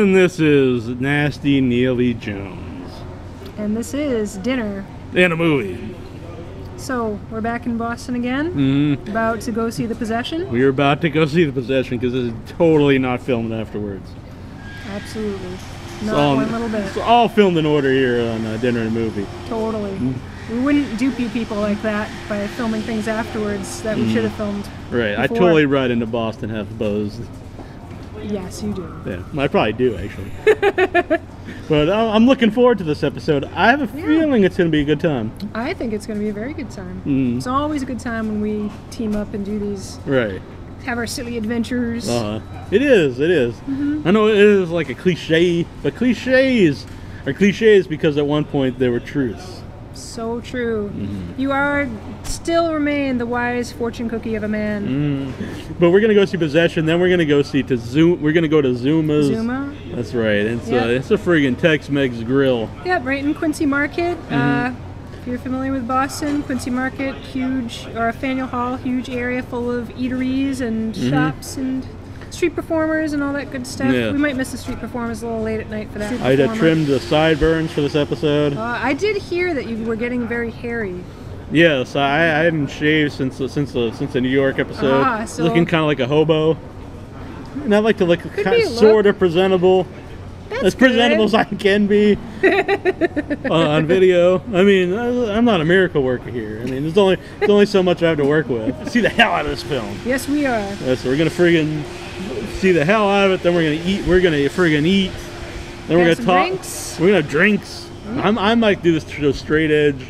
And this is Nasty Neal Jones. And this is Dinner. And a movie. So, we're back in Boston again, about to go see The Possession. We're about to go see The Possession because this is totally not filmed afterwards. Absolutely. Not one little bit. It's all filmed in order here on Dinner and a Movie. Totally. We wouldn't dupe you people like that by filming things afterwards that we should have filmed Right. before. I totally ride into Boston half buzzed. Yes, you do. Yeah, I probably do, actually. But I'm looking forward to this episode. I have a feeling it's going to be a good time. I think it's going to be a very good time. It's always a good time when we team up and do these. Right. Have our silly adventures. It is, it is. I know it is like a cliche, but cliches are cliches because at one point they were truths. So true. You still remain the wise fortune cookie of a man. But we're gonna go see Possession, then we're gonna go see we're gonna go to Zuma's. Zuma? That's right. It's a friggin' Tex Mex Grill. Yep, right in Quincy Market. If you're familiar with Boston, Quincy Market, huge, or Faneuil Hall, huge area full of eateries and shops and street performers and all that good stuff. Yeah. We might miss the street performers a little late at night for that. I had trimmed the sideburns for this episode. I did hear that you were getting very hairy. Yes, I hadn't shaved since the New York episode. So looking kind of like a hobo. And I like to look sort of presentable. As presentable as I can be on video. I mean, I'm not a miracle worker here. I mean, there's only so much I have to work with. See the hell out of this film. Yes, we are. So we're gonna friggin' see the hell out of it. Then we're gonna eat. We're gonna friggin' eat. Then we're gonna talk. Drinks. We're gonna have drinks. I might do this to straight edge.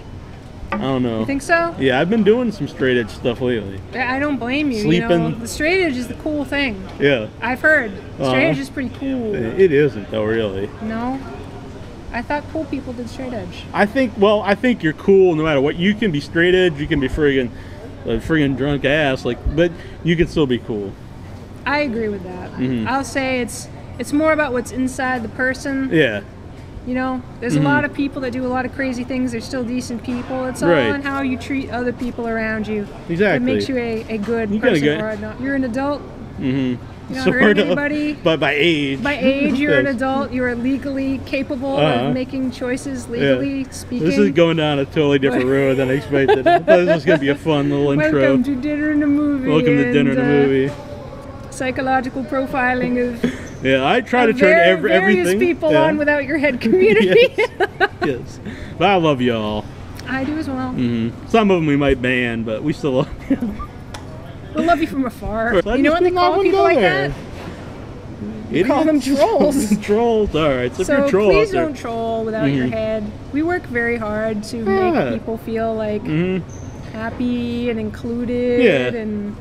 I don't know. You think so? Yeah, I've been doing some straight edge stuff lately. I don't blame you. Sleeping. You know, the straight edge is the cool thing. Yeah. I've heard. Straight edge is pretty cool. It isn't though, really. No? I thought cool people did straight edge. I think you're cool no matter what. You can be straight edge, you can be friggin' drunk ass, but you can still be cool. I agree with that. I'll say it's more about what's inside the person. Yeah. You know, there's a lot of people that do a lot of crazy things. They're still decent people. It's all on how you treat other people around you. Exactly. That makes you a good person or not. You're an adult. You don't hurt anybody. But by age. By age, you're an adult. You are legally capable of making choices, legally speaking. This is going down a totally different road than I expected. I thought this was going to be a fun little intro. Welcome to Dinner and a Movie. Welcome to Dinner and a Movie. Psychological profiling of I try to turn everything. Various people on without your head community. Yes. But I love y'all. I do as well. Some of them we might ban, but we still love you. We'll love you from afar. You know what they call people like that? You call them trolls. Trolls. All right. So if you're a troll please don't troll without your head. We work very hard to make people feel like happy and included and,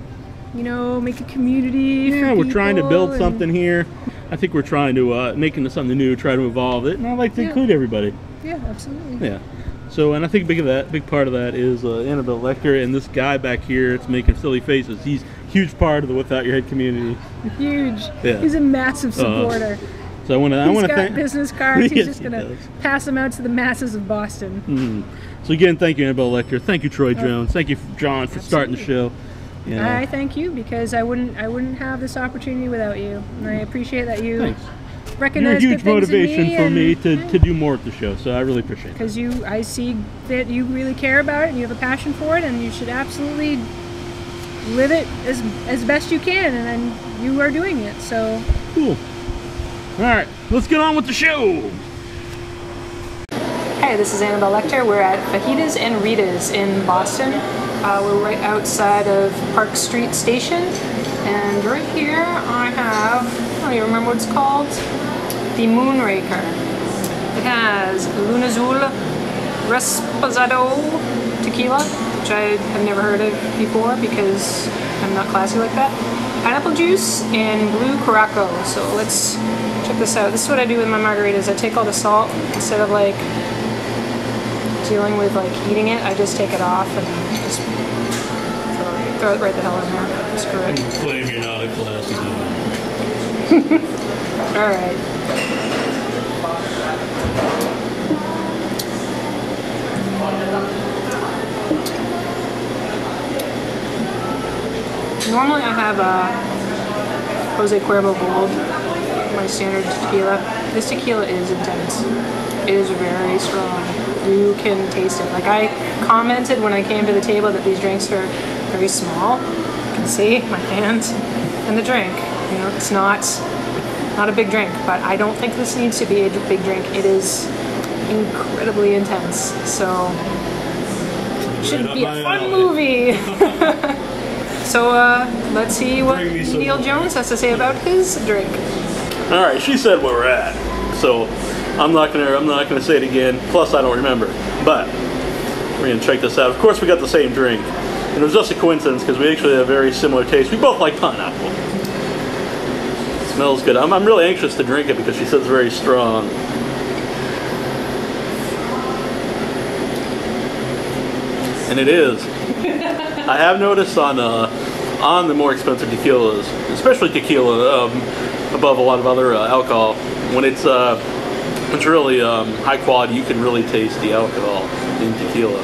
you know, make a community for we're trying to build and something here. I think we're trying to make into something new, try to evolve it, and I like to include everybody. Yeah, absolutely. Yeah. So, and I think big part of that is Annabelle Lecter and this guy back here. It's making silly faces. He's a huge part of the Without Your Head community. Huge. Yeah. He's a massive supporter. So I want to got thank business cards. He's Yes, just gonna he does. pass them out to the masses of Boston. So again, thank you, Annabelle Lecter. Thank you, Troy Jones. Thank you, John, for starting the show. Yeah. I thank you because I wouldn't have this opportunity without you. And I appreciate that you recognize You're a huge good things motivation in me for me to do more at the show. So I really appreciate it. Because I see that you really care about it and you have a passion for it, and you should absolutely live it as best you can, and then you are doing it. So cool. All right, let's get on with the show. Hey, this is Annabelle Lecter. We're at Fajitas and Rita's in Boston. We're right outside of Park Street Station, and right here I have, I don't even remember what it's called, the Moonraker. It has Luna Azul Resposado Tequila, which I have never heard of before because I'm not classy like that. Pineapple juice and blue Curaçao. So let's check this out. This is what I do with my margaritas. I take all the salt instead of like dealing with like eating it. I just take it off and just throw it right the hell in there. Screw it. You claim you're not a classy dude. Alright. Normally I have a Jose Cuervo Gold my standard tequila. This tequila is intense. It is very strong. You can taste it. Like I commented when I came to the table that these drinks are very small. You can see my hands and the drink. You know, it's not a big drink, but I don't think this needs to be a big drink. It is incredibly intense. So it should be a fun movie. So let's see what Neal Jones has to say about his drink. All right, she said where we're at, so I'm not gonna say it again. Plus, I don't remember. But we're gonna check this out. Of course, we got the same drink, and it was just a coincidence because we actually have very similar taste. We both like pineapple. It smells good. I'm really anxious to drink it because she said it's very strong. And it is. I have noticed on the more expensive tequilas, especially tequila, above a lot of other alcohol, when it's really high quality, you can really taste the alcohol in tequila.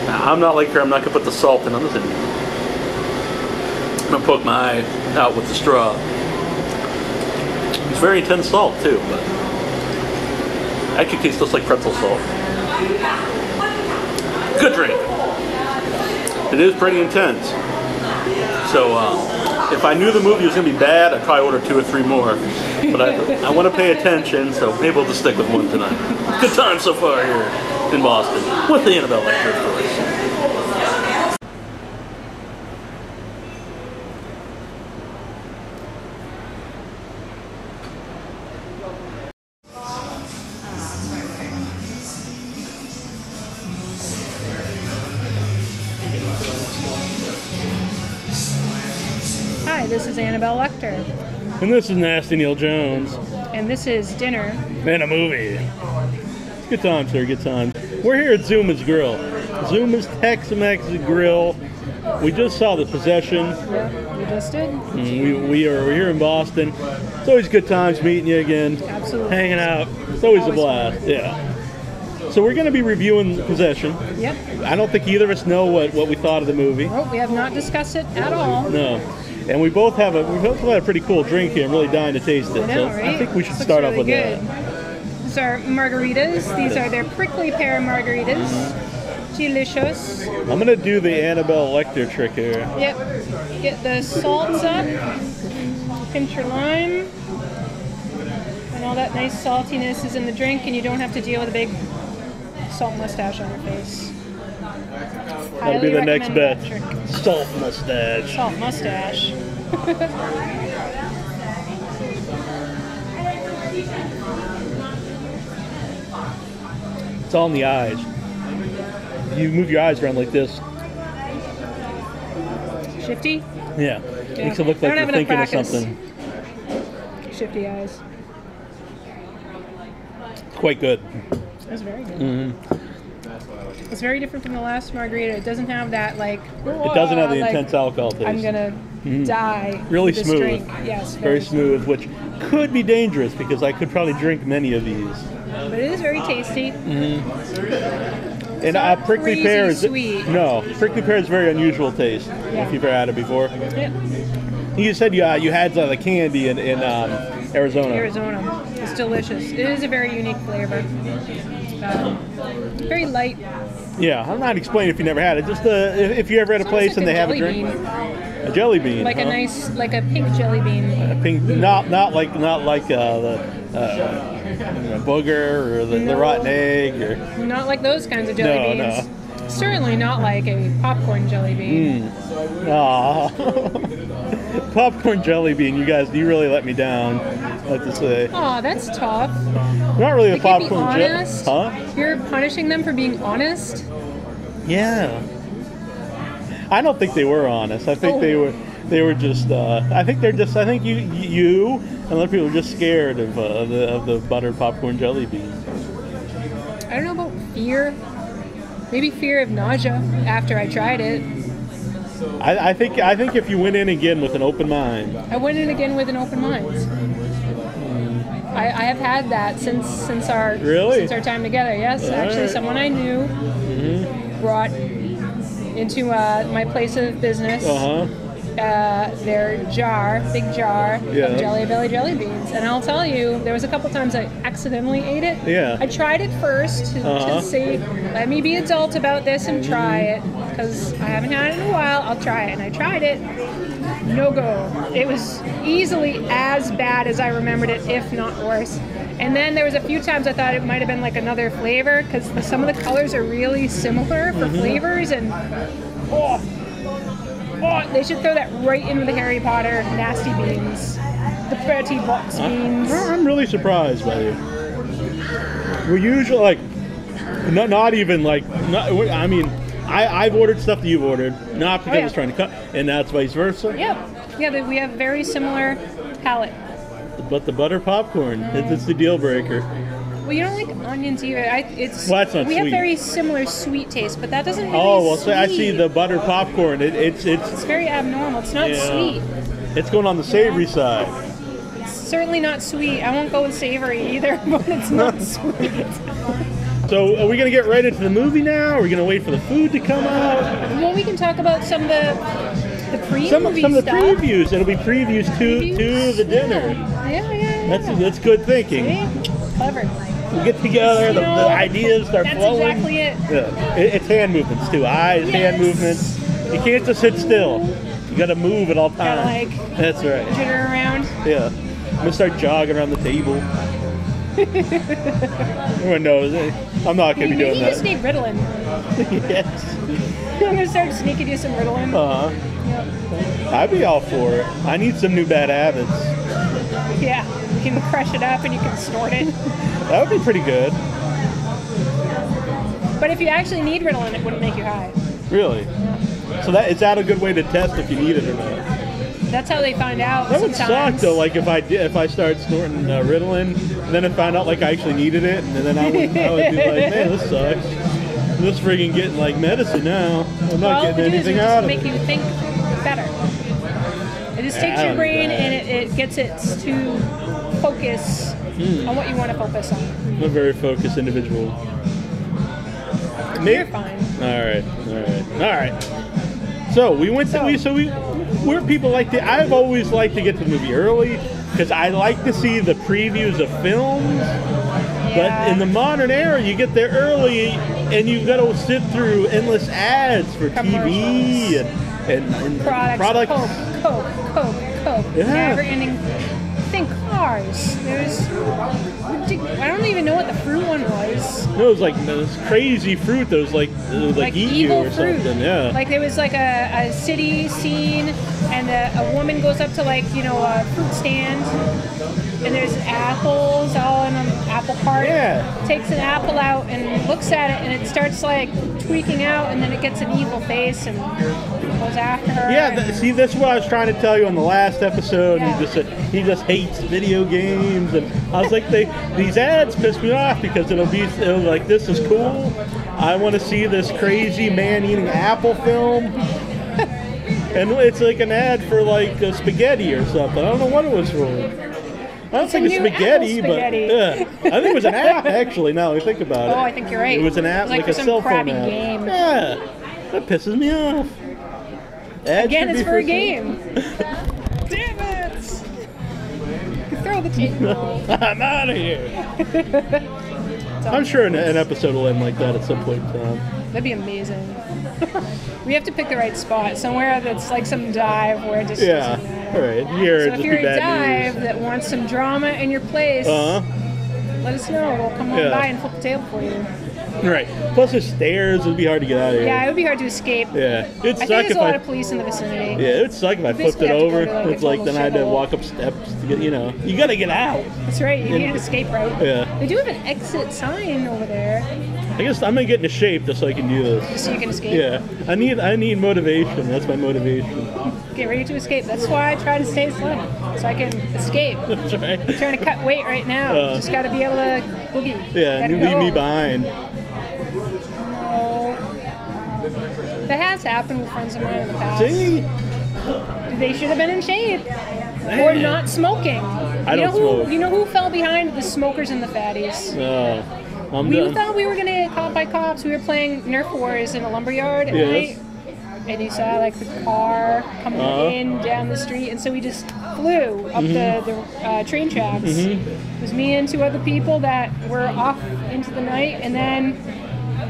Now, I'm not like her. I'm not gonna put the salt in on this anymore. I'm gonna poke my eye out with the straw. It's very intense salt too, but actually tastes just like pretzel salt. Good drink. It is pretty intense. So if I knew the movie was going to be bad, I'd probably order 2 or 3 more. But I want to pay attention, so maybe we'll just stick with one tonight. Good time so far here in Boston with the Annabelle Lecter, of course. Hi, this is Annabelle Lecter. And this is Nasty Neal Jones. And this is dinner. And a movie. Good times, sir, good times. We're here at Zuma's Grill. Zuma's Tex Mex Grill. We just saw The Possession. Yeah, we just did. We're here in Boston. It's always good times meeting you again. Absolutely. Hanging out. It's always a blast. Fun. Yeah. So we're going to be reviewing Possession. Yep. I don't think either of us know what we thought of the movie. Oh, we have not discussed it at all. No. And we both have a pretty cool drink here. I'm really dying to taste it. I know, so right? I think we should start off with that. These are margaritas. These are their prickly pear margaritas. Delicious. I'm going to do the Annabelle Lecter trick here. Yep. Get the salts up. Pinch your lime. And all that nice saltiness is in the drink, and you don't have to deal with a big salt mustache on your face. That'll be the next bet. Salt mustache. Salt mustache. It's all in the eyes. You move your eyes around like this. Shifty? Yeah. Makes it look like you're thinking of something. Shifty eyes. Quite good. That's very good. Mm-hmm. It's very different from the last margarita. It doesn't have that like. It doesn't have the intense alcohol taste. I'm gonna die. Really with this smooth. Drink. Yes. Very smooth, which could be dangerous because I could probably drink many of these. But it is very tasty. Mm-hmm. And prickly pear is sweet. No, prickly pear is very unusual taste. Yeah. If you've ever had it before. Yeah. You said you had the candy in Arizona. Arizona. It's delicious. It is a very unique flavor. Very light. Yeah, I'm not explaining if you never had it. Just if you ever at a place and they have a drink. A jelly bean. Like a nice, like a pink jelly bean. A pink, not like the booger or the rotten egg or. Not like those kinds of jelly beans. No. Certainly not like a popcorn jelly bean. Popcorn jelly bean, you guys, you really let me down, I have to say. Aw, that's tough. Not really a They can't popcorn be honest. Huh? You're punishing them for being honest? Yeah. I don't think they were honest. I think they were just I think you and other people are just scared of the buttered popcorn jelly bean. I don't know about fear. Maybe fear of nausea after I tried it. I think if you went in again with an open mind. I went in again with an open mind. I have had that since our time together. Yes, actually, someone I knew brought into my place of business their big jar of Jelly Belly jelly beans. And I'll tell you, there was a couple times I accidentally ate it. Yeah. I tried it first to see, let me be adult about this and try it, because I haven't had it in a while. I'll try it. And I tried it. No go. It was easily as bad as I remembered it, if not worse. And then there was a few times I thought it might have been like another flavor, because some of the colors are really similar for flavors, and they should throw that right in with the Harry Potter nasty beans, the pretty box beans. I'm really surprised by you. We're usually like, not even like, I mean, I've ordered stuff that you've ordered, not because I was trying to cut, and that's vice versa. Yeah, we have very similar palate. But the butter popcorn, it's the deal breaker. Well, you don't like onions either. That's not sweet. We have very similar sweet taste, but that doesn't really so I see the butter popcorn. It's very abnormal. It's not sweet. It's going on the savory side. It's certainly not sweet. I won't go with savory either, but it's not sweet. So are we going to get right into the movie now? Or are we going to wait for the food to come out? Well, we can talk about some of the pre-movie some of the previews. It'll be previews to the dinner. Yeah. That's good thinking. See? Clever. We get together, the ideas start flowing. That's exactly it. Yeah. It's hand movements too. Eyes, hand movements. You can't just sit still. You got to move at all times. That's right. Jitter around. Yeah. I'm gonna start jogging around the table. Everyone knows it. I'm not gonna be doing that. You just need Ritalin. Yes. I'm gonna start sneaking you some Ritalin. Yep. I'd be all for it. I need some new bad habits. Yeah. You can crush it up and you can snort it. That would be pretty good. But if you actually need Ritalin, it wouldn't make you high. Really? Yeah. So is that a good way to test if you need it or not? That's how they find out. That would suck though. Like if I started snorting Ritalin, and then I found out like I actually needed it, and then I would be like, man, this sucks. I'm just friggin' getting like medicine now. I'm not getting anything out of it. Make you think better. It just takes your brain and it gets it to focus on what you want to focus on. I'm a very focused individual. You're fine. All right. So we're people like to. I've always liked to get to the movie early because I like to see the previews of films. But in the modern era, you get there early and you got to sit through endless ads for TV and products. Coke. Yeah. Never-ending. Think cars. I don't even know what the fruit one was. No, it was like this crazy fruit that was like eat you or fruit. something. Yeah. Like there was like a city scene, and a woman goes up to a fruit stand, and there's apples all in an apple cart. Yeah. Takes an apple out and looks at it, and it starts like tweaking out, and then it gets an evil face and goes after her. Yeah. See, that's what I was trying to tell you on the last episode. Yeah. He just hates video games, and I was like, these ads piss me off because it'll like, this is cool. I want to see this crazy man eating apple film. And it's like an ad for like a spaghetti or something. I don't know what it was for. I don't think it's spaghetti, but yeah. I think it was an app actually. Now I think about it. Oh, I think you're right. It was an app, like a cell phone app. Game. Yeah, that pisses me off. Again, it's for a game. Damn it! Throw the table. I'm out of here. I'm sure an episode will end like that at some point in time. That'd be amazing. We have to pick the right spot, somewhere that's like some dive where it just doesn't matter. All right. Here, so if you're a dive that wants some drama in your place, let us know. We'll come on by and flip the table for you. Right. Plus, there's stairs. It'd be hard to get out of here. Yeah, it would be hard to escape. Yeah. I think there's a lot of police in the vicinity. Yeah, it would suck if I flipped it over. It's like then I had to walk up steps to get, you got to get out. That's right. You need an escape route. Yeah. They do have an exit sign over there. I guess I'm going to get into shape just so I can do this. Just so you can escape? Yeah. I need motivation. That's my motivation. Get ready to escape. That's why I try to stay slim, so I can escape. That's right. I'm trying to cut weight right now. Just got to be able to boogie. Yeah, you leave me behind. No. That has happened with friends of mine in the past. See? They should have been in shape. Man. Or not smoking. I don't smoke. You know who fell behind? The smokers and the fatties. We thought we were going to get caught by cops. We were playing Nerf Wars in a lumberyard at night. and he saw like the car coming in down the street, and so we just flew up the train tracks. It was me and 2 other people that were off into the night, and then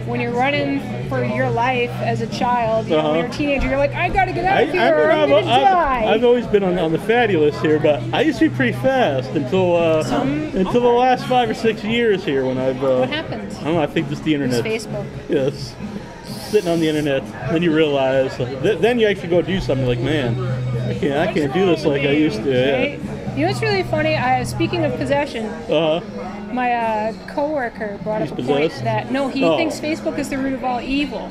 when you're running for your life as a child, you know, when you're a teenager, you're like, I gotta get out of here, or I'm gonna die. I've always been on the fatty list here, but I used to be pretty fast until the last 5 or 6 years here when I've... what happened? I don't know, I think just the internet. It's Facebook. Yes. Sitting on the internet, then you realize, then you actually go do something like, man, I can't do this like I used to. Right? You know what's really funny? Speaking of possession, my coworker brought up a point that he thinks Facebook is the root of all evil.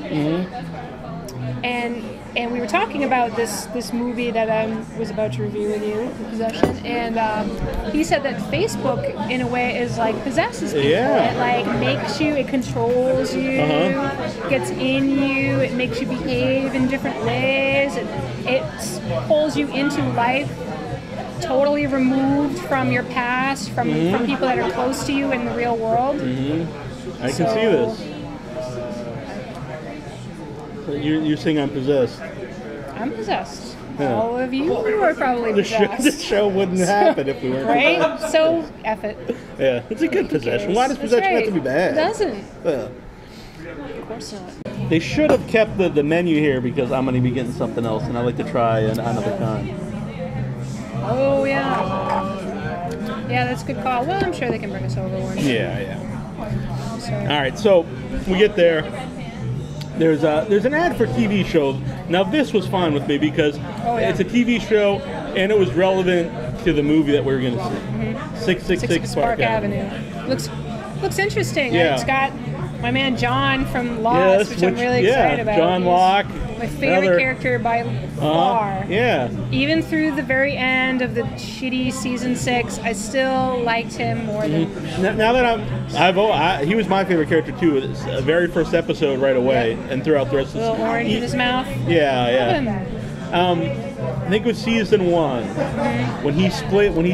And we were talking about this movie that I was about to review with you, Possession, and he said that Facebook, in a way, is like possesses people. Yeah. It like makes you, it controls you, gets in you, it makes you behave in different ways, it pulls you into life totally removed from your past, from people that are close to you in the real world. I can see this. You're saying I'm possessed. I'm possessed. Yeah. All of you are probably possessed. The show wouldn't happen if we weren't right? So, F it. Yeah, it's a good possession. Why does possession have to be bad? It doesn't. Yeah. Of course not. They should have kept the menu here because I'm going to be getting something else, and I like to try another kind. Oh, yeah. Yeah, that's a good call. Well, I'm sure they can bring us over one. Yeah. All right, so we get there. There's an ad for TV show. Now, this was fine with me because it's a TV show, and it was relevant to the movie that we were going to see. 666 Park Avenue. Looks interesting. Yeah. It's got my man John from Lost, which I'm really excited about. John Locke. My favorite character by far. Yeah. Even through the very end of the shitty season 6, I still liked him more than. Now that he was my favorite character too. It's the very first episode right away, and throughout the rest of the little orange in his mouth. Yeah. I think it was season 1 when he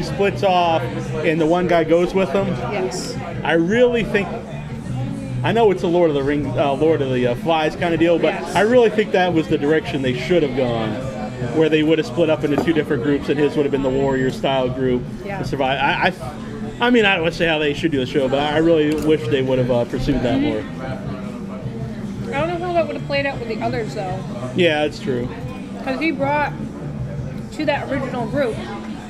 splits off, and the one guy goes with him. Yes. I really think. I know it's a Lord of the Rings, Lord of the Flies kind of deal, but I really think that was the direction they should have gone, where they would have split up into 2 different groups, and his would have been the warrior style group to survive. I mean, I don't want to say how they should do the show, but I really wish they would have pursued that more. I don't know how that would have played out with the others, though. Yeah, it's true. Because he brought to that original group,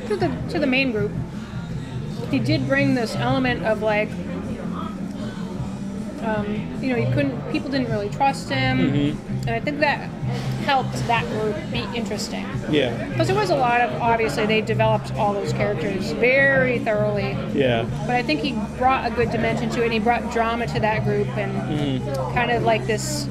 to the main group, he did bring this element of like. People didn't really trust him, and I think that helped that group be interesting. Yeah. Because there was a lot of, obviously, they developed all those characters very thoroughly. Yeah. But I think he brought a good dimension to it, and he brought drama to that group, and kind of like this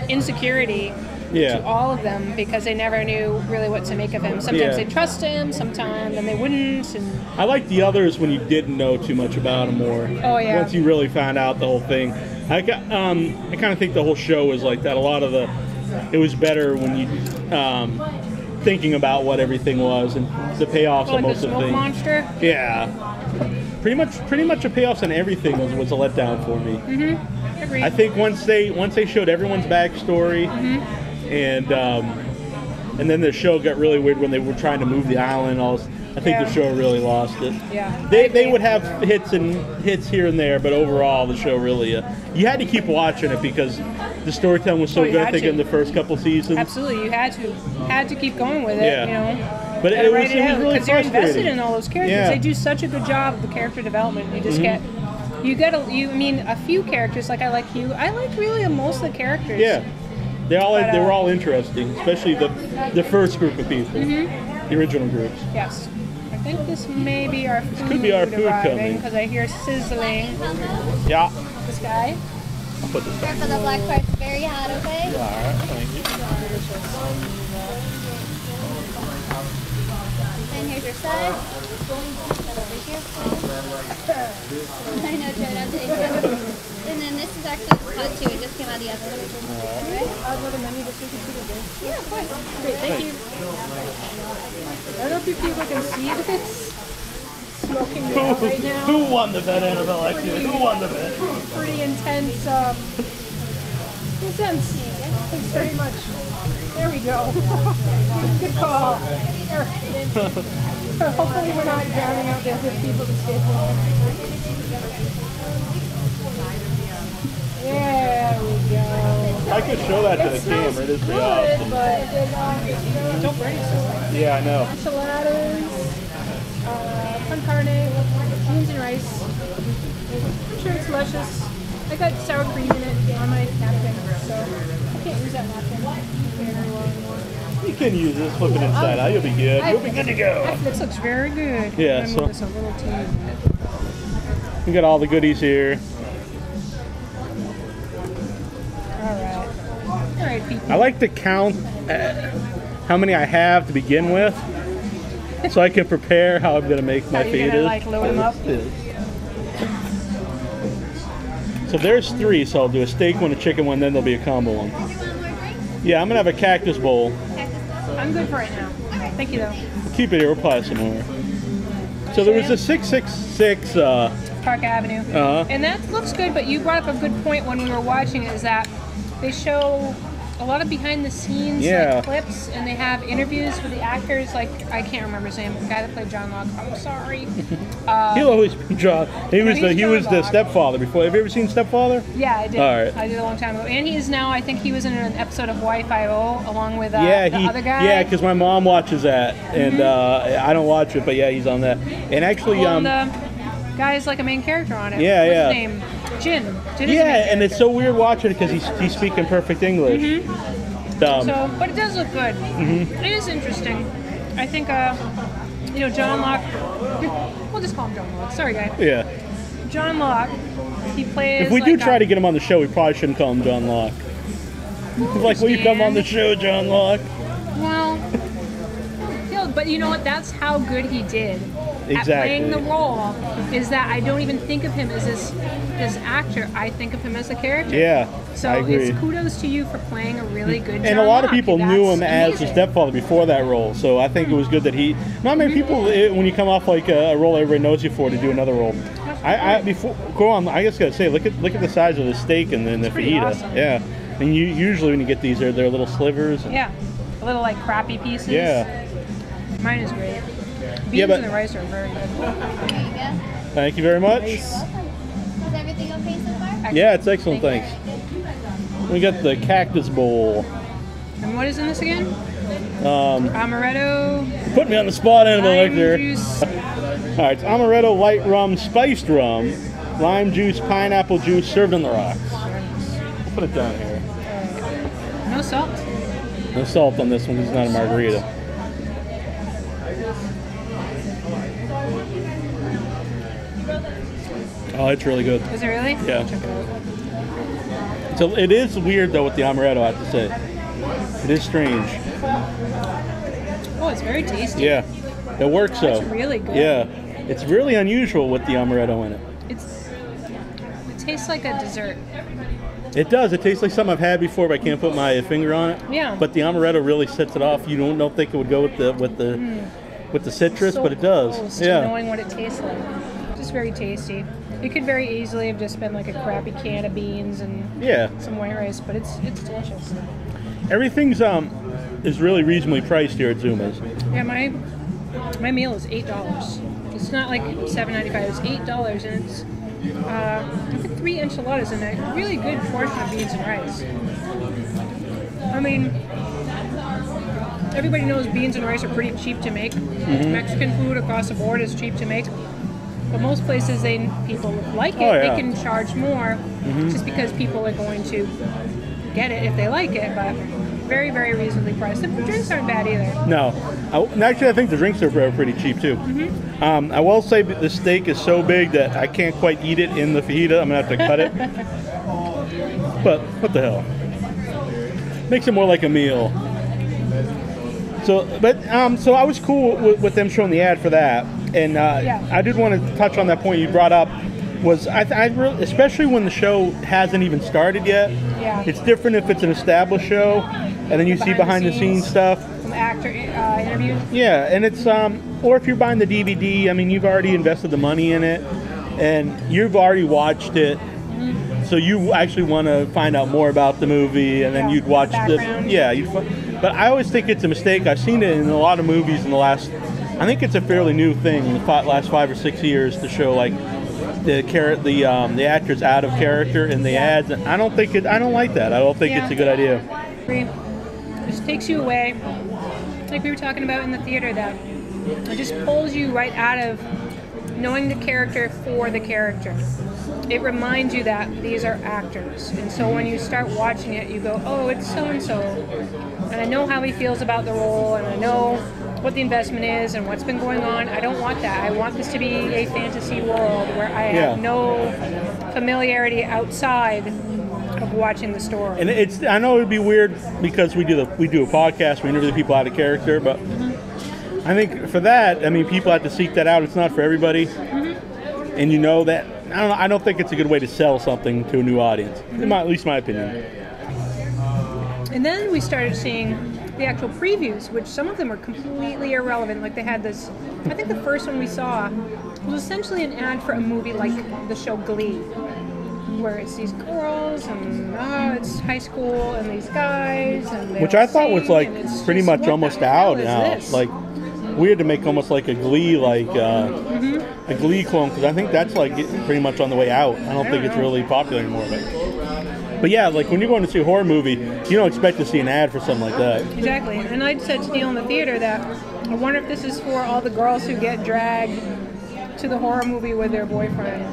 insecurity to all of them, because they never knew really what to make of him. Sometimes they'd trust him, sometimes then they wouldn't. And I liked the others when you didn't know too much about him, or once you really found out the whole thing. I kind of think the whole show was like that. A lot of it was better when you thinking about what everything was and the payoffs on most of the things. Monster? Yeah. Pretty much a payoffs on everything was a letdown for me. Agreed. I think once they showed everyone's backstory, and then the show got really weird when they were trying to move the island. I think the show really lost it. Yeah. They would have hits here and there, but overall the show really you had to keep watching it because the storytelling was so good. I think in the first couple seasons. Absolutely, you had to keep going with it. Yeah. You know. But it was really because you're invested in all those characters. Yeah. They do such a good job of the character development. You just a few characters, like I like Hugh. I like really most of the characters. Yeah. They were all interesting, especially the first group of people, the original groups. Yes. I think this may be our food. This could be our food coming because I hear sizzling. Yeah. This guy. I'll put this Careful, the black part's very hot, okay? Yeah, all right, thank you. And here's your side. That over here. I know, Joe, that's it. And then this is actually hot too. It just came out of the oven. Alright. I'll go to the menu just so you can see the dish. Yeah, of course. Great, thank you. I don't know if you people can see this. Smoking it out right now. Who won the bet, Annabelle Lecter? Who won the bet? Pretty intense. Thanks very much. There we go. Good call. Hopefully we're not drowning out there with people to stay home. There we go. I could show that to the camera. It is pretty awesome. But don't burn yourself. Yeah, I know. Enchiladas, con carne, beans and rice. I'm sure it's luscious. I got sour cream in it on my napkin, so I can't use that napkin very well anymore. You can use this, flip it inside out. You'll be good. You'll be good to go. This looks very good. Yeah, so it's a little teeny. We got all the goodies here. All right, people. I like to count how many I have to begin with, so I can prepare how I'm going to make my You're gonna, fajitas. like, load them up? So there's 3, so I'll do a steak one, a chicken one, then there'll be a combo one. Yeah, I'm going to have a cactus bowl. I'm good for right now. Thank you, though. Keep it here, we'll apply some more. So there was a 666 Park Avenue. And that looks good, but you brought up a good point when we were watching it, is that they show a lot of behind the scenes like, clips, and they have interviews with the actors. Like, I can't remember his name, the guy that played John Locke. I'm sorry. He'll always be John. He was the stepfather before. Have you ever seen Stepfather? Yeah, I did. All right. I did a long time ago. And he is now, I think he was in an episode of Wi-Fi-O along with the other guy. Yeah, because my mom watches that, and I don't watch it, but yeah, he's on that. And actually, the guy is like a main character on it. Yeah, What's yeah. his name? Jin. Jin is a main yeah, and character. it's so weird watching it because he's speaking perfect English. So, but it does look good. It is interesting. I think, John Locke. We'll just call him John Locke. Sorry, guy. Yeah. John Locke. He plays. If we do try to get him on the show, we probably shouldn't call him John Locke. Like, will you come on the show, John Locke? Well, but you know what? That's how good he did at playing the role. Is that I don't even think of him as this actor. I think of him as a character. Yeah. So I agree. it's kudos to you for playing a really good John And a lot of Locke. people knew him as the amazing. stepfather before that role, so I think it was good that he. Not many people, when you come off like a role everybody knows you for, to do another role. Before go on, I just gotta say, look at the size of the steak and then the fajita. Awesome. Yeah, and you usually when you get these, they're little slivers. And, Yeah, a little like crappy pieces. Yeah. Mine is great. Beans and the rice are very good. There you go. Thank you very much. Is everything okay so far? Excellent. Yeah, it's excellent. Thanks. We got the cactus bowl. And what is in this again? Amaretto. Put me on the spot, Annabelle Lime Lecter. juice. All right, it's amaretto, light rum, spiced rum, lime juice, pineapple juice, served on the rocks. We'll put it down here. No salt. No salt on this one. It's not a margarita. Oh, it's really good. Is it really? Yeah. Check it out. So it is weird though with the amaretto, I have to say. It is strange. Oh, it's very tasty. Yeah, it works though. It's really good. Yeah, it's really unusual with the amaretto in it. It tastes like a dessert. It does. It tastes like something I've had before, but I can't put my finger on it. Yeah. But the amaretto really sets it off. You don't think it would go with the citrus, So but it does. close Yeah. to knowing what it tastes like. Just very tasty. It could very easily have just been like a crappy can of beans and some white rice, but it's delicious. Everything's is really reasonably priced here at Zuma's. Yeah, my meal is $8. It's not like $7.95. It's $8, and it's I think 3 enchiladas and a really good portion of beans and rice. I mean, everybody knows beans and rice are pretty cheap to make. Mexican food across the board is cheap to make. But most places, people like it. They can charge more just because people are going to get it if they like it. But very, very reasonably priced. The drinks aren't bad either. No. Actually, I think the drinks are pretty cheap, too. I will say the steak is so big that I can't quite eat it in the fajita. I'm going to have to cut it. But what the hell? Makes it more like a meal. So I was cool with them showing the ad for that. And I did want to touch on that point you brought up. Was especially when the show hasn't even started yet. Yeah. It's different if it's an established show, and then you see behind the scenes stuff. Some actor interviews. Yeah, and it's or if you're buying the DVD, I mean, you've already invested the money in it, and you've already watched it. So you actually want to find out more about the movie, and then you'd watch background. the But I always think it's a mistake. I've seen it in a lot of movies in the last. I think it's a fairly new thing in the last 5 or 6 years to show like the actors out of character in the ads. And I don't like that. I don't think it's a good idea. It just takes you away, like we were talking about in the theater. That it just pulls you right out of knowing the character for the character. It reminds you that these are actors, and so when you start watching it, you go, "Oh, it's so and so," and I know how he feels about the role, and I know what the investment is and what's been going on. I don't want that. I want this to be a fantasy world where I have no familiarity outside of watching the story. And I know it would be weird because we do a podcast, we interview the people out of character, but I think for that, I mean, people have to seek that out. It's not for everybody, and you know that. I don't know. I don't think it's a good way to sell something to a new audience. At least my opinion. And then we started seeing the actual previews, which some of them were completely irrelevant. Like they had this, I think the first one we saw was essentially an ad for a movie like the show Glee, where it's these girls and it's high school and these guys, and which I thought was like pretty much almost out now. Like we had to make almost like a Glee a Glee clone, because I think that's like pretty much on the way out. I don't think it's really popular anymore. But yeah, like when you're going to see a horror movie, you don't expect to see an ad for something like that. Exactly. And I said to Neal in the theater that I wonder if this is for all the girls who get dragged to the horror movie with their boyfriend.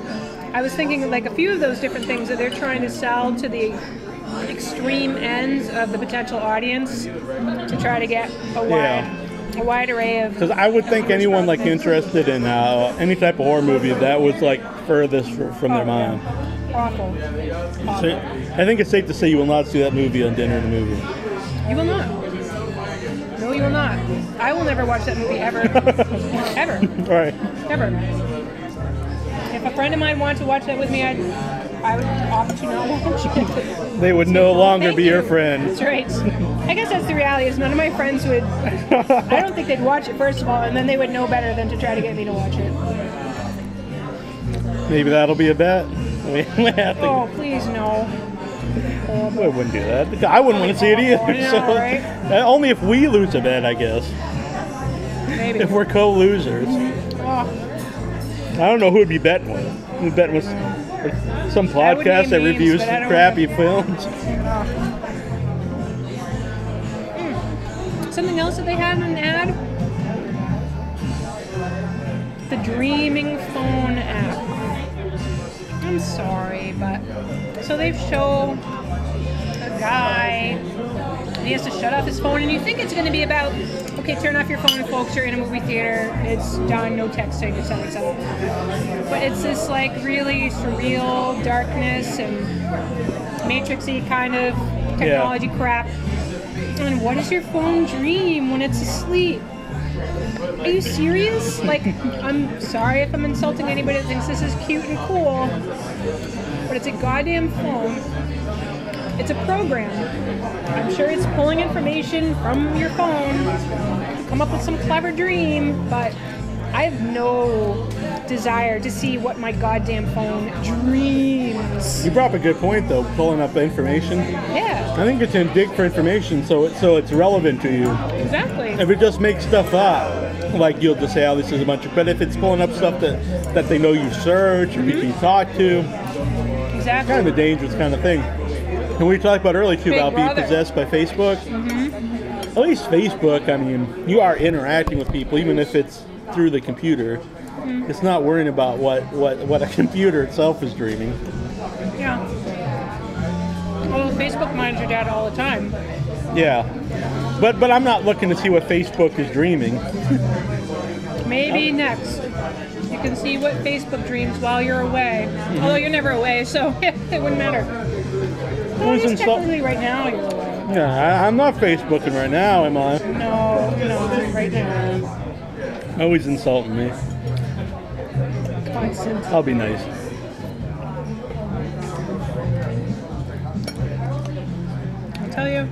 I was thinking like a few of those different things that they're trying to sell to the extreme ends of the potential audience to try to get a wide array of. Because I would think anyone like interested in any type of horror movie, that was like furthest from their mind. Awful. So, I think it's safe to say you will not see that movie on Dinner in the Movie. You will not. No, you will not. I will never watch that movie ever. Ever. All right. Ever. If a friend of mine wanted to watch that with me, I would opt to not watch it. They would no longer be your friend. That's right. I guess that's the reality, is none of my friends would. I don't think they'd watch it, first of all, and then they would know better than to try to get me to watch it. Maybe that'll be a bet. Oh, please, no. I wouldn't do that. I wouldn't want to see it either. Yeah, so, right? Only if we lose a bet, I guess. Maybe. If we're co-losers. Oh. I don't know who would be betting with. We'd bet with some podcast that reviews crappy films. Something else that they had in an ad? The Dreaming Phone app. I'm sorry, but so they show a guy and he has to shut off his phone, and you think it's going to be about, okay, turn off your phone, folks, you're in a movie theater, it's done, no texting, etc., etc. But it's this like really surreal darkness and matrixy kind of technology crap. And what does your phone dream when it's asleep? Are you serious? Like, I'm sorry if I'm insulting anybody that thinks this is cute and cool, but it's a goddamn phone. It's a program. I'm sure it's pulling information from your phone to come up with some clever dream, but I have no desire to see what my goddamn phone dreams. You brought up a good point, though, pulling up information. Yeah. I think it's in dig for information, so it's relevant to you. Exactly. If it just makes stuff up, like you'll just say, oh, this is a bunch of... But if it's pulling up stuff that they know you search or people you talk to, exactly. Kind of a dangerous kind of thing. And we talked about earlier, too, about being possessed by Facebook. At least Facebook, I mean, you are interacting with people, even if it's through the computer. It's not worrying about what a computer itself is dreaming. Yeah. Well, Facebook minds your data all the time. Yeah. But I'm not looking to see what Facebook is dreaming. Maybe next. You can see what Facebook dreams while you're away. Although you're never away, so it wouldn't matter. Well, technically right now you're away. Yeah, I'm not Facebooking right now, am I? No, right now. Always insulting me. Constant. I'll be nice. I'll tell you,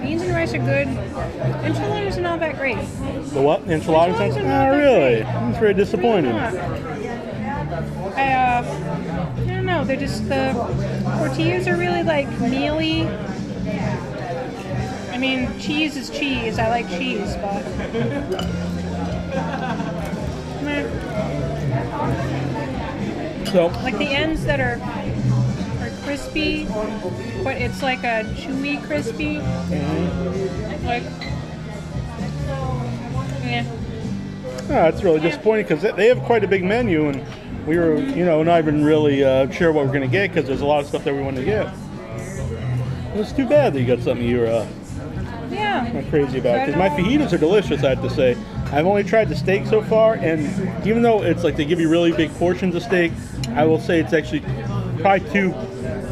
beans and rice are good. Enchiladas are not that great. The what? Enchiladas? Enchiladas are not oh, that really? great. That's very disappointing. I don't know. They're just, the tortillas are really like mealy. mean, cheese is cheese. I like cheese, but meh. So, Like the ends that are crispy, but it's like a chewy crispy. Like, yeah. it's really disappointing because they have quite a big menu, and we were, not even really sure what we're going to get because there's a lot of stuff that we wanted to get. It's too bad that you got something you're not crazy about. Because my fajitas are delicious, I have to say. I've only tried the steak so far, and even though it's like they give you really big portions of steak, I will say it's actually probably too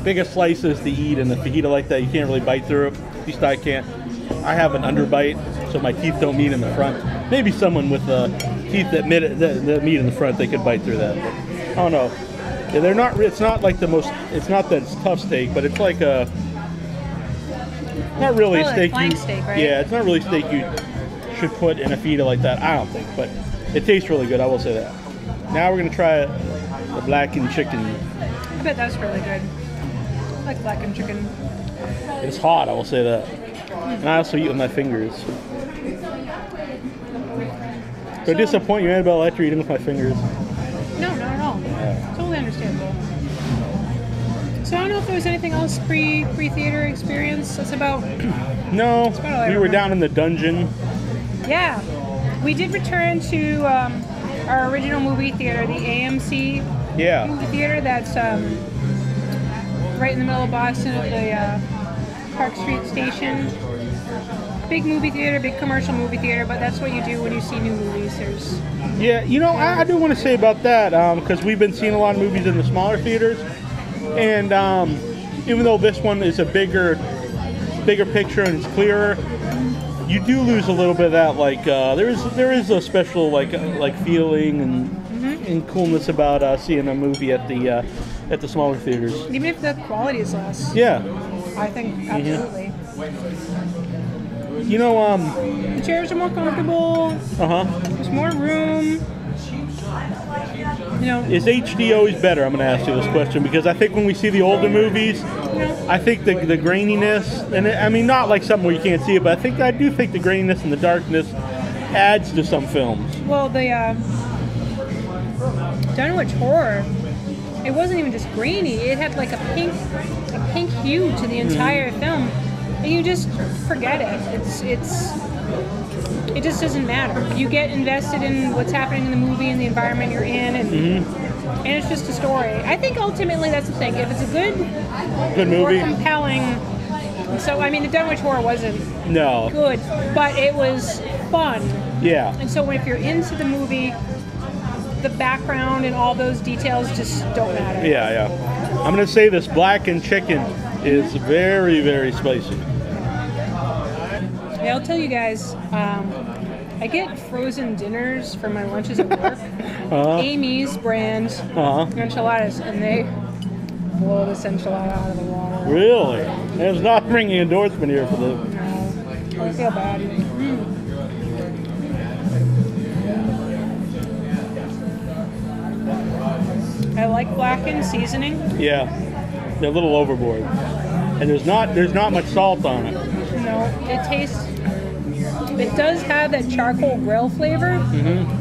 big a slices to eat in a fajita like that. You can't really bite through it. At least I can't. I have an underbite, so my teeth don't meet in the front. Maybe someone with teeth that meet in the front, they could bite through that. But I don't know. Yeah, they're not. It's not like the most. It's not that it's tough steak, but it's like a. Not really a steak. Flank steak, right? Yeah, it's not really steak you should put in a fajita like that. I don't think, but it tastes really good. I will say that. Now we're gonna try the blackened chicken. I bet that's really good. I like blackened chicken. It's hot. I will say that. And I also eat with my fingers. So disappoint you, Annabelle Lecter, eating with my fingers. No, not at all. Yeah. Totally understandable. So I don't know if there was anything else pre-theater experience. That's about. No, that's about all I we were remember. down in the dungeon. Yeah, we did return to our original movie theater, the AMC movie theater. That's right in the middle of Boston at the Park Street station. Big movie theater, big commercial movie theater, but that's what you do when you see new movies. Yeah, I do want to say about that, because we've been seeing a lot of movies in the smaller theaters, and even though this one is a bigger picture and it's clearer, you do lose a little bit of that, like, there is a special, like feeling and coolness about seeing a movie at the smaller theaters. Even if the quality is less. Yeah. I think, absolutely. The chairs are more comfortable. There's more room. Is HD always better? I'm going to ask you this question because I think when we see the older movies, I think the graininess, and I mean not like something where you can't see it, but I do think the graininess and the darkness adds to some films. Well, the Dunwich Horror, it wasn't even just grainy. It had like a pink hue to the entire film, and you just forget it. It just doesn't matter. You get invested in what's happening in the movie and the environment you're in, and it's just a story. I think ultimately that's the thing. If it's a good movie, compelling. So I mean, the Dunwich Horror wasn't good, but it was fun. Yeah. And so if you're into the movie, the background and all those details just don't matter. Yeah. I'm going to say this blackened chicken is very, very spicy. Yeah, I'll tell you guys, I get frozen dinners for my lunches at work. Amy's brand enchiladas, and they blow this enchilada out of the water. Really? There's not bringing endorsement here for them. No, I feel bad. I like blackened seasoning. Yeah, they're a little overboard, and there's not much salt on it. No, it does have that charcoal grill flavor,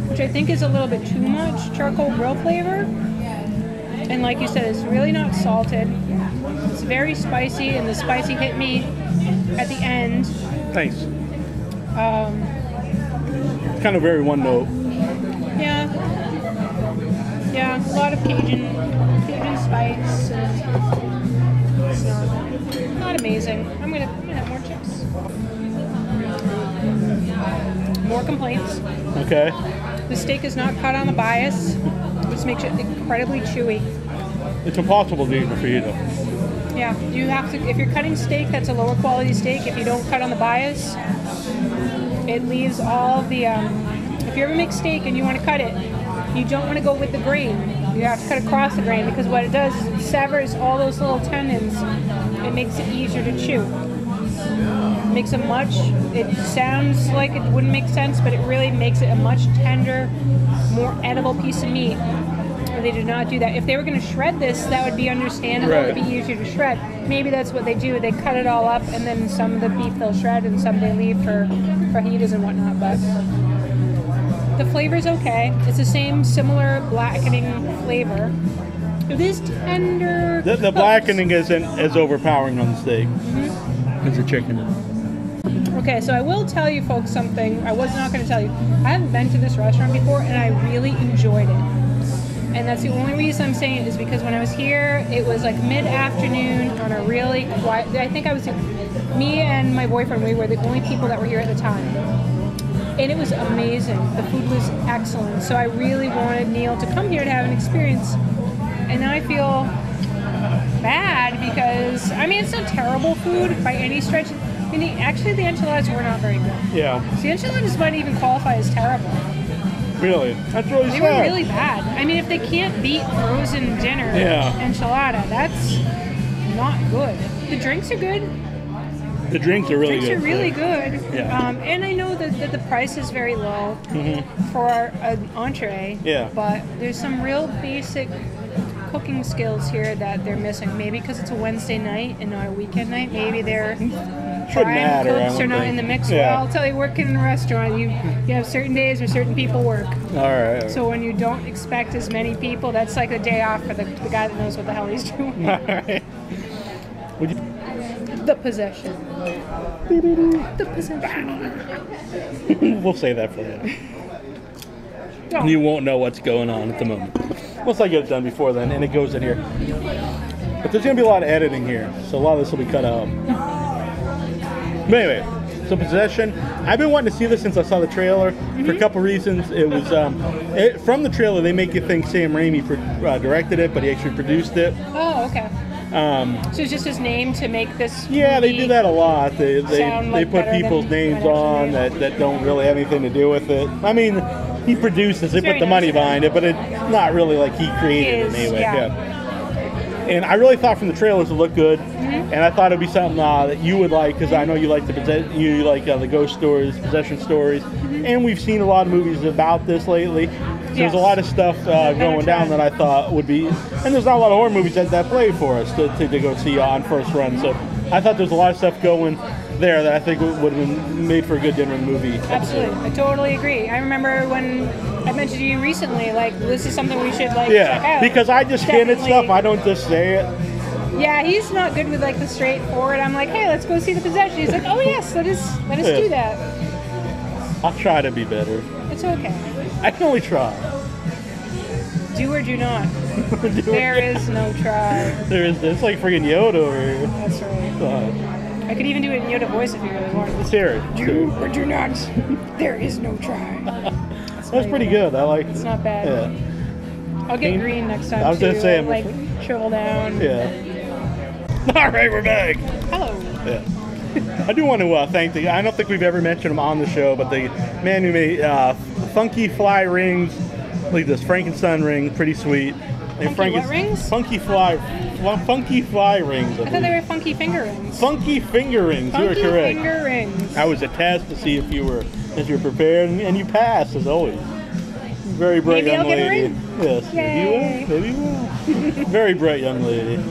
which I think is a little bit too much charcoal grill flavor. And like you said, it's really not salted. It's very spicy, and the spicy hit me at the end. Thanks. Kind of very one note. Yeah, a lot of Cajun spice. It's not amazing. I'm gonna have more chips. More complaints. Okay. The steak is not cut on the bias, which makes it incredibly chewy. It's impossible to eat in a fajita. Yeah, you have to. If you're cutting steak, that's a lower quality steak. If you don't cut on the bias, it leaves all the. If you ever make steak and you want to cut it, you don't want to go with the grain. You have to cut across the grain because what it does is it severs all those little tendons. It makes it easier to chew. It sounds like it wouldn't make sense, but it really makes it a much tender, more edible piece of meat. But they do not do that. If they were going to shred this, that would be understandable. Right. It would be easier to shred. Maybe that's what they do. They cut it all up, and then some of the beef they'll shred, and some they leave for fajitas and whatnot. But the flavor's okay. It's the same similar blackening flavor. It is tender. The blackening isn't as overpowering on the steak as the chicken is. Okay, so I will tell you folks something I was not going to tell you. I haven't been to this restaurant before, and I really enjoyed it. And that's the only reason I'm saying it is because when I was here, it was like mid-afternoon on a really quiet... I think I was... Me and my boyfriend, we were the only people that were here at the time. And it was amazing. The food was excellent. So I really wanted Neal to come here to have an experience. And now I feel bad because, I mean, it's not terrible food by any stretch. I mean, actually, the enchiladas were not very good. Yeah. The enchiladas might even qualify as terrible. Really? That's really They sad. were really bad. I mean, if they can't beat frozen dinner enchilada, that's not good. The drinks are good. The drinks are really good. Drinks are really good. Yeah. And I know that the price is very low for an entree. Yeah. But there's some real basic cooking skills here that they're missing. Maybe because it's a Wednesday night and not a weekend night. Maybe they're prime cooks are not in the mix. Yeah. Well, I'll tell you, working in a restaurant, you have certain days where certain people work. All right. So when you don't expect as many people, that's like a day off for the guy that knows what the hell he's doing. All right. Would you... The possession. The possession. We'll say that for you. No. You won't know what's going on at the moment. Once I get it done before then, and it goes in here. But there's going to be a lot of editing here, so a lot of this will be cut out. But anyway, so Possession. I've been wanting to see this since I saw the trailer for a couple reasons. It was from the trailer they make you think Sam Raimi directed it, but he actually produced it. Oh, okay. So it's just his name to make this. Yeah, they do that a lot. They like put people's names on that don't really have anything to do with it. I mean, he produces it, put the money behind it, but it's not really like he created it anyway. Yeah. And I really thought from the trailers it looked good, and I thought it'd be something that you would like because I know you like the ghost stories, possession stories, and we've seen a lot of movies about this lately. So there's a lot of stuff going down that I thought would be, and there's not a lot of horror movies that play for us to go see on first run. So I thought there's a lot of stuff going there that I think would have been made for a good dinner movie. Absolutely, I totally agree. I remember when I mentioned to you recently, like this is something we should check out. Because I just scan it stuff. I don't just say it. Yeah, he's not good with the straightforward. I'm like, hey, let's go see The Possession. He's like, oh yes, let us do that. I'll try to be better. It's okay. I can only try. Do or do not. There is no try. There is. It's like freaking Yoda over here. That's right. I could even do it in Yoda voice if you really wanted. Let's hear it. Do or do not. There is no try. That's pretty good. I like it. It's not bad. Yeah. I'll get green next time. I was gonna say, shrivel down. Yeah. All right, we're back. Hello. Yeah. I do want to thank I don't think we've ever mentioned him on the show, but the man who made Funky Fly rings, like this Frankenstein ring, pretty sweet. Funky what rings? Funky Fly rings. I thought they were funky finger rings. Funky finger rings. You are correct. Funky finger rings. I was a test to see if you were prepared, and you passed as always. Very bright young lady. Maybe I'll get a ring? Yes. Yay. Maybe you will. Very bright young lady.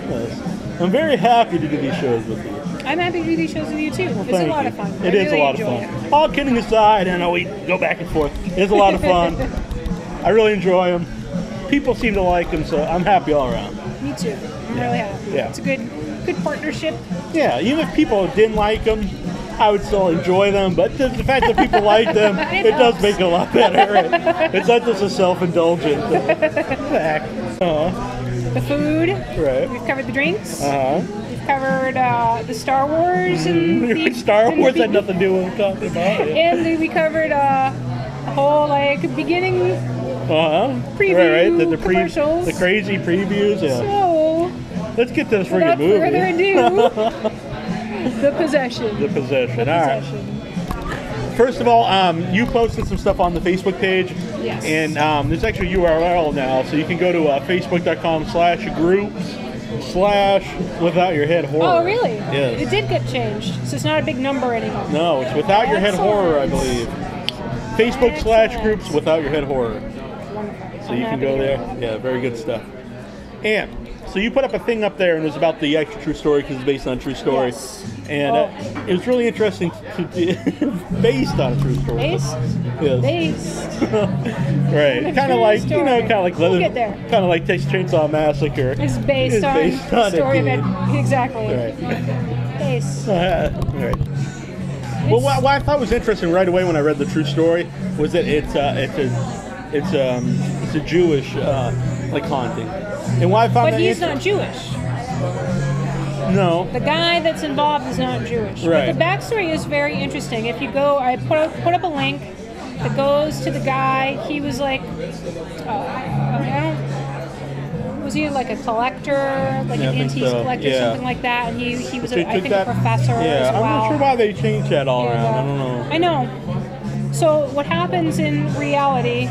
Yes. I'm very happy to do these shows with you. I'm happy to do these shows with you too. It's a lot of fun. It is a lot of fun. All kidding aside, I know we go back and forth. It's a lot of fun. I really enjoy them. People seem to like them, so I'm happy all around. Me too. I'm really happy. Yeah. It's a good partnership. Yeah, even if people didn't like them, I would still enjoy them, but the fact that people like them, it does make it a lot better. Right? It's not just a self-indulgent act. The food. Right. We've covered the drinks. We've covered the Star Wars. And Star Wars had nothing to do with what we're talking about. Yeah. And we covered a whole beginning preview right. The commercials. The crazy previews. Yeah. So, let's get to this friggin' movie. Without further ado, The Possession. The Possession. The All Possession. right. First of all, you posted some stuff on the Facebook page. Yes. And there's actually a URL now, so you can go to facebook.com/groups/Without Your Head Horror. Oh, really? Yes. It did get changed, so it's not a big number anymore. No, it's Without Your Head Horror, I believe. Facebook/groups Without Your Head Horror. Wonderful. So you can go there. Yeah, very good stuff. And so you put up a thing up there, and it was about the actual true story because it's based on a true story. Yes. And it was really interesting to be based on a true story. Based? Yes. Based. Right. Kind of like, you know, kind of like We'll get there. Kind of like Texas Chainsaw Massacre. It's based on a story of game. it. Exactly. Right. Based. Right. Well, what I thought was interesting right away when I read the true story was that it's a Jewish like haunting. And why I found But he's not Jewish. No. The guy that's involved is not Jewish. Right. But the backstory is very interesting. If you go, I put up a link that goes to the guy. He was like, was he like a collector, like an antiques collector, something like that? And he was, I think, a professor as well. I'm not sure why they changed that all around. I don't know. I know. So what happens in reality?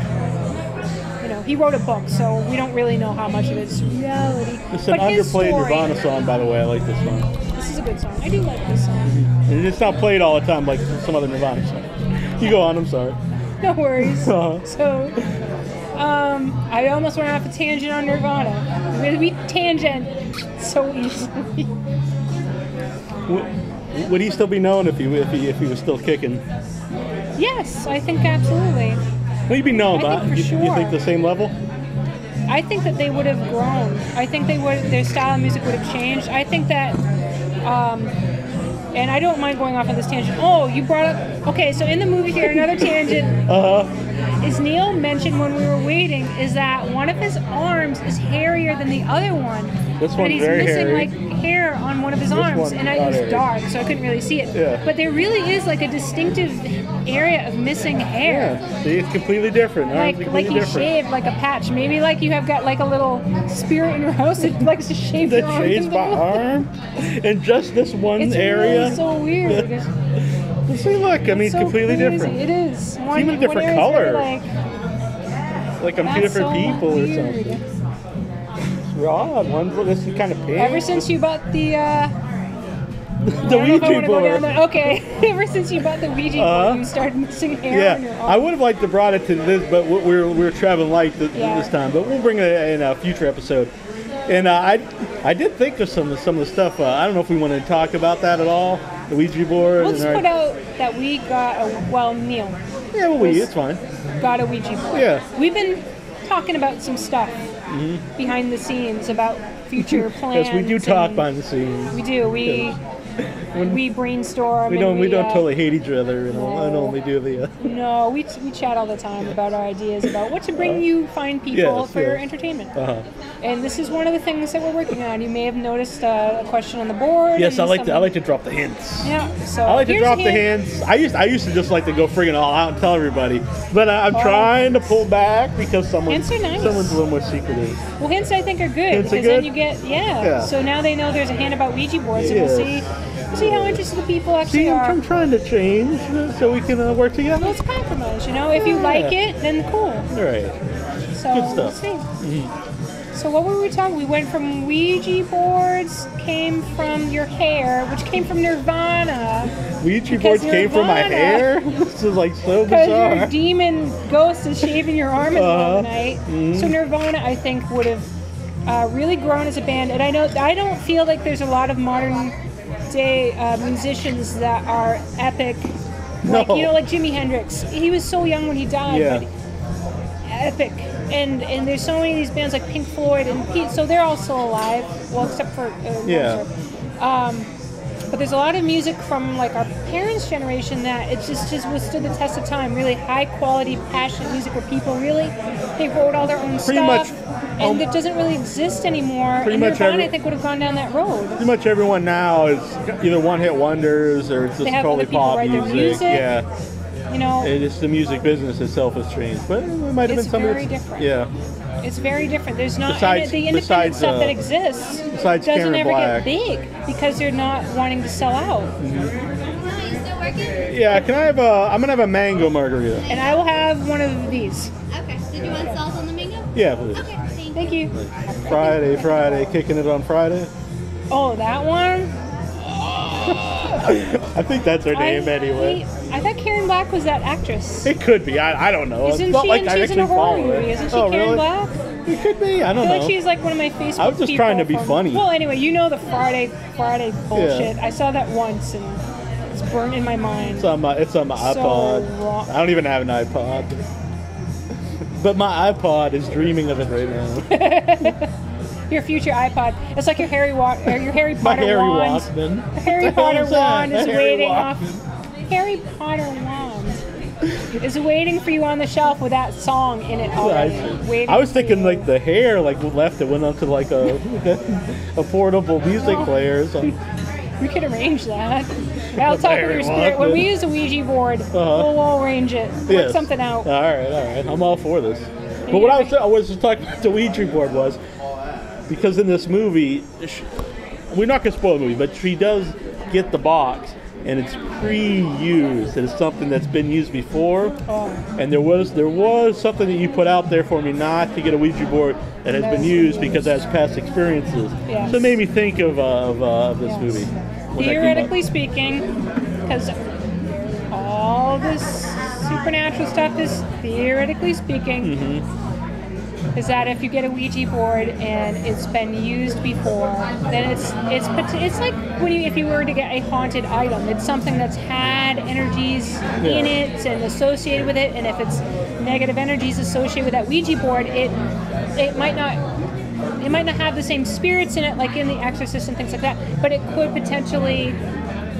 You know, he wrote a book, so we don't really know how much of it's reality. It's an underplayed Nirvana song, by the way. I like this song. This is a good song. I do like this song. And it's not played all the time like some other Nirvana songs. You go on. I'm sorry. No worries. So, I almost went off a tangent on Nirvana. We tangent so easily. Would he still be known if he was still kicking? Yes, I think absolutely. Well, he'd be known, I but think for you sure. think the same level? I think that they would have grown. I think their style of music would have changed. I think that, and I don't mind going off on this tangent. Oh, you brought up, okay, so in the movie here, another tangent. Is Neal mentioned when we were waiting is that one of his arms is hairier than the other one. This one's but he's very missing hairy. like hair on one of his arms, and it was hairy. dark, so I couldn't really see it. Yeah. But there really is like a distinctive area of missing hair. Yeah. See, it's completely different. Like he shaved like a patch. Maybe like you have got like a little spirit in your house that likes to shave your arm. That shaves my arm in just this one area. It's really so weird. See, look, I mean, it's so completely crazy. different. It is. One, even a different one color. Like I'm two different so people weird. or something. It's odd. One's this is kind of pink. Ever since you bought the Ouija board. Okay. Ever since you bought the Ouija board, you started missing hair on your arm. I would have liked to brought it to this, but we were traveling light this time. But we'll bring it in a future episode. And I did think of some of the stuff. I don't know if we want to talk about that at all. The Ouija board. We'll just put out that we got Neal. Yeah, well, it's fine. Got a Ouija board. Yeah. We've been talking about some stuff behind the scenes about future plans. Yes, we do talk behind the scenes. We do. We brainstorm. We don't totally hate each other. I only do the. No, we chat all the time about our ideas about what to bring you fine people for your entertainment. And this is one of the things that we're working on. You may have noticed a question on the board. Yes, I like to drop the hints. Yeah, so I like to drop the hints. I used to just like to go friggin' all out and tell everybody, but I'm trying to pull back because someone's a little more secretive. Well, hints I think are good because then you get So now they know there's a hint about Ouija boards, and we'll see how interested the people actually are. I'm trying to change so we can work together. Well, it's compromise, you know. If you like it, then cool. All right. So good stuff. We'll see. So what were we talking? We went from Ouija boards, came from your hair, which came from Nirvana. Ouija boards came from my hair? This is like so bizarre. Because your demon ghost is shaving your arm in the middle of the night. So Nirvana, I think, would have really grown as a band. And I don't feel like there's a lot of modern day musicians that are epic. Like, like Jimi Hendrix. He was so young when he died, but epic. And there's so many of these bands like Pink Floyd and Pete, so they're all still alive. Well, except for but there's a lot of music from like our parents' generation that it just withstood the test of time. Really high quality, passionate music where people they wrote all their own stuff, and it doesn't really exist anymore. And Nirvana, I think, would have gone down that road. Pretty much everyone now is either one-hit wonders or it's just totally pop music. Yeah. You know, it's the music business itself has changed, but it might have been something. It's very different. Yeah. It's very different. There's not the independent stuff that exists doesn't ever get big because they're not wanting to sell out. Are you still working? Yeah. Can I have I'm gonna have a mango margarita. And I will have one of these. Okay. Did you want salt on the mango? Yeah, please. Okay. Thank you. Friday, kicking it on Friday. Oh, that one. I think that's her name anyway. I thought Karen Black was that actress. It could be. I don't know. Isn't it's not she? like And I she's in actually a horror follow her. movie. Isn't she Oh, Karen really? Black? It could be. I don't I feel know. like she's like one of my Facebook I was just trying to be funny. Well, anyway, you know the Friday bullshit. Yeah. I saw that once and it's burned in my mind. It's on my iPod. wrong. I don't even have an iPod. But my iPod is dreaming of it right now. Your future iPod. It's like your Harry Potter My Harry wand. Walkman. Harry Potter wand is waiting off. Walkman. Harry Potter wand is waiting for you on the shelf with that song in it already. Waiting I was for thinking you. like the hair like left it went onto like a portable music player or something. We could arrange that. I'll talk with your spirit. When we use a Ouija board, we'll arrange it. Work something out. All right. I'm all for this. But what I was just talking about the Ouija board was because in this movie, we're not going to spoil the movie, but she does get the box and it's pre-used. It's something that's been used before. And there was something that you put out there for me not to get a Ouija board that has been used because it has past experiences. Yes. So it made me think of this movie. Theoretically speaking, because all this supernatural stuff is theoretically speaking, is that if you get a Ouija board and it's been used before, then it's like if you were to get a haunted item, it's something that's had energies in it and associated with it, and if it's negative energies associated with that Ouija board, it might not have the same spirits in it like in the Exorcist and things like that, but it could potentially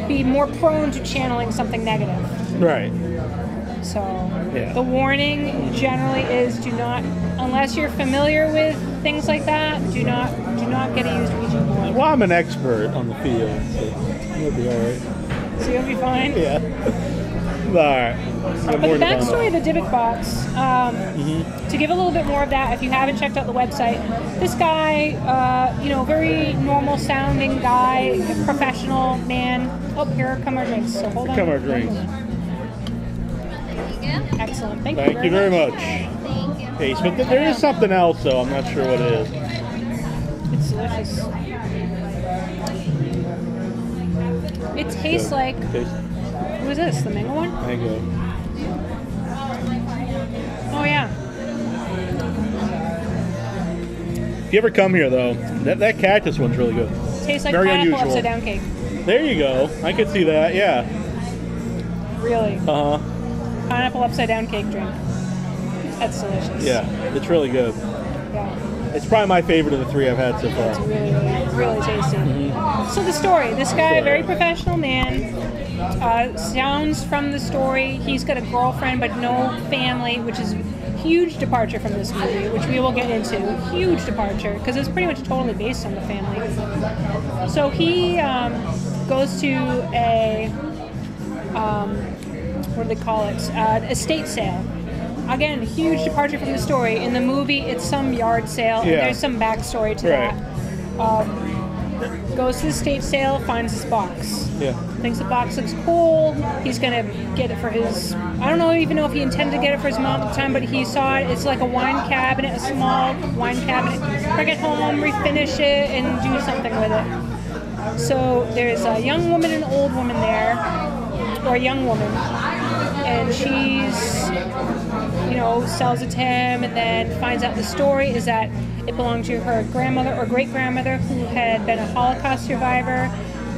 be more prone to channeling something negative. Right. So the warning generally is do not, unless you're familiar with things like that, do not get a used Ouija board. Well, I'm an expert on the field, so you'll be all right. So you'll be fine? Yeah. All right. But the backstory of the diyybuk box, to give a little bit more of that, if you haven't checked out the website, this guy, very normal sounding guy, professional man. Oh, here come our drinks. So hold on. Come our drinks. Excellent. Thank you very much. Thank you. Hey, but there is something else, though. I'm not sure what it is. It's delicious. It tastes like... What is this? The mango one? Mango. Oh, yeah. If you ever come here, though, that cactus one's really good. Tastes like Very pineapple unusual. upside down cake. There you go. I could see that, yeah. Really. Uh-huh. Pineapple upside down cake drink. That's delicious. Yeah, it's really good. Yeah. It's probably my favorite of the three I've had so far. It's really tasty. So the story. This guy, very professional man. Sounds from the story, he's got a girlfriend but no family, which is a huge departure from this movie, which we will get into. Huge departure, because it's pretty much totally based on the family. So he goes to a, what do they call it? Estate sale. Again, huge departure from the story. In the movie, it's some yard sale, and there's some backstory to that. Goes to the estate sale, finds this box. Yeah. Thinks the box looks cool. He's gonna get it for his. I don't even know if he intended to get it for his mom at the time, but he saw it. It's like a wine cabinet, a small wine cabinet. Bring it home, refinish it, and do something with it. So there's a young woman and an old woman there, or a young woman, and she's, sells it to him, and then finds out the story is that it belonged to her grandmother or great-grandmother who had been a Holocaust survivor.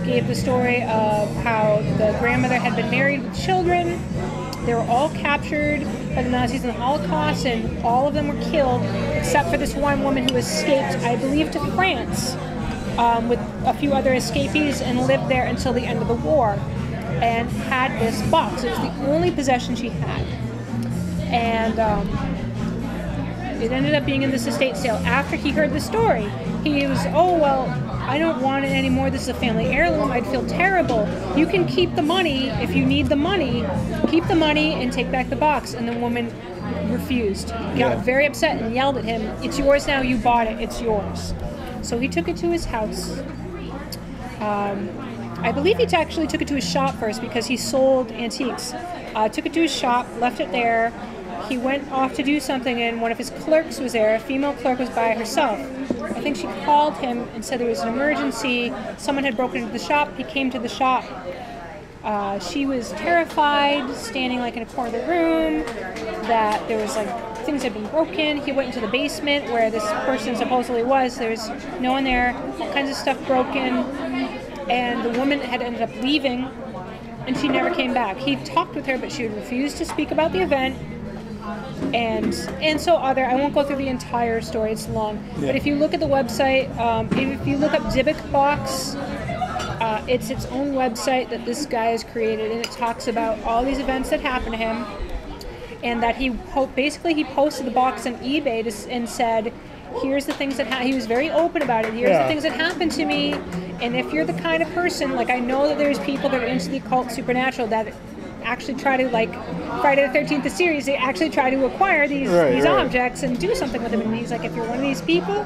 Gave the story of how the grandmother had been married with children. They were all captured by the Nazis in the Holocaust, and all of them were killed, except for this one woman who escaped, I believe, to France with a few other escapees and lived there until the end of the war and had this box. It was the only possession she had. And it ended up being in this estate sale. After he heard the story, he was, I don't want it anymore. This is a family heirloom. I'd feel terrible. You can keep the money if you need the money. Keep the money and take back the box. And the woman refused. Got very upset and yelled at him. It's yours now. You bought it. It's yours. So he took it to his house. I believe he actually took it to his shop first because he sold antiques. Took it to his shop, left it there. He went off to do something, and one of his clerks was there. A female clerk was by herself. I think she called him and said there was an emergency. Someone had broken into the shop. He came to the shop. She was terrified, standing like in a corner of the room, that there was like things had been broken. He went into the basement where this person supposedly was. There's no one there, all kinds of stuff broken, and the woman had ended up leaving, and she never came back. He talked with her, but she would refuse to speak about the event, and so other. I won't go through the entire story; it's long. Yeah. But if you look at the website, if you look up Diyybuk Box. It's its own website that this guy has created, and it talks about all these events that happened to him, and that he basically he posted the box on eBay and said, here's the things that he was very open about it. Here's the things that happened to me, and if you're the kind of person, like I know that there's people that are into the occult supernatural that actually try to, like Friday the 13th, the series, they actually try to acquire these objects and do something with them. And he's like, if you're one of these people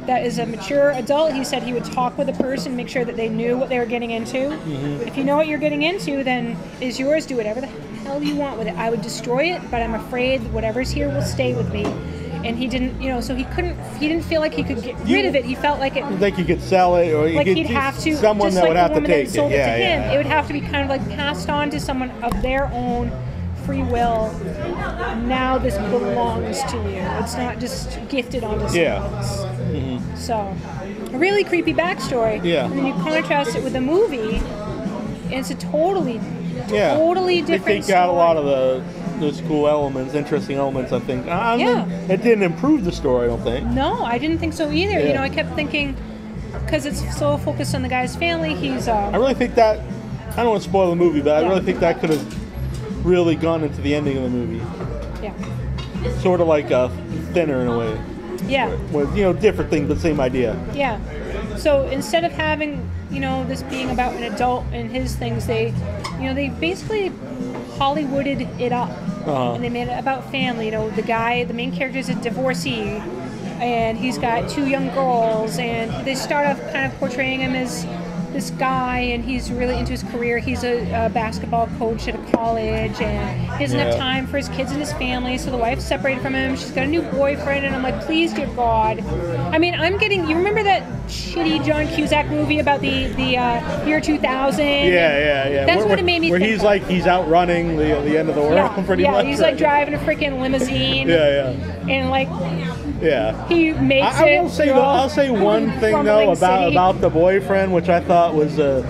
that is a mature adult, he said he would talk with a person, make sure that they knew what they were getting into. Mm-hmm. If you know what you're getting into, then it's yours. Do whatever the hell you want with it. I would destroy it, but I'm afraid whatever's here will stay with me. And he didn't, so he didn't feel like he could get rid of it. He felt like it. Like he could sell it, or like he'd have to. Someone just that like would have to take it. Sold it to him. Yeah. It would have to be kind of like passed on to someone of their own free will. Now this belongs to you. It's not just gifted onto someone else. Mm-hmm. So, a really creepy backstory. Yeah. And then you contrast it with the movie, and it's a totally different. They take out a lot of those cool elements, interesting elements, I think. It didn't improve the story, I don't think. No, I didn't think so either. I kept thinking, because it's so focused on the guy's family, he's... I really think that, I don't want to spoil the movie, but I really think that could have really gone into the ending of the movie. Yeah. Sort of like thinner in a way. Yeah. With, different things, but same idea. Yeah. So instead of having, this being about an adult and his things, they basically Hollywooded it up. Uh-huh. And they made it about family. The main character is a divorcee, and he's got 2 young girls, and they start off kind of portraying him as this guy, and he's really into his career. He's a basketball coach at a college, and he doesn't have time for his kids and his family, so the wife's separated from him. She's got a new boyfriend, and I'm like, please, dear God. I mean, you remember that shitty John Cusack movie about the year 2000? Yeah. That's what it made me think of. Where he's out running the end of the world, pretty much. Yeah, he's like driving a freaking limousine. And he makes it. I'll say one thing though about the boyfriend, which I thought was good,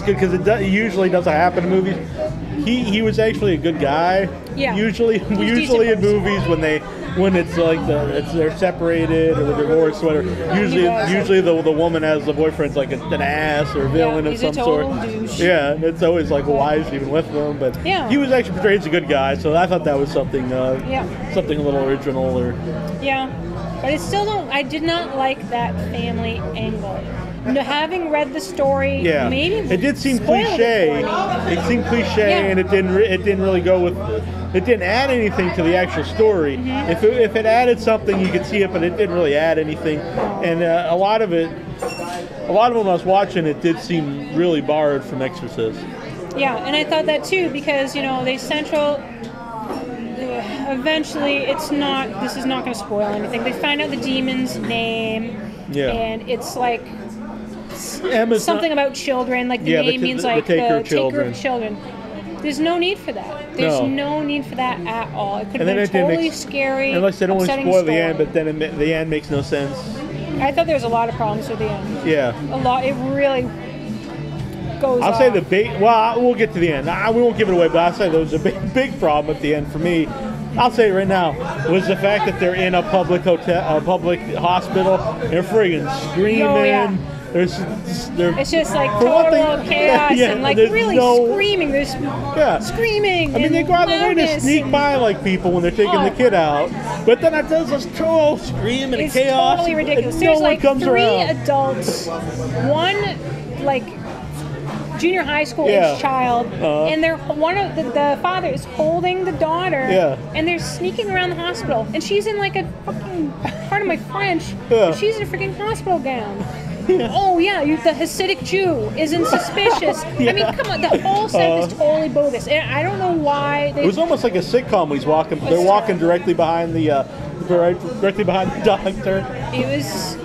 because it usually doesn't happen in movies. He was actually a good guy. Yeah. Usually in movies when it's like they're separated or they're divorced, whatever. Usually the woman has the boyfriend's like an ass or a villain of some sort. Douche. Yeah, and it's always like, why is he even with them? But he was actually portrayed as a good guy, so I thought that was something something a little original. But I did not like that family angle. Having read the story, maybe it did seem cliche. It seemed cliche, and it didn't really go with. It didn't add anything to the actual story. Mm-hmm. If it added something, you could see it, but it didn't really add anything. And a lot of it when I was watching, it did seem really borrowed from Exorcist. Yeah, and I thought that too, because they eventually, this is not going to spoil anything. They find out the demon's name, and it's like something about children, like the name means like the taker of children. There's no need for that. There's no need for that at all. It could have been totally scary. Unless they don't want to spoil the end, but then the end makes no sense. I thought there was a lot of problems with the end. Yeah. A lot. It really goes off. I'll say the big... Well, we'll get to the end. We won't give it away, but I'll say there was a big problem at the end for me. I'll say it right now, was the fact that they're in a public hospital, they're friggin' screaming. It's just like total chaos and like really screaming. There's screaming. I mean, they go out of the way to sneak by like people when they're taking the kid out, but then it does this total scream and chaos. It's totally ridiculous. There's like 3 adults, one like junior high school age child, and the father is holding the daughter, and they're sneaking around the hospital, and she's in like a fucking, pardon my French, but she's in a freaking hospital gown. Oh yeah, the Hasidic Jew isn't suspicious. I mean, come on, the whole set is totally bogus, and I don't know why. It was almost like a sitcom. They're walking directly behind the doctor. It was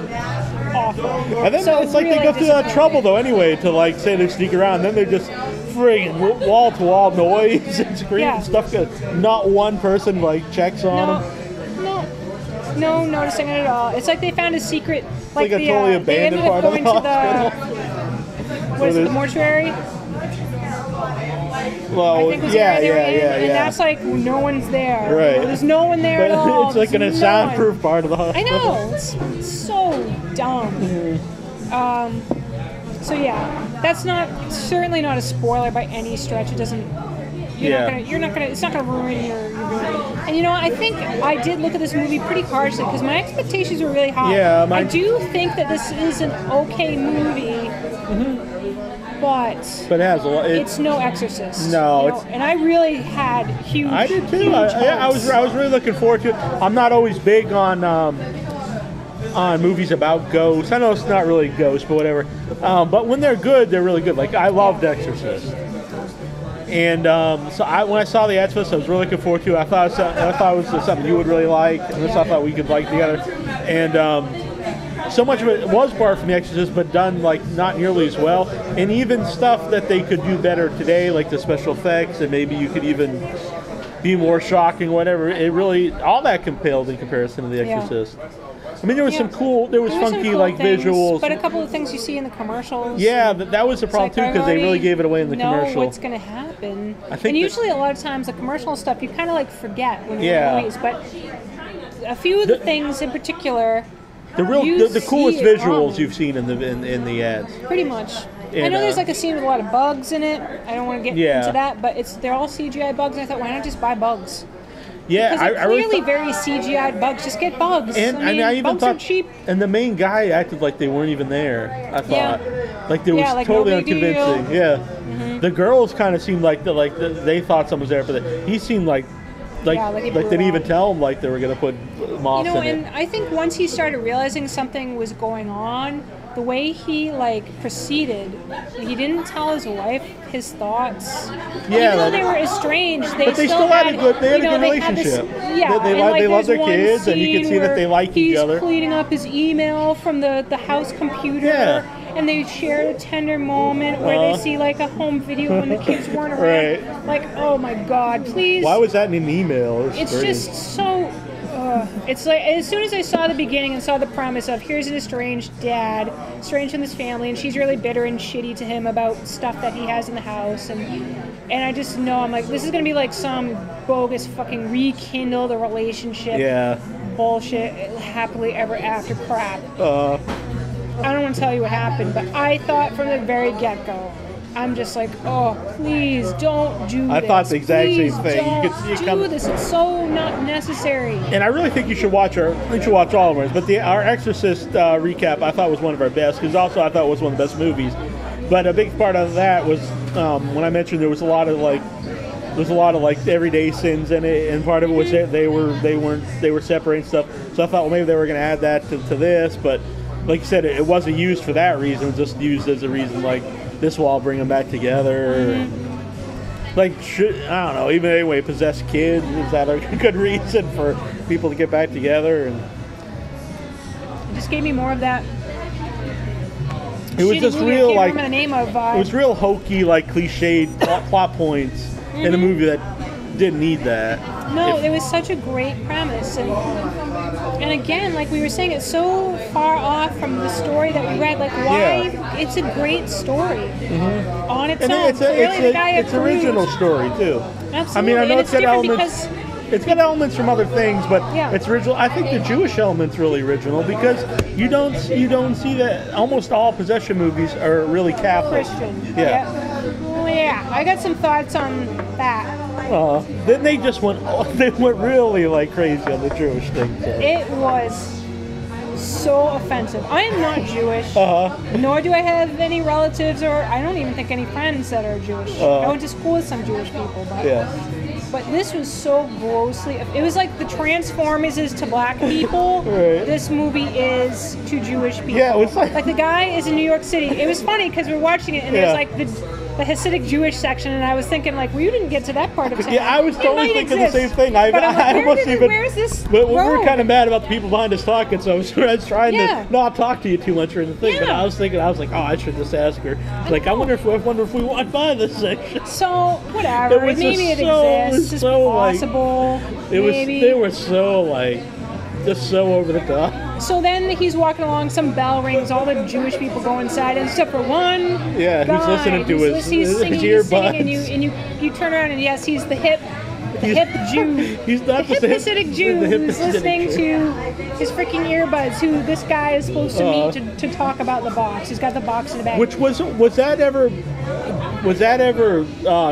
awful. And then So it's like they really go through that trouble, disappointing. though, anyway, to, like, say they sneak around. Then they're just friggin' wall-to-wall noise and screaming Yeah. and stuff. 'Cause not one person, like, checks on them. No noticing it at all. It's like they found a secret, like a the, totally they abandoned ended up part of the going to hospital. what is it, the mortuary? Well, I think was yeah, the area they were in, yeah. and that's like no one's there. Right. There's no one there at all. It's like in a There's soundproof part of the I hospital. know. It's so dumb. So yeah, that's certainly not a spoiler by any stretch. It doesn't. It's not gonna ruin your movie. And you know, I think I did look at this movie pretty harshly because my expectations were really high. Yeah, I do think that this is an okay movie, but it has a lot. it's no Exorcist. No, you know, and I really had huge. I did too. huge I was really looking forward to it. I'm not always big on movies about ghosts. I know it's not really ghosts, but whatever. But when they're good, they're really good. Like I loved Exorcist, and when I saw The Exorcist, I was really looking forward to it. I thought it was something you would really like, and this I thought we could like together. And so much of it was borrowed from The Exorcist, but done like not nearly as well. And even stuff that they could do better today, like the special effects, and maybe you could even be more shocking, whatever. It really all that compelled in comparison to The Exorcist. I mean, there was some cool, there was funky cool like things, visuals, but a couple of things you see in the commercials. Yeah, that was the problem too, because they really gave it away in the commercial. Know what's going to happen? I think and usually, a lot of times, the commercial stuff you kind of like forget when you're in movies. But a few of the things in particular, the coolest visuals you've seen in the ads. Pretty much. And, I know there's like a scene with a lot of bugs in it. I don't want to get into that, but they're all CGI bugs. And I thought, why not just buy bugs? Yeah, because they're clearly very CGI bugs. Just get bugs. And I even bugs thought, are cheap. And the main guy acted like they weren't even there. I thought, like there was like totally no big unconvincing. deal. Yeah, the girls kind of seemed like they thought someone was there, but he seemed like they didn't even tell him like they were gonna put moths in it. And I think once he started realizing something was going on, the way he proceeded, he didn't tell his wife his thoughts. Yeah, even though they were estranged, but they still had a good relationship. They love their kids, and you can see that they like each other. He's cleaning up his email from the house computer, and they shared a tender moment where they see like a home video when the kids weren't around. Right. Like, oh my God, please. Why was that in an email? It's just so. It's like as soon as I saw the beginning and saw the premise of here's an estranged dad, estranged from his family, and she's really bitter and shitty to him about stuff that he has in the house, and I just know I'm like, this is gonna be like some bogus fucking rekindle the relationship bullshit, happily ever after crap. I don't want to tell you what happened, but I thought from the very get-go, I'm just like, oh, please don't do this. I thought the exact same thing. You could see it coming. This. It's so not necessary. And I really think you should watch all of ours. But our Exorcist recap, I thought was one of our best, because also I thought it was one of the best movies. But a big part of that was when I mentioned there was a lot of everyday sins in it, and part of it was they were separating stuff. So I thought, well, maybe they were going to add that to this, but like you said, it wasn't used for that reason. It was just used as a reason, like, this will all bring them back together. Like, I don't know, even anyway, possessed kids, is that a good reason for people to get back together? And it just gave me more of that. It was just real, like, the name of, it was real hokey, like, cliched plot points in a movie that didn't need that. No, it was such a great premise, and again, like we were saying, it's so far off from the story that we read. Like, why? It's a great story on its own. It's an original story too. Absolutely. I mean, I know it's got elements. It's got elements from other things, but it's original. I think the Jewish element's really original because you don't see that almost all possession movies are really Catholic. Christian. Yeah. Well, yeah. I got some thoughts on that. Then they just went really like crazy on the Jewish thing. So. It was so offensive. I am not Jewish, nor do I have any relatives, or I don't even think any friends that are Jewish. I went to school with some Jewish people, but this was so grossly. It was like the Transformers is to black people. This movie is to Jewish people. Yeah, it was like the guy is in New York City. It was funny because we're watching it, and there's like Hasidic Jewish section, and I was thinking, like, well, you didn't get to that part of town. Yeah, I was totally thinking the same thing. But I'm like, where's this But we were road? kind of mad about the people behind us talking, so I was trying to not talk to you too much during the thing. But I was like, oh, I should just ask her. Like, I wonder if we walked by this section. So whatever, maybe it exists. It's possible. They were so like. Just so over the top. So then he's walking along, some bell rings, all the Jewish people go inside, and except for one guy who's listening to his earbuds. And you turn around and yes, he's the hip Jew. He's not the Hasidic Jew who's listening to his freaking earbuds, who this guy is supposed to meet to talk about the box. He's got the box in the bag. Which was that ever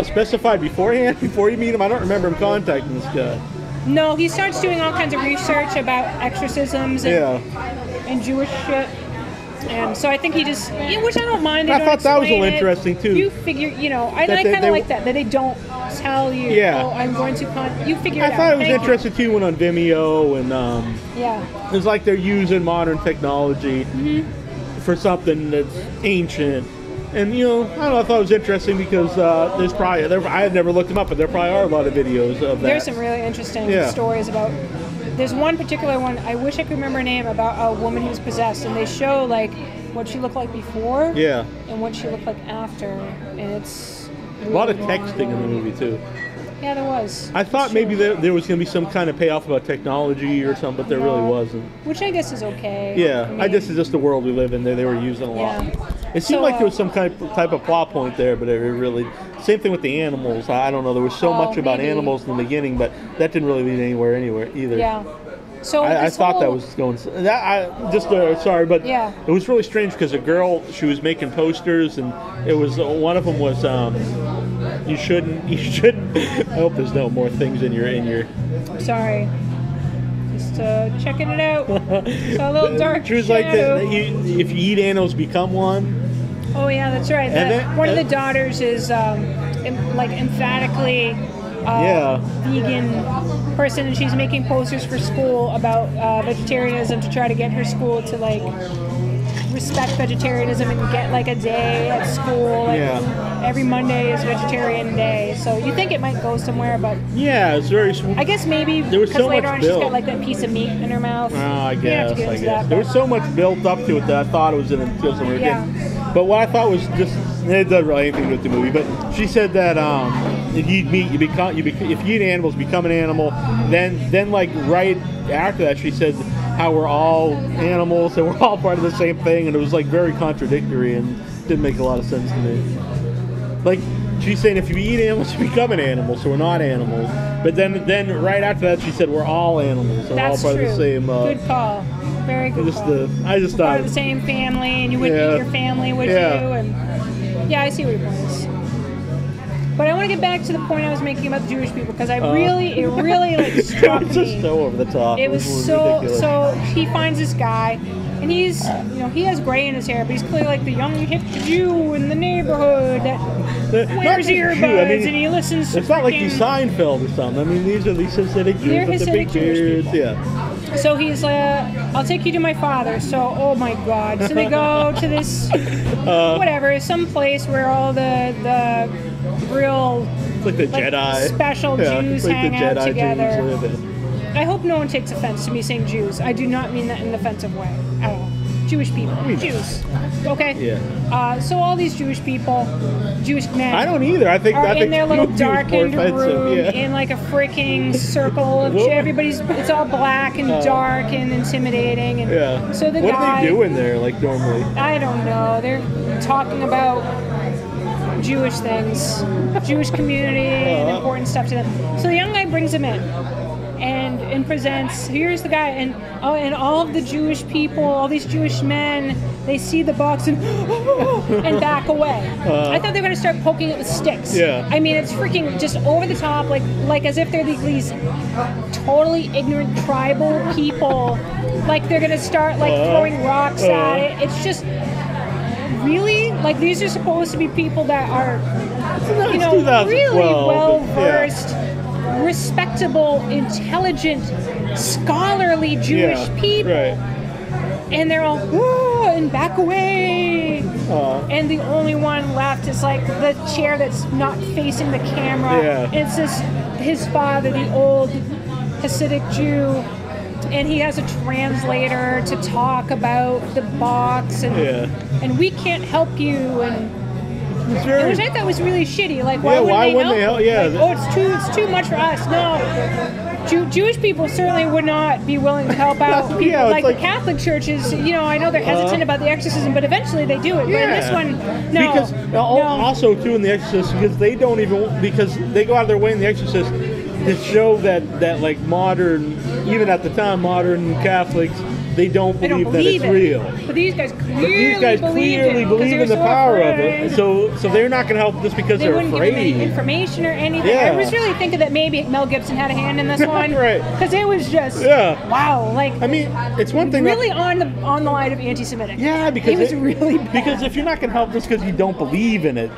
specified beforehand, before you meet him? I don't remember him contacting this guy. No, he starts doing all kinds of research about exorcisms and Jewish shit. And so I think he just, which I don't mind. I thought that was a little interesting too. You figure, I kind of like that they don't tell you. Yeah. Oh, I'm going to you figure it out. I thought it was interesting too when on Vimeo and it's like they're using modern technology for something that's ancient. And I don't know, I thought it was interesting because I had never looked them up, but there probably are a lot of videos of that. There's some really interesting stories about. There's one particular one, I wish I could remember her name, about a woman who's possessed, and they show like what she looked like before and what she looked like after, and it's really a lot of texting in the movie too. Yeah, there was. I thought maybe there was going to be some kind of payoff about technology or something, but there really wasn't. Which I guess is okay. Yeah, I guess it's just the world we live in. They were using a lot. It seemed like there was some type of plot point there, but it really... Same thing with the animals. I don't know. There was so much about animals in the beginning, but that didn't really lead anywhere either. Yeah. So I thought that was going... sorry, but it was really strange because a girl, she was making posters, and it was... One of them was... You shouldn't. I hope there's no more things in your. I'm sorry. Just checking it out. It's a little dark. She was like that. If you eat animals, become one. Oh yeah, that's right. One of the daughters is emphatically vegan person, and she's making posters for school about vegetarianism to try to get her school to respect vegetarianism and get like a day at school. Every Monday is vegetarian day, so you think it might go somewhere, but it's very. I guess maybe because later on she's got like that piece of meat in her mouth. Oh, I guess. There was so much built up to it that I thought it was going to go somewhere. But what I thought was just it doesn't really have anything to do with the movie. But she said that if you eat meat, if you eat animals, become an animal. Then like right after that, she said how we're all animals and we're all part of the same thing, and it was like very contradictory and didn't make a lot of sense to me. Like she's saying, if you eat animals, you become an animal, so we're not animals. But then right after that, she said we're all animals, and we're all part of the same. Good call. Very good call. I just thought part of the same family, and you wouldn't eat your family, would you? And I see what your point is. But I want to get back to the point I was making about the Jewish people, because it really like struck me. It was just so over the top. It was so ridiculous. So he finds this guy, and he's he has gray in his hair, but he's clearly like the young hip Jew in the neighborhood that wears earbuds and he listens to. It's not like he's Seinfeld or something. I mean, these are these Hasidic Jews They're with Hasidic the big beards. Yeah. So he's I'll take you to my father. So, oh my God. So they go to this, some place where all the real, it's like the Jedi. Special Jews like hang out together. Jews live in. I hope no one takes offense to me saying Jews. I do not mean that in an offensive way at all. Jewish people. Jews. Okay? Yeah. So all these Jewish people, Jewish men. I don't either. I think in their little darkened room yeah. in like a freaking circle of it's all black and dark and intimidating. And so what are they doing there, like normally? I don't know. They're talking about Jewish things, Jewish community, and important stuff to them. So the young guy brings him in and presents, here's the guy, and all of the Jewish people, all these Jewish men, they see the box and back away. I thought they were going to start poking it with sticks. Yeah. I mean, it's freaking just over the top, like as if they're these totally ignorant tribal people. Like they're going to start throwing rocks at it. It's just really like these are supposed to be people that are, really well versed. Respectable, intelligent, scholarly Jewish people, right. and they're all and back away. and the only one left is like the chair that's not facing the camera. Yeah. And it's just his father, the old Hasidic Jew, and he has a translator to talk about the box, and we can't help you, and which I thought was really shitty. Like, why wouldn't they help? Yeah. Like, oh, it's too much for us. No. Jewish people certainly would not be willing to help out people. like the Catholic churches, you know, I know they're hesitant about the exorcism, but eventually they do it. But in this one, no. Because also too in the Exorcist, because they don't even, because they go out of their way in the Exorcist to show that like modern, even at the time, modern Catholics, they don't believe that it's real. But these guys clearly believe in the power of it. So they're not going to help just because they're wouldn't afraid. give them any information or anything. Yeah. I was really thinking that maybe Mel Gibson had a hand in this one. Right. Because it was just wow. Like, I mean, it's one thing really on the line of anti-Semitic. Yeah, because it was really bad. Because if you're not going to help just because you don't believe in it,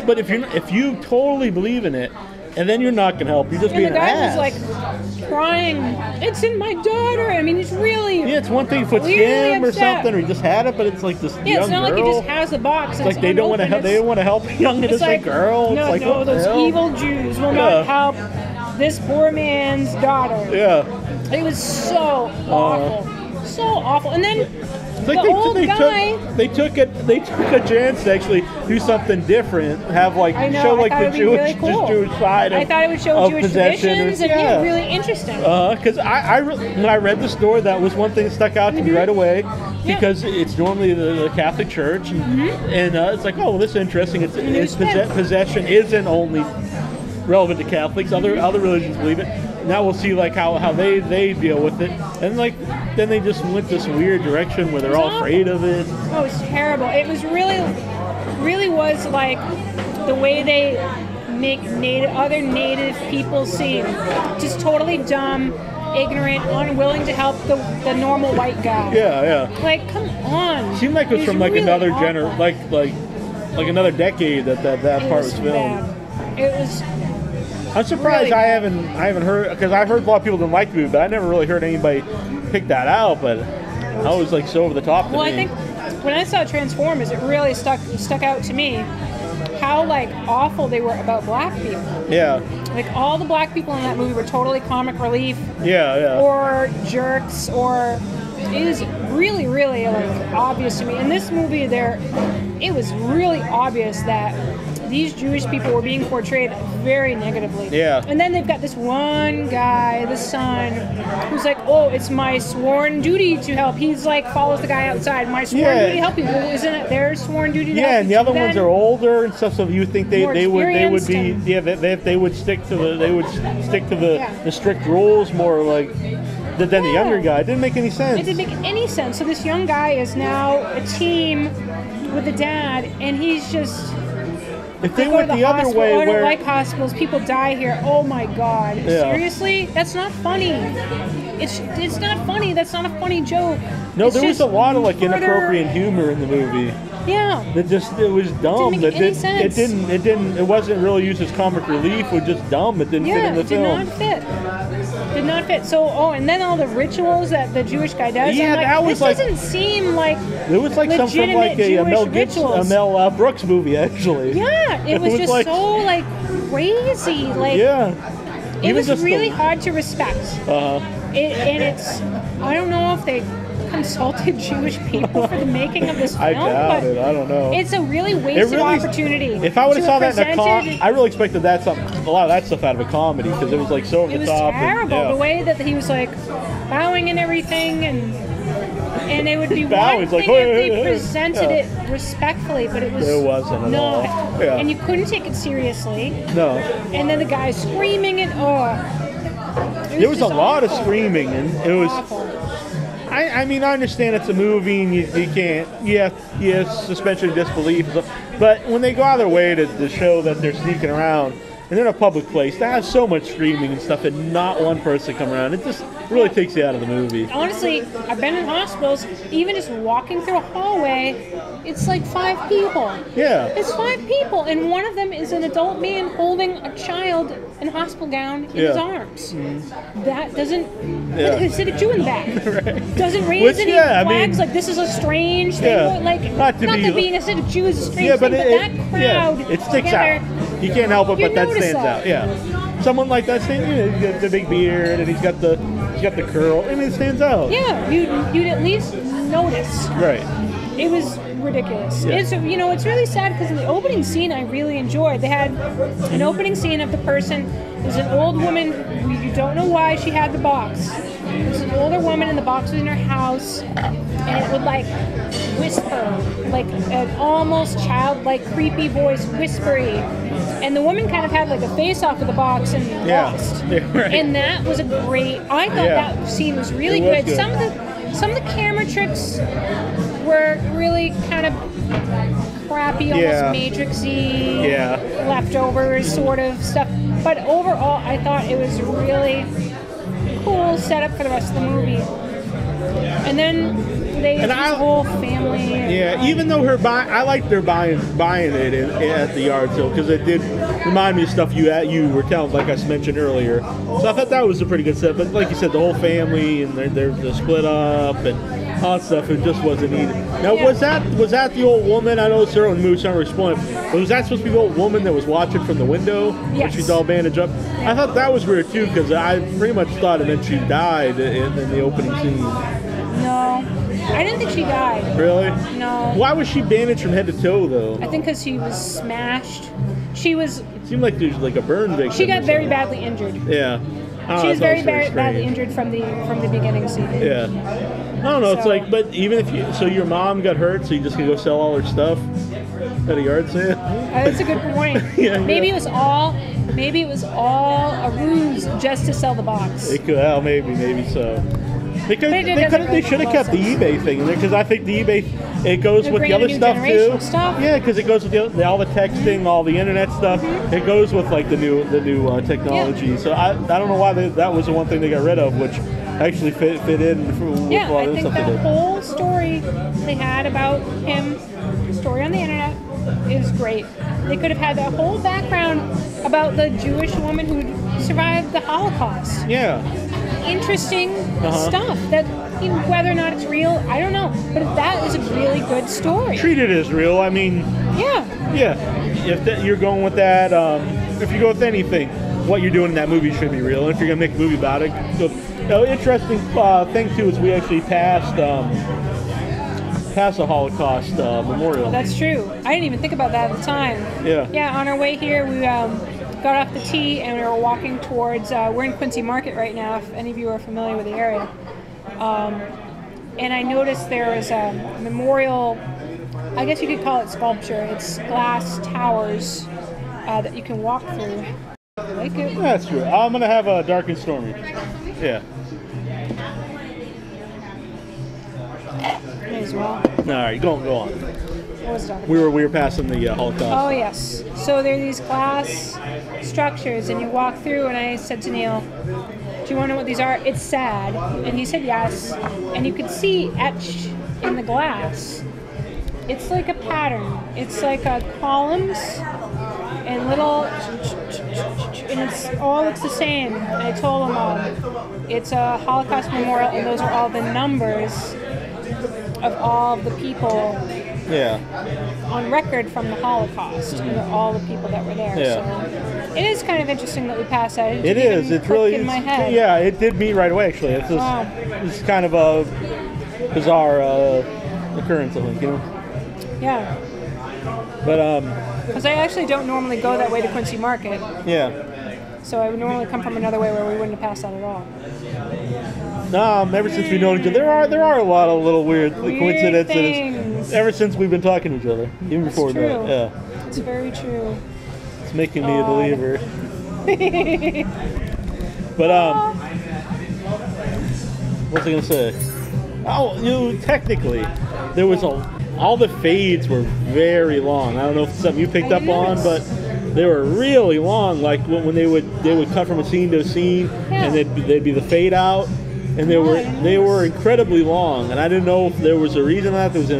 but if you totally believe in it, and then you're not going to help. You're just being an ass. And the guy was like crying, "It's in my daughter." I mean, he's really it's one thing if it's him or something, or he just had it, but it's like this young girl. It's not like he just has the box. It's like they don't want to help. They don't want to help a young innocent girl. No, it's like, no, those evil Jews will not help this poor man's daughter. Yeah, it was so awful, so awful. And then they took a chance to actually do something different, have like show like the Jewish side. I thought it would show Jewish traditions and be really interesting. Because when I read the story, that was one thing that stuck out to me right away, because it's normally the Catholic Church, and it's like, oh, well, this is interesting. It's possession isn't only relevant to Catholics; other religions believe it. Now we'll see like how they deal with it, and like then they just went this weird direction where they're all afraid of it. Oh, it's terrible. It was really was like the way they make other native people seem just totally dumb, ignorant, unwilling to help the normal white guy. Yeah. Like, come on. Seemed like it was from like really another like another decade that part was filmed. Bad. It was. I'm surprised I haven't heard, because I've heard a lot of people didn't like the movie, but I never really heard anybody pick that out. But I was like so over the top. Well, I think when I saw Transformers, it really stuck out to me how like awful they were about black people. Yeah. Like all the black people in that movie were totally comic relief. Yeah. Or jerks, or it is really, really like obvious to me. In this movie, it was really obvious that these Jewish people were being portrayed very negatively. Yeah. And then they've got this one guy, the son, who's like, oh, it's my sworn duty to help. He's like, follows the guy outside. My sworn duty to help you. Well, isn't it their sworn duty to help you? Yeah, and the other ones are older and stuff, so you think they would be they would stick to the strict rules more like than the younger guy. It didn't make any sense. It didn't make any sense. So this young guy is now a team with the dad, and he's just. If they went the other way, I don't like hospitals. People die here. Oh my God! Yeah. Seriously, that's not funny. It's not funny. That's not a funny joke. No, there was a lot of like inappropriate humor in the movie. Yeah. It was dumb. It didn't make any sense. It wasn't really used as comic relief. It was just dumb. It didn't fit in the film. Did not fit. So, and then all the rituals that the Jewish guy does. Yeah, that was this doesn't seem like it was like something from like a Mel Brooks movie, actually. Yeah, it was just like, so like crazy. Like, it was really hard to respect. And it's, I don't know if they consulted Jewish people for the making of this film. I doubt it. I don't know. It's a really wasted opportunity. If I would have saw that in a comedy, I really expected a lot of that stuff out of a comedy, because it was like so over the top. It was terrible. The way that he was like bowing and everything, and it would be one thing if they presented it respectfully, but it wasn't at all. Yeah. And you couldn't take it seriously. No. And then the guy screaming and there was a lot of screaming, and it was awful. I mean, I understand it's a movie and you can't, suspension of disbelief, but when they go out of their way to show that they're sneaking around, and they're in a public place, to have so much screaming and stuff and not one person come around, it just really takes you out of the movie. Honestly, I've been in hospitals, even just walking through a hallway, it's like 5 people. Yeah. It's 5 people, and one of them is an adult man holding a child in a hospital gown in his arms. That doesn't... It's a Jew in the back. Right. Doesn't raise any flags, like this is a strange thing. Like, not that being a Hasidic Jew is a strange thing, but that crowd it sticks out. You can't help it, but that stands out. Yeah. Someone like that stands out. He's got the big beard, and he's got the curl, and it stands out. Yeah, you'd at least notice. Right. It was ridiculous. Yeah. It's really sad because in the opening scene I really enjoyed. They had an opening scene of the person. There's an old woman. You don't know why she had the box. There's an older woman, and the box was in her house, and it would like whisper, like an almost childlike, creepy voice, whispery. And the woman kind of had like a face off of the box and lost. Yeah, right. And that was a great. I thought that scene was really good. Some of the camera tricks were really kind of crappy, almost Matrix-y, leftovers sort of stuff. But overall, I thought it was really cool setup for the rest of the movie. And then they used the whole family. Yeah, even though I liked their buying it at the yard sale because it did remind me of stuff you were telling, like I mentioned earlier. So I thought that was a pretty good set. But like you said, the whole family and they're split up and all that stuff. It just wasn't needed. Now was that the old woman? I know Sarah and Moose aren't responding. But was that supposed to be the old woman that was watching from the window when she's all bandaged up? I thought that was weird too because I pretty much thought it meant she died in the opening scene. No, I didn't think she died. Really? No. Why was she bandaged from head to toe though? I think because she was smashed. It seemed like there's like a burn victim. She got very badly injured. Yeah. She was very badly injured from the beginning scene. Yeah. I don't know. It's like, but even if your mom got hurt, so you just gonna go sell all her stuff at a yard sale? That's a good point. Maybe it was all a ruse just to sell the box. It could. Well, maybe so. They should have kept the eBay thing in there because I think the eBay it goes with the other stuff too. Yeah, because it goes with all the texting, all the internet stuff. Mm-hmm. It goes with like the new technology. Yeah. So I don't know why that was the one thing they got rid of, which actually fit in with all I the think stuff they the did. whole story they had about him, story on the internet, is great. They could have had that whole background about the Jewish woman who survived the Holocaust. Yeah. Interesting stuff that whether or not it's real, I don't know. But that is a really good story. Treat it as real. I mean, yeah. If you're going with that, if you go with anything, what you're doing in that movie should be real. And if you're gonna make a movie about it, so interesting thing too is we actually passed a Holocaust memorial. Oh, that's true. I didn't even think about that at the time. Yeah. Yeah. On our way here, we got off the T and we were walking towards, we're in Quincy Market right now, if any of you are familiar with the area. And I noticed there was a memorial, I guess you could call it sculpture. It's glass towers that you can walk through. I like it. That's true. I'm going to have a dark and stormy. Yeah. May as well. All right, go on. What was it? We were passing the Holocaust. Oh, yes. So there are these glass structures, and you walk through, and I said to Neal, do you want to know what these are? It's sad. And he said yes. And you could see etched in the glass. It's like a pattern. It's like columns and little, and it all looks the same. And I told him it's a Holocaust memorial, and those are all the numbers of all of the people on record from the Holocaust, and they're all the people that were there. So it is kind of interesting that we passed that. It is. It's really in my head. Yeah, it did me right away. Actually, it's kind of a bizarre occurrence, I think. Yeah. But because I actually don't normally go that way to Quincy Market. Yeah. So I would normally come from another way where we wouldn't have passed that at all. Ever since we know each other, there are a lot of little weird coincidences. Things. Ever since we've been talking to each other, even before that. Yeah. It's very true. It's making me a believer. But what's I gonna say? Oh, technically, there was all the fades were very long. I don't know if it's something you picked up on, but they were really long. Like when they would cut from a scene to a scene, and they'd be the fade out, and they were incredibly long. And I didn't know if there was a reason that there was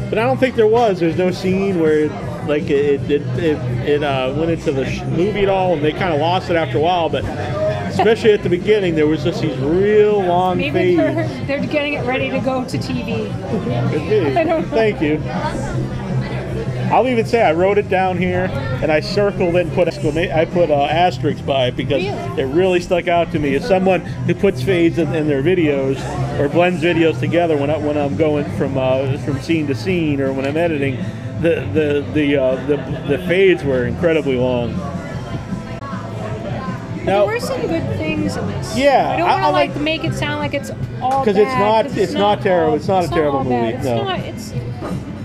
but I don't think there was. There's no scene where it went into the movie at all, and they kind of lost it after a while. But especially at the beginning, there was just these real long fades. Maybe they're getting it ready to go to TV. Could be. I don't know. Thank you. I'll even say I wrote it down here, and I circled it and put asterisks by it because it really stuck out to me. As someone who puts fades in their videos or blends videos together when I'm going from scene to scene or when I'm editing, the fades were incredibly long. Now, there were some good things in this. Yeah, I don't want to make it sound like it's all bad. Because it's not terrible. It's not a terrible movie.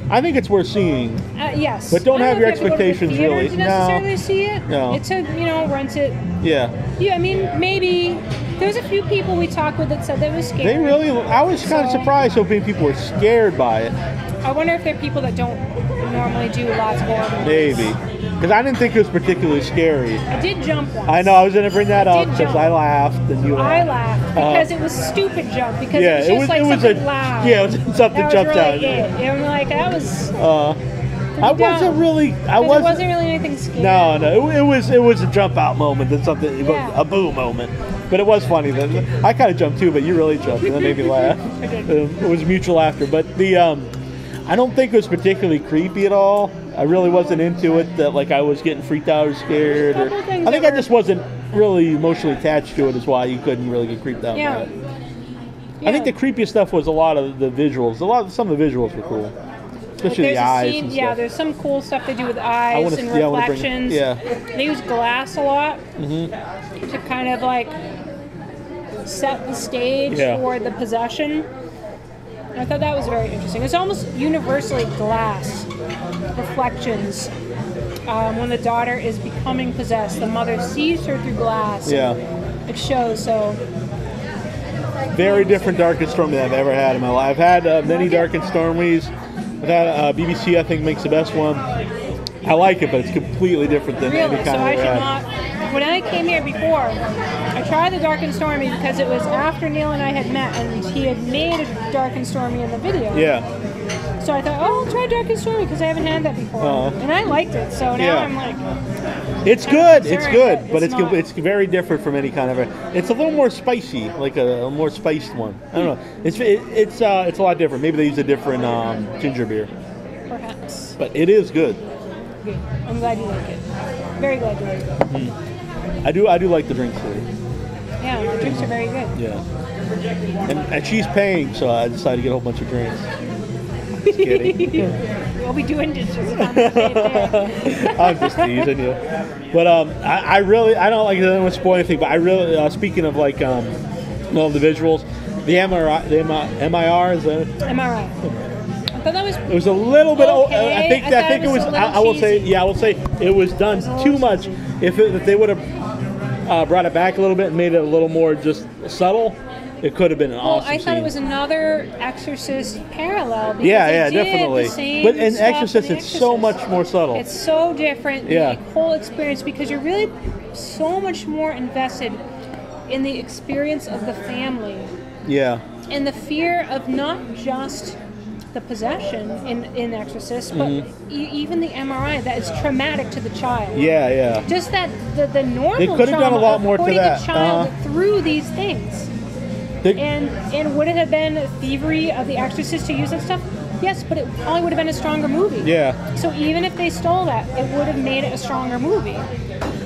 I think it's worth seeing. Yes. But don't have your expectations really. To necessarily see it. No. It's rent it. Yeah. Yeah, I mean, maybe there's a few people we talked with that said they was scared. I was kind of surprised so many people were scared by it. I wonder if there are people that don't normally do lots of horror movies. Maybe. Because I didn't think it was particularly scary. I did jump once. I know, I was going to bring that up because I laughed and you laughed. I laughed because it was a stupid jump. Because it was something loud. Yeah, it was something jumped out. I'm like, that was... I wasn't really... It wasn't really anything scary. No, it was a jump out moment. That's something, a boo moment. But it was funny. I kind of jumped too, but you really jumped and that made me laugh. It was mutual laughter. But I don't think it was particularly creepy at all. I really wasn't into it, that I was getting freaked out or scared. I think I just wasn't really emotionally attached to it is why you couldn't really get creeped out by it. Yeah. I think the creepiest stuff was a lot of the visuals. Some of the visuals were cool. Especially the eyes and stuff. There's some cool stuff they do with eyes and reflections. They use glass a lot to kind of set the stage for the possession. I thought that was very interesting. It's almost universally glass reflections. When the daughter is becoming possessed, the mother sees her through glass. Yeah. It shows, so... Very different Dark and Stormy than I've ever had in my life. I've had many Dark and Stormies. I've had BBC, I think, makes the best one. I like it, but it's completely different than any kind of I should not... When I came here before, I tried the Dark and Stormy because it was after Neal and I had met, and he had made a Dark and Stormy in the video. Yeah. So I thought, I'll try Dark and Stormy because I haven't had that before. And I liked it, so now I'm like... It's good, but it's very different from any kind of... It's a little more spicy, like a more spiced one. I don't know. It's a lot different. Maybe they use a different ginger beer. Perhaps. But it is good. Good. I'm glad you like it. Very glad you like it. I do like the drinks too. Yeah, the drinks are very good. Yeah. And she's paying, so I decided to get a whole bunch of drinks. Just kidding. We'll be doing dishes. I'm just teasing you. But I don't like to spoil anything, but I really, speaking of the visuals, the MIR is a... MRI. I thought that was... It was a little bit... Okay. I think it was... I will say it was done too much. If they would have brought it back a little bit and made it a little more just subtle, it could have been an awesome scene. I thought it was another Exorcist parallel. Yeah, definitely. But in Exorcist, it's so much more subtle. It's so different. The whole experience, because you're really so much more invested in the experience of the family. Yeah. And the fear of not just the possession in Exorcist, but even the MRI, that is traumatic to the child. Yeah. Just that the normal they could have done a lot more to that. The child through these things. And would it have been thievery of the Exorcist to use that stuff? Yes, but it probably would have been a stronger movie. Yeah. So even if they stole that, it would have made it a stronger movie.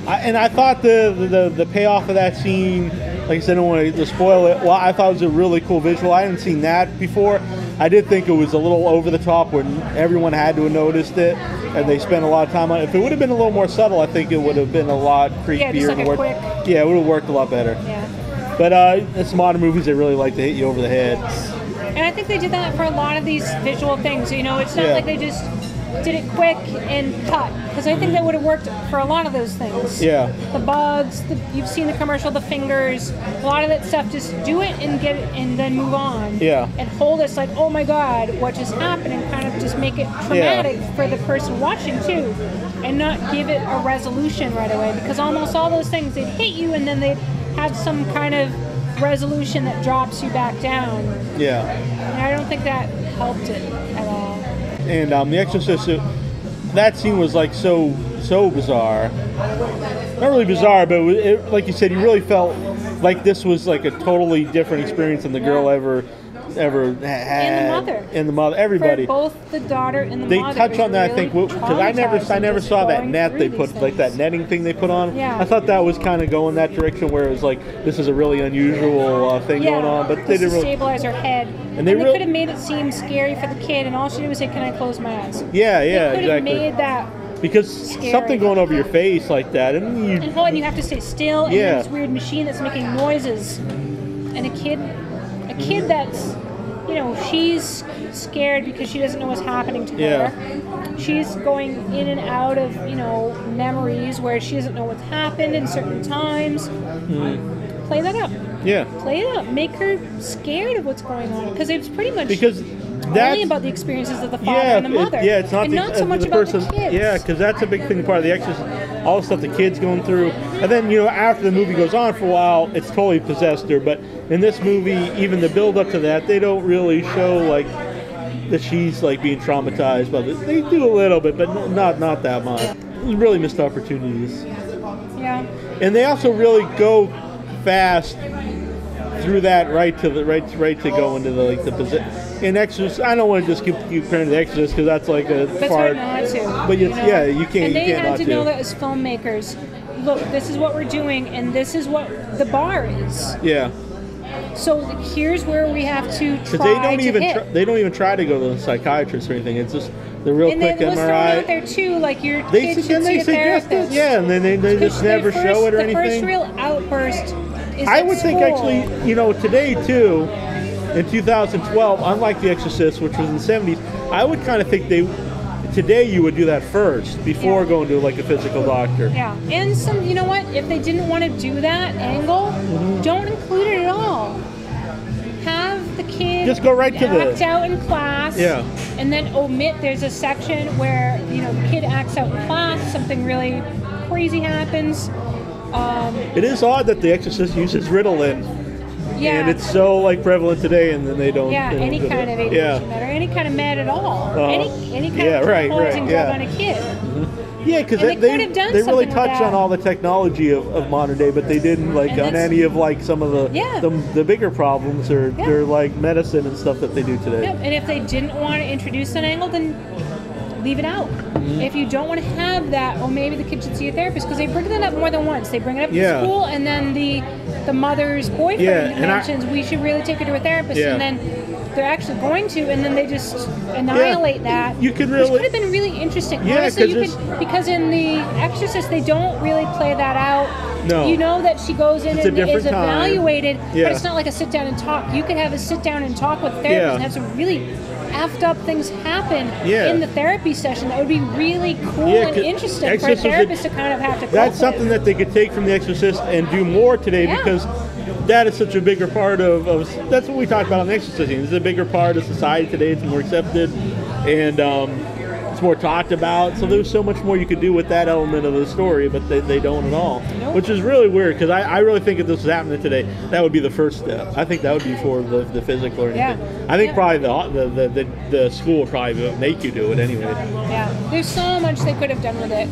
I thought the payoff of that scene, like I said, I don't want to spoil it. Well, I thought it was a really cool visual. I hadn't seen that before. I did think it was a little over the top when everyone had to have noticed it, and they spent a lot of time on it. If it would have been a little more subtle, I think it would have been a lot creepier. Yeah, just like a quick... Yeah, it would have worked a lot better. Yeah. But it's modern movies, they really like to hit you over the head. And I think they did that for a lot of these visual things. You know, it's not like they just did it quick and cut. Because I think that would have worked for a lot of those things. Yeah. The bugs, you've seen the commercial, the fingers, a lot of that stuff, just do it and get it and then move on. Yeah. And hold us like, oh my God, what just happened, and kind of just make it traumatic for the person watching too. and not give it a resolution right away, because almost all those things, they'd hit you and then they'd have some kind of resolution that drops you back down. Yeah. And I don't think that helped it at all. And The Exorcist, that scene was like so bizarre. Not really bizarre, but it, like you said, you really felt like this was like a totally different experience than the girl ever had. And the mother, everybody. For both the daughter and the they mother. They touch on that, really, I think, because I never saw that net they put, like that netting thing they put on. Yeah. I thought that was kind of going that direction, where it was like, this is a really unusual thing going on, but they didn't really stabilize her head. And they could have made it seem scary for the kid, and all she did was say, "Can I close my eyes?" Yeah, they exactly. Could have made that. Because something going over your face like that, and you have to stay still, and this weird machine that's making noises, and a kid that's, you know, she's scared because she doesn't know what's happening to her. She's going in and out of, you know, memories where she doesn't know what's happened in certain times. Play that up. Yeah. Play it up. Make her scared of what's going on, because it's pretty much only about the experiences of the father and the mother. It's not, not so much about the kids. Yeah, because that's a big thing, part of The Exorcist, all the stuff the kid's going through. And then, you know, after the movie goes on for a while, it's totally possessed her. But in this movie, even the build up to that, they don't really show like that she's like being traumatized by this. They do a little bit, but not that much. Really missed opportunities. Yeah. And they also really go fast through that right to go into the position. In Exorcist, I don't want to just keep comparing to The Exorcist, because that's like a that's far. Hard not to. But you can't. And they can't had not to know that as filmmakers. Look, this is what we're doing, and this is what the bar is. Yeah. So here's where we have to try they don't even try to go to the psychiatrist or anything. It's just the real quick MRI. And thrown out there too, like your kid should see a therapist. Yeah, and then they just never show it or anything. The first real outburst is I would think actually, you know, today too, in 2012, unlike The Exorcist, which was in the 70s, I would kind of think today you would do that first before going to like a physical doctor. Yeah, and you know what? If they didn't want to do that angle, don't include it at all. Have the kid just go right to act out in class. Yeah. And then omit. There's a section where, you know, the kid acts out in class. Something really crazy happens. It is odd that The Exorcist uses Ritalin. Yeah. And it's so like prevalent today, and then they don't. Yeah, any kind of ADHD med, or any kind of med at all. Any kind of tranquilizing drug on a kid. Yeah, because they really touch on all the technology of modern day, but they didn't like on any of like some of the bigger problems or like medicine and stuff that they do today. Yep. And if they didn't want to introduce that angle, then leave it out. If you don't want to have that, maybe the kid should see a therapist, because they bring that up more than once. They bring it up in school, and then the mother's boyfriend mentions we should really take her to a therapist, and then they're actually going to, and then they just annihilate that. You could which could have been really interesting. Yeah, honestly, because in The Exorcist they don't really play that out. No. You know that she goes in and is evaluated, but it's not like a sit down and talk. You could have a sit down and talk with a therapist and have some really effed up things happen in the therapy session. That would be really cool and interesting for a therapist to kind of have to. That's something that they could take from The Exorcist and do more today, because that is such a bigger part of that's what we talked about on The Exorcist. It's a bigger part of society today. It's more accepted, and it's more talked about. So there's so much more you could do with that element of the story, but they don't at all, which is really weird, because I really think if this was happening today, that would be the first step. I think that would be for the physical or anything. I think probably the school would probably make you do it anyway. Yeah, there's so much they could have done with it.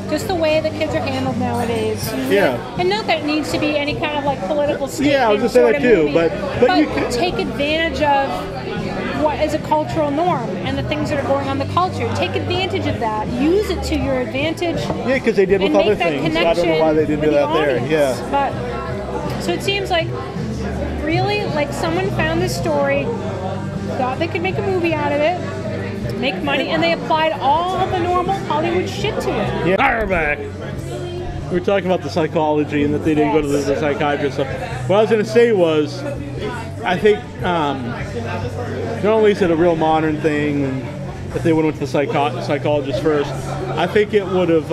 Just the way the kids are handled nowadays. And not that it needs to be any kind of like political statement. Yeah, I was going to say that too, but you could take advantage of what is a cultural norm and the things that are going on in the culture. Take advantage of that. Use it to your advantage. Yeah, because they did with other things. So I don't know why they didn't do that there. Yeah. But so it seems like really like someone found this story, thought they could make a movie out of it, make money, and they applied all the normal Hollywood shit to it. Yeah, we're back. We were talking about the psychology and that they didn't go to the psychiatrist. What I was going to say was, I think not only is it a real modern thing, and if they would have went to the psychologist first, I think it would have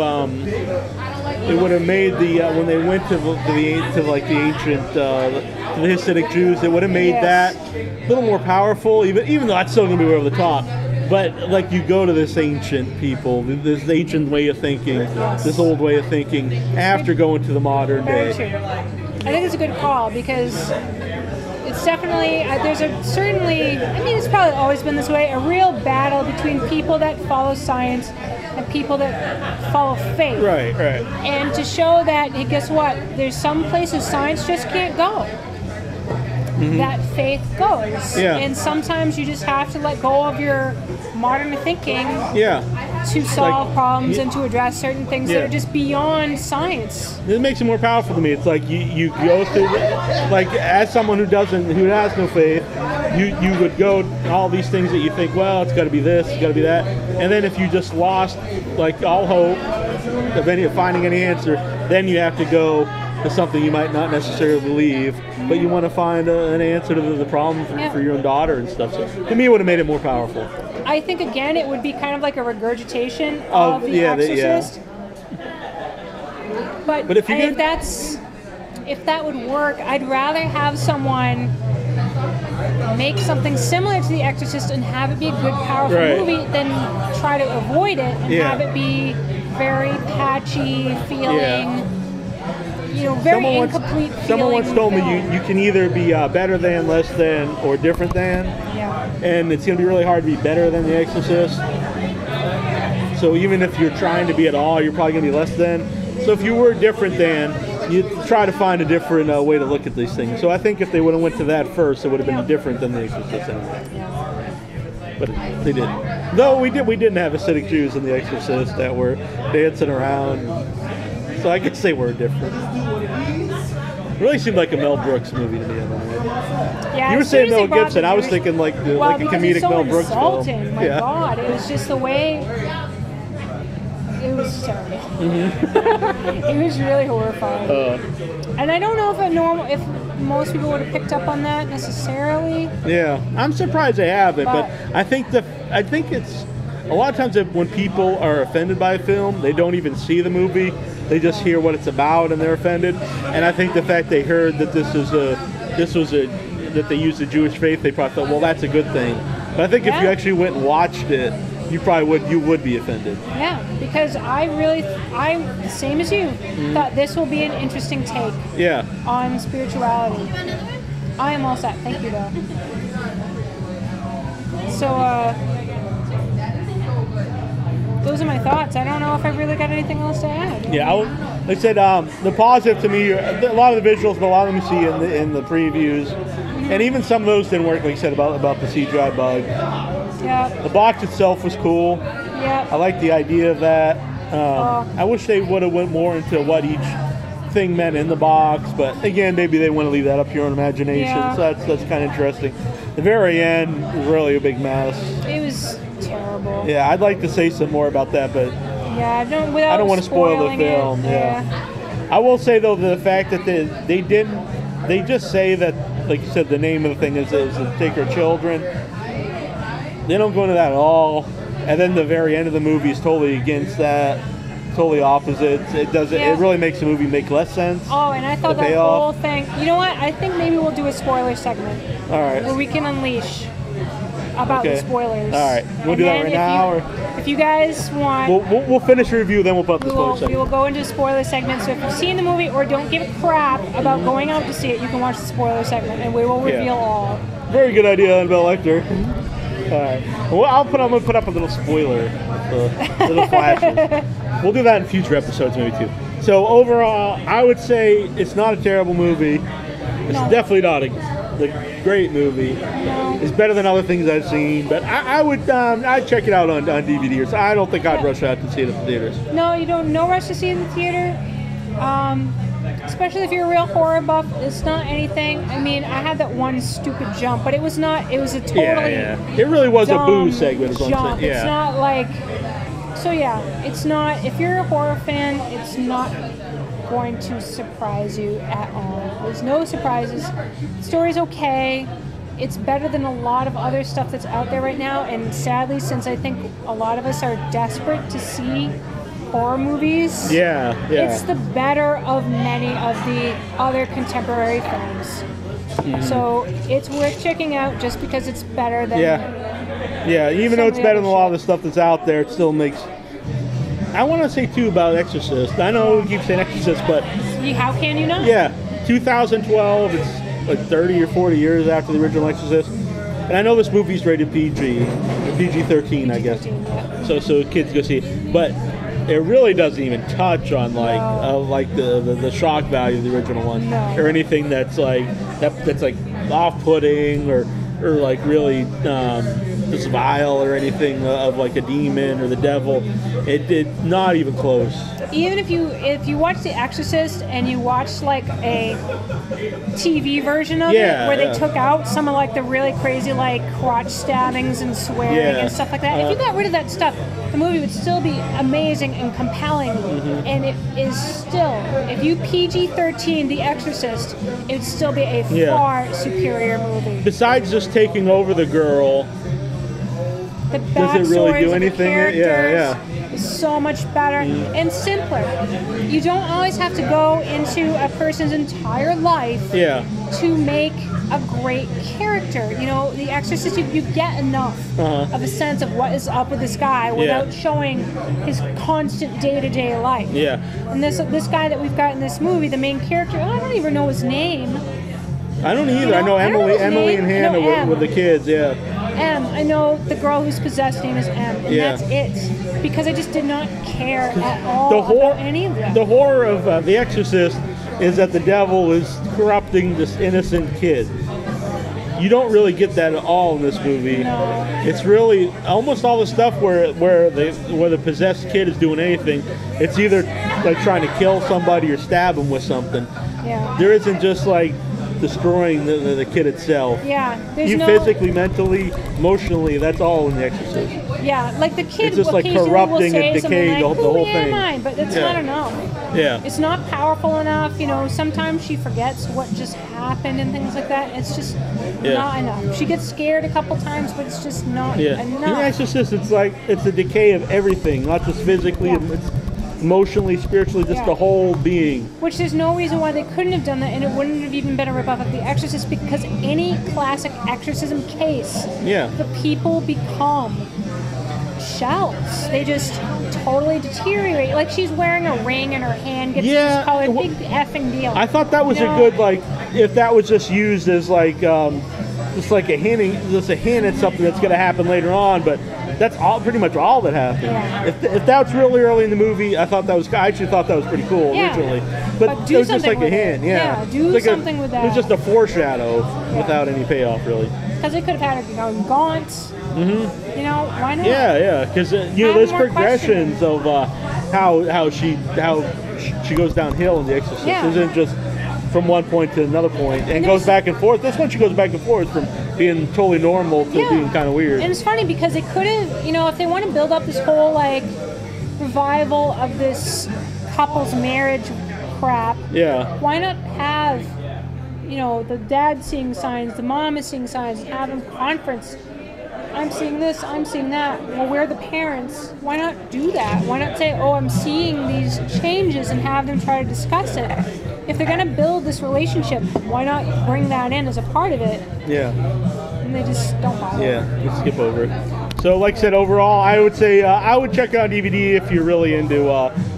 made the when they went to the ancient to the Hasidic Jews, it would have made that a little more powerful. Even though that's still going to be over the top. But like you go to this ancient people, this ancient way of thinking, this old way of thinking, after going to the modern Very day. true. I think it's a good call because it's definitely, there's a certainly, I mean, it's probably always been this way, a real battle between people that follow science and people that follow faith. Right. And to show that, hey, guess what? There's some places science just can't go. That faith goes. Yeah. And sometimes you just have to let go of your modern thinking to solve problems and to address certain things that are just beyond science. It makes it more powerful to me. It's like you go through, like as someone who has no faith, you would go to all these things that you think, well, it's got to be this, it's got to be that, and then if you just lost like all hope of finding any answer, then you have to go to something you might not necessarily believe, but you want to find an answer to the problem for your own daughter and stuff. So to me, it would have made it more powerful. I think again, it would be kind of like a regurgitation of the Exorcist. But if that would work, I'd rather have someone make something similar to The Exorcist and have it be a good, powerful movie than try to avoid it and have it be very patchy feeling. Very incomplete feeling. Someone once told me you can either be better than, less than, or different than. Yeah. And it's going to be really hard to be better than The Exorcist. So even if you're trying to be at all, you're probably going to be less than. So if you were different than, you try to find a different way to look at these things. So I think if they would have went to that first, it would have been different than The Exorcist anyway. Yeah. But they didn't. Though we didn't have Hasidic Jews in The Exorcist that were dancing around. So I guess they were different. It really seemed like a Mel Brooks movie to me. Yeah, you were saying Mel Gibson. I was thinking like a comedic Mel Brooks film. My yeah. God, it was just the way. It was terrible. It was really horrifying. And I don't know if most people would have picked up on that necessarily. Yeah, I'm surprised they haven't. But I think it's a lot of times when people are offended by a film, they don't even see the movie. They just hear what it's about and they're offended. And I think the fact they heard that that they used the Jewish faith, they probably thought, well, that's a good thing. But I think if you actually went and watched it, you would be offended. Yeah, because I same as you, thought this will be an interesting take on spirituality. I am all set. Thank you, though. So, those are my thoughts. I don't know if I really got anything else to add. Yeah, like I said, the positive to me, a lot of the visuals, but a lot of them you see in the previews, and even some of those didn't work, like you said, about the CGI bug. Yeah. The box itself was cool. Yeah. I like the idea of that. I wish they would have went more into what each thing meant in the box, but again, maybe they want to leave that up to your own imagination. Yeah. So that's kind of interesting. The very end was really a big mess. It was terrible. Yeah, I'd like to say some more about that, but I don't want to spoil the film. Yeah. I will say though, the fact that they just say that, like you said, the name of the thing is to take our children. They don't go into that at all, and then the very end of the movie is totally against that, totally opposite. It doesn't. It really makes the movie make less sense. Oh, and I thought that whole thing. You know what? I think maybe we'll do a spoiler segment. All right. Where we can unleash about the spoilers. All right. We'll do that right now. If you guys want, we'll finish the review, then we'll put the spoiler segment. We will go into the spoiler segment. So if you've seen the movie or don't give a crap about going out to see it, you can watch the spoiler segment, and we will reveal all. Very good idea, Annabelle Lecter. All right. Well, I'm gonna put up a little spoiler, little flashes. We'll do that in future episodes, maybe too. So overall, I would say it's not a terrible movie. It's definitely not a great movie. No. It's better than other things I've seen, but I'd check it out on DVD. Or so I don't think I'd rush out to see it in the theaters. No, you don't. No rush to see it in the theater. Especially if you're a real horror buff, it's not anything. I mean, I had that one stupid jump, but it was not. It was a totally. It really was a boo segment. Jump. It's not like. So it's not. If you're a horror fan, it's not going to surprise you at all. There's no surprises. The story's okay. It's better than a lot of other stuff that's out there right now. And sadly, since I think a lot of us are desperate to see horror movies, it's the better of many of the other contemporary films. So it's worth checking out just because it's better than Yeah, even though it's better than a lot of the stuff that's out there, it still makes... I want to say, too, about Exorcist. I know we keep saying Exorcist, but... How can you not? Yeah, 2012, it's like 30 or 40 years after the original Exorcist. And I know this movie's rated PG, PG-13, I guess. Yeah. So kids go see it. But it really doesn't even touch on like the shock value of the original one, or anything that's like that's like off-putting or like really just vile or anything of like a demon or the devil. It did not even close. Even if you watch The Exorcist and you watch like a TV version of it where they took out some of like the really crazy like crotch stabbings and swearing and stuff like that, if you got rid of that stuff, the movie would still be amazing and compelling. And it is still, if you PG-13 The Exorcist, it would still be a far superior movie. Besides just taking over the girl, the does it really do anything? Is so much better and simpler. You don't always have to go into a person's entire life to make a great character. You know, The Exorcist, you get enough of a sense of what is up with this guy without showing his constant day-to-day life. And this guy that we've got in this movie, the main character, I don't even know his name. I don't either. I know Emily and Hannah with the kids. M. I know the girl who's possessed name is M, and that's it. Because I just did not care at all about any of them. The horror of The Exorcist is that the devil is corrupting this innocent kid. You don't really get that at all in this movie. No. It's really almost all the stuff where the possessed kid is doing anything. It's either like trying to kill somebody or stab him with something. Yeah. There isn't just like destroying the kid itself. Yeah. You physically, mentally, emotionally, that's all in The Exorcist. Yeah, like the kid it's just like corrupting and decaying the whole thing. But it's not enough. Yeah. It's not powerful enough. You know, sometimes she forgets what just happened and things like that. It's just not enough. She gets scared a couple times, but it's just not enough. In The Exorcist, it's like it's a decay of everything, not just physically. It's emotionally, spiritually, just the whole being. Which there's no reason why they couldn't have done that, and it wouldn't have even been a ripoff of The Exorcist, because any classic exorcism case, the people become shells. They just totally deteriorate. Like she's wearing a ring and her hand gets discolored. Big effing deal. I thought that was a good, like, if that was just used as like just like a hint at something that's going to happen later on, but that's all pretty much all that happened. Yeah. If that's really early in the movie, I actually thought that was pretty cool originally. But it was just like a hint. Do like something with that. It was just a foreshadow without any payoff, really. Because they could have had her go gaunt. You know, why not? Yeah, because there's progressions of how she goes downhill in The Exorcist. It isn't just from one point to another point and goes back and forth. This one she goes back and forth from being totally normal to being kind of weird. And it's funny because they could have, if they want to build up this whole like revival of this couple's marriage crap. Why not have the dad seeing signs, the mom is seeing signs, and have them conference. I'm seeing this, I'm seeing that. Well, we're the parents. Why not do that? Why not say, I'm seeing these changes, and have them try to discuss it? If they're going to build this relationship, why not bring that in as a part of it? And they just don't bother. Let's skip over it. So, like I said, overall, I would say I would check out DVD if you're really into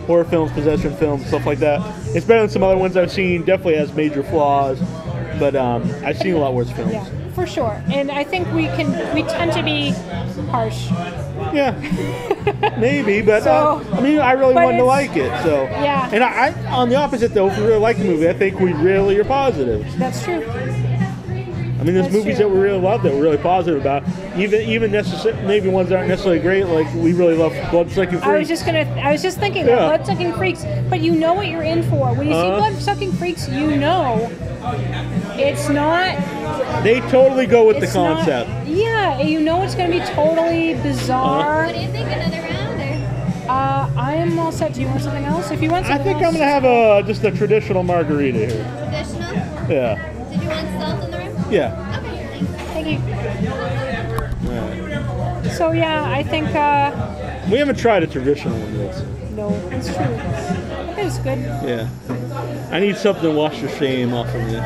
horror films, possession films, stuff like that. It's better than some other ones I've seen. Definitely has major flaws, but I've seen a lot worse films. Yeah, for sure. And I think we tend to be harsh. Maybe, but I really wanted to like it. So and I on the opposite though, if we really like the movie, I think we really are positive. That's true. I mean, there's movies that we really love that we're really positive about. Even maybe ones that aren't necessarily great, like we really love Bloodsucking Freaks. I was just thinking about Bloodsucking Freaks, but you know what you're in for. When you see Bloodsucking Freaks, it's not. They totally go with the concept. It's going to be totally bizarre. What do you think? Another round? Or? I am all set. Do you want something else? If you want something I'm going to have just a traditional margarita here. Traditional? Yeah. Did you want salt in the room? Yeah. Okay, thank you. All right. So I think we haven't tried a traditional one yet. No, it's true. It's good. Yeah. I need something to wash the shame off of you.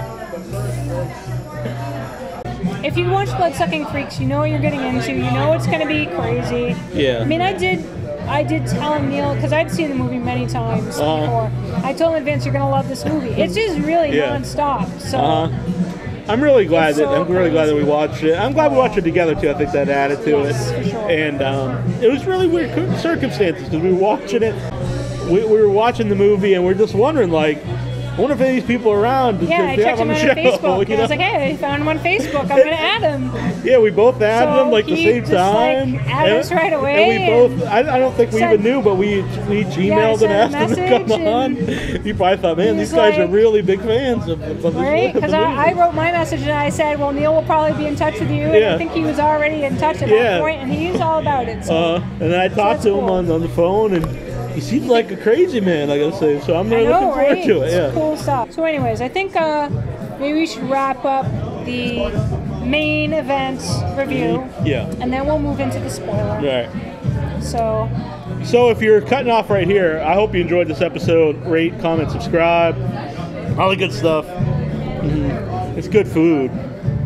if you watch Blood-Sucking Freaks, you know what you're getting into. You know it's going to be crazy. Yeah. I mean, I did tell Neal, because I'd seen the movie many times before. I told him in advance, you're going to love this movie. It's just really non-stop. So I'm really glad that we watched it. I'm glad we watched it together too. I think that added to it. For sure. And it was really weird circumstances because we were watching it. We were watching the movie and we're just wondering, like, I wonder if any of these people are around. Yeah, I checked him out on Facebook. And I was like, hey, I found him on Facebook. I'm going to add him. Yeah, we both added him like the same time. Like, added us right away. And we both, I don't think we even knew, but we each emailed and asked him to come on. You probably thought, man, these guys are really big fans of this. Right? Because I wrote my message and I said, well, Neal will probably be in touch with you. And I think he was already in touch at that point, and he was all about it. So. And then I talked to him on the phone, and he seems like a crazy man, I gotta say. So I'm really looking forward to it. It's cool stuff. So anyways, I think maybe we should wrap up the main event review. Yeah. And then we'll move into the spoiler. Right. So if you're cutting off right here, I hope you enjoyed this episode. Rate, comment, subscribe. All the good stuff. Mm-hmm. It's good food.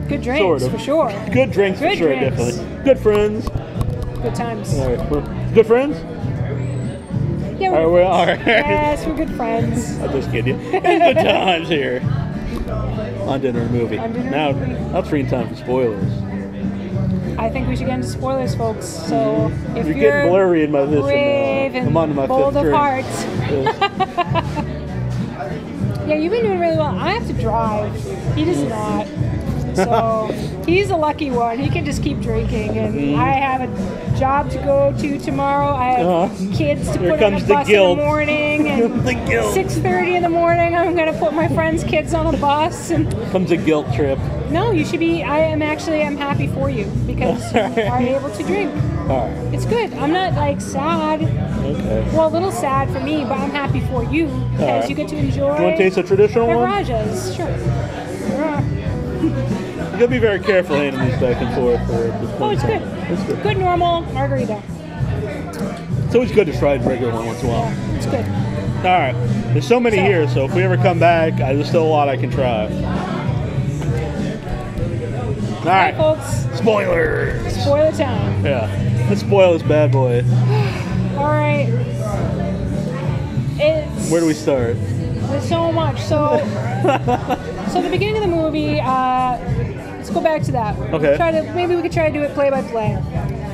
Good drinks, for sure. Good drinks, for sure, definitely. Good friends. Good times. All right. Good friends? Yeah, we're all right. Yes, we're good friends. I'm just kidding. It's good times here. On Dinner Movie. Now, screen time for spoilers. I think we should get into spoilers, folks. So if you're getting blurry in my vision. Brave and I'm on my bold fifth of drink. heart. Yeah, you've been doing really well. I have to drive. He does not. So he's a lucky one. He can just keep drinking. And I have a job to go to tomorrow. I have kids to put on the bus in the morning. And 6:30 in the morning, I'm going to put my friend's kids on a bus. And comes a guilt trip. No, you should be. I'm happy for you because you are able to drink. All right. It's good. I'm not like sad. Okay. Well, a little sad for me, but I'm happy for you because you get to enjoy. Do you want to taste a traditional one? Rajas, sure. You gotta be very careful handing these back and forth. It's good. It's good. Good normal margarita. It's always good to try a regular one once in a while. Yeah, it's good. All right. There's so many here, so if we ever come back, there's still a lot I can try. All right, folks. Spoilers. Spoiler time. Yeah. Let's spoil this bad boy. All right. Where do we start? There's so much. So the beginning of the movie. Let's go back to that. Okay. Maybe we could try to do it play by play.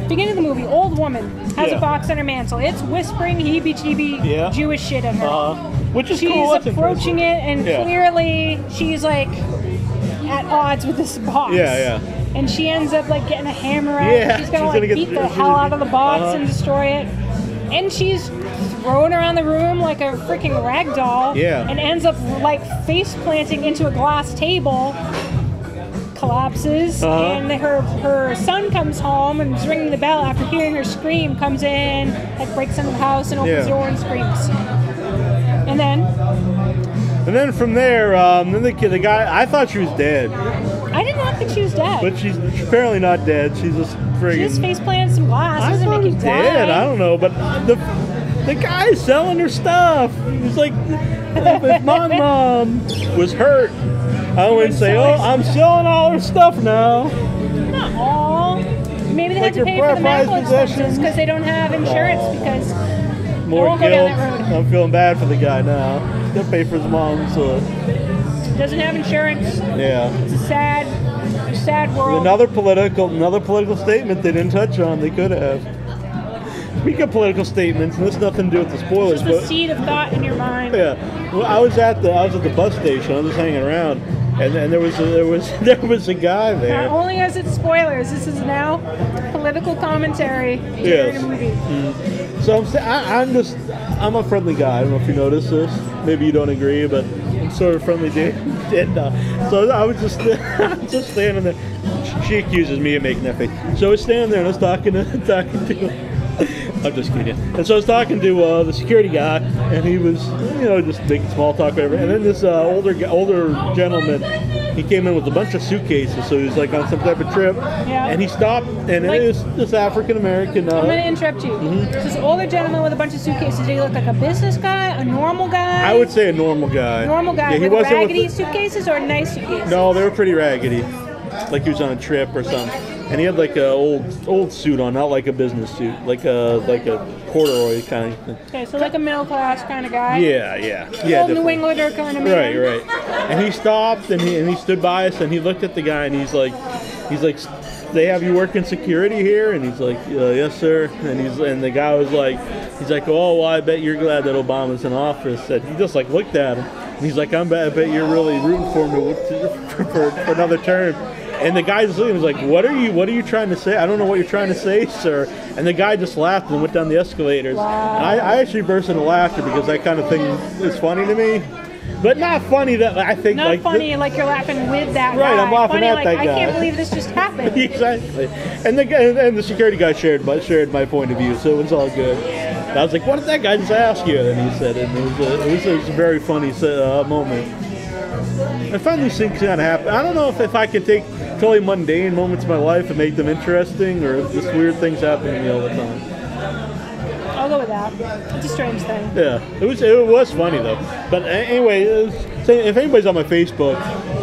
Beginning of the movie, old woman has a box on her mantle. It's whispering heebie-jeebie Jewish shit at her. Which is she's cool. She's approaching it, and clearly she's like at odds with this box. Yeah. And she ends up like getting a hammer out. Yeah, she's gonna beat the hell out of the box and destroy it. And she's thrown around the room like a freaking rag doll. Yeah. And ends up like face planting into a glass table. Collapses, and her son comes home and is ringing the bell after hearing her scream. Comes in, like breaks into the house and opens the door and screams. And then from there, then the guy. I thought she was dead. I did not think she was dead. But she's apparently not dead. She's just friggin'. She just face planted some glass. Doesn't make you dead. I don't know, but the guy's selling her stuff. He's like, if my mom was hurt, I wouldn't say, I'm selling all her stuff now. Not all. Maybe they have to pay for the medical expenses because they don't have insurance because more guilt. I'm feeling bad for the guy now. He's got to pay for his mom, so. Doesn't have insurance. Yeah. It's a sad world. Another political statement they didn't touch on. They could have. Speaking of political statements, and this has nothing to do with the spoilers. It's just a seed of thought in your mind. Yeah. Well, I was at the bus station. I was just hanging around, and there was a guy there. Not only is it spoilers, this is now political commentary during a movie. Mm-hmm. So I'm a friendly guy. I don't know if you noticed this. Maybe you don't agree, but I'm sort of friendly dude. So I was just standing there. She accuses me of making that face. So I was standing there and I was talking to. I'm just kidding. And so I was talking to the security guy, and he was, just making small talk, whatever. And then this older gentleman, he came in with a bunch of suitcases, so he was like on some type of trip. Yeah. And he stopped, and it was this African American. I'm going to interrupt you. Mm-hmm. This older gentleman with a bunch of suitcases. Did he look like a business guy, a normal guy? I would say a normal guy. Normal guy. Yeah, with raggedy suitcases or nice suitcases? No, they were pretty raggedy. like he was on a trip or something, and he had like a old suit on, not like a business suit, like a corduroy kind of thing. Okay, so like a middle class kind of guy. Yeah. Old New Englander kind of man. Right. And he stopped and he stood by us and he looked at the guy and he's like, they have you working security here? And he's like, yes, sir. And the guy was like, he's like, oh, well, I bet you're glad that Obama's in office. And he just like looked at him. And he's like, I bet you're really rooting for him for another term. And the guy just looked and was like, what are you trying to say? I don't know what you're trying to say, sir. And the guy just laughed and went down the escalators. Wow. And I actually burst into laughter because that kind of thing is funny to me. But not funny that I think not like funny like you're laughing with that right, guy. I'm laughing funny, at like, that guy. I can't believe this just happened. Exactly. And the security guy shared my point of view, so it was all good. And I was like, what did that guy just ask you? And he said, and it was a very funny moment. I find these things kind of happen. I don't know if I can take totally mundane moments of my life and make them interesting, or if just weird things happen to me all the time. I'll go with that. It's a strange thing. Yeah, it was funny though. But anyway, if anybody's on my Facebook,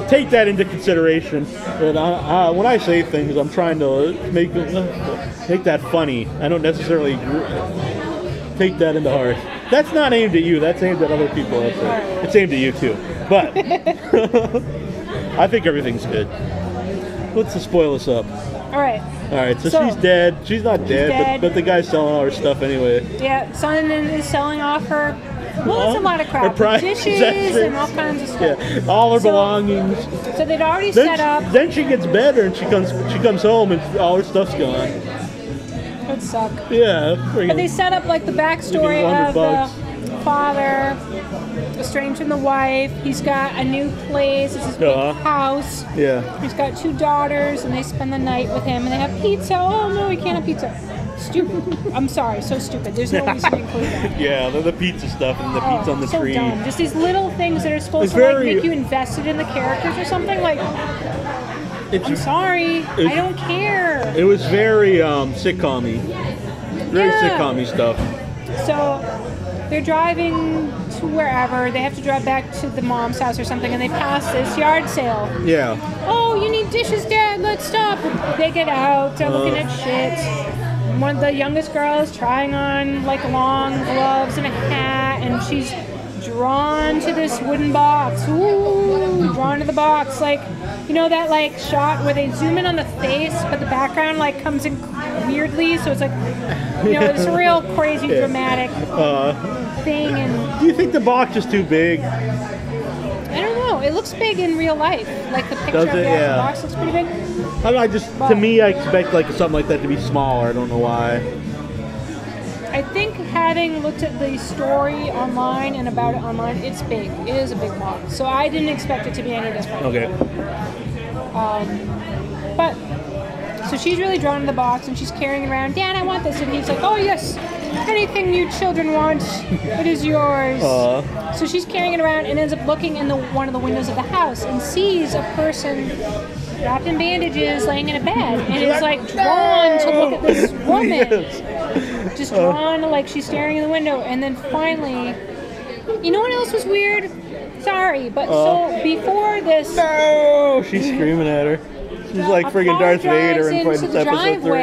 take that into consideration. That when I say things, I'm trying to make that funny. I don't necessarily take that into heart. That's not aimed at you. That's aimed at other people. It's aimed at you too. But I think everything's good. Let's just spoil this up. All right. So she's dead. She's not dead. But the guy's selling all her stuff anyway. Yeah, son is selling off her. Well, it's a lot of crap. Dishes and all kinds of stuff. Yeah, all her belongings. So they'd already set up. Then she gets better and she comes home and all her stuff's gone. It would suck. Yeah. But they set up like the backstory of the father, estranged from the wife. He's got a new place. It's his big house. Yeah. He's got 2 daughters, and they spend the night with him. And they have pizza. Oh no, we can't have pizza. Stupid. I'm sorry, so stupid. There's no reason to include that. Yeah, the pizza stuff and the pizza on the so tree. Dumb. Just these little things that are supposed to like make you invested in the characters or something. Like, I'm sorry, I don't care. It was very sitcom-y. Very sitcom-y stuff. So they're driving to wherever. They have to drive back to the mom's house or something, and they pass this yard sale. Yeah. Oh, you need dishes, Dad. Let's stop. They get out. They're looking at shit. One of the youngest girls trying on like long gloves and a hat, and she's drawn to this wooden box. Ooh, drawn to the box. Like, you know that like shot where they zoom in on the face, but the background like comes in weirdly, so it's like, you know, it's a real crazy dramatic thing. And do you think the box is too big? I don't know. It looks big in real life. Like the picture of the box looks pretty big. I don't know, to me, I expect like something like that to be smaller. I don't know why. I think having looked at the story online and about it online, it's big. It is a big box. So I didn't expect it to be any different. Okay. But so she's really drawn to the box and she's carrying it around. Dad, I want this. And he's like, oh yes, anything you children want, it is yours. So she's carrying it around and ends up looking in one of the windows of the house and sees a person wrapped in bandages laying in a bed and is like drawn to look at this woman. Just drawn to, like, she's staring in the window. And then finally, you know what else was weird? Sorry, but so before this, no, she's screaming at her. She's like friggin' Darth Vader in front of episode 3.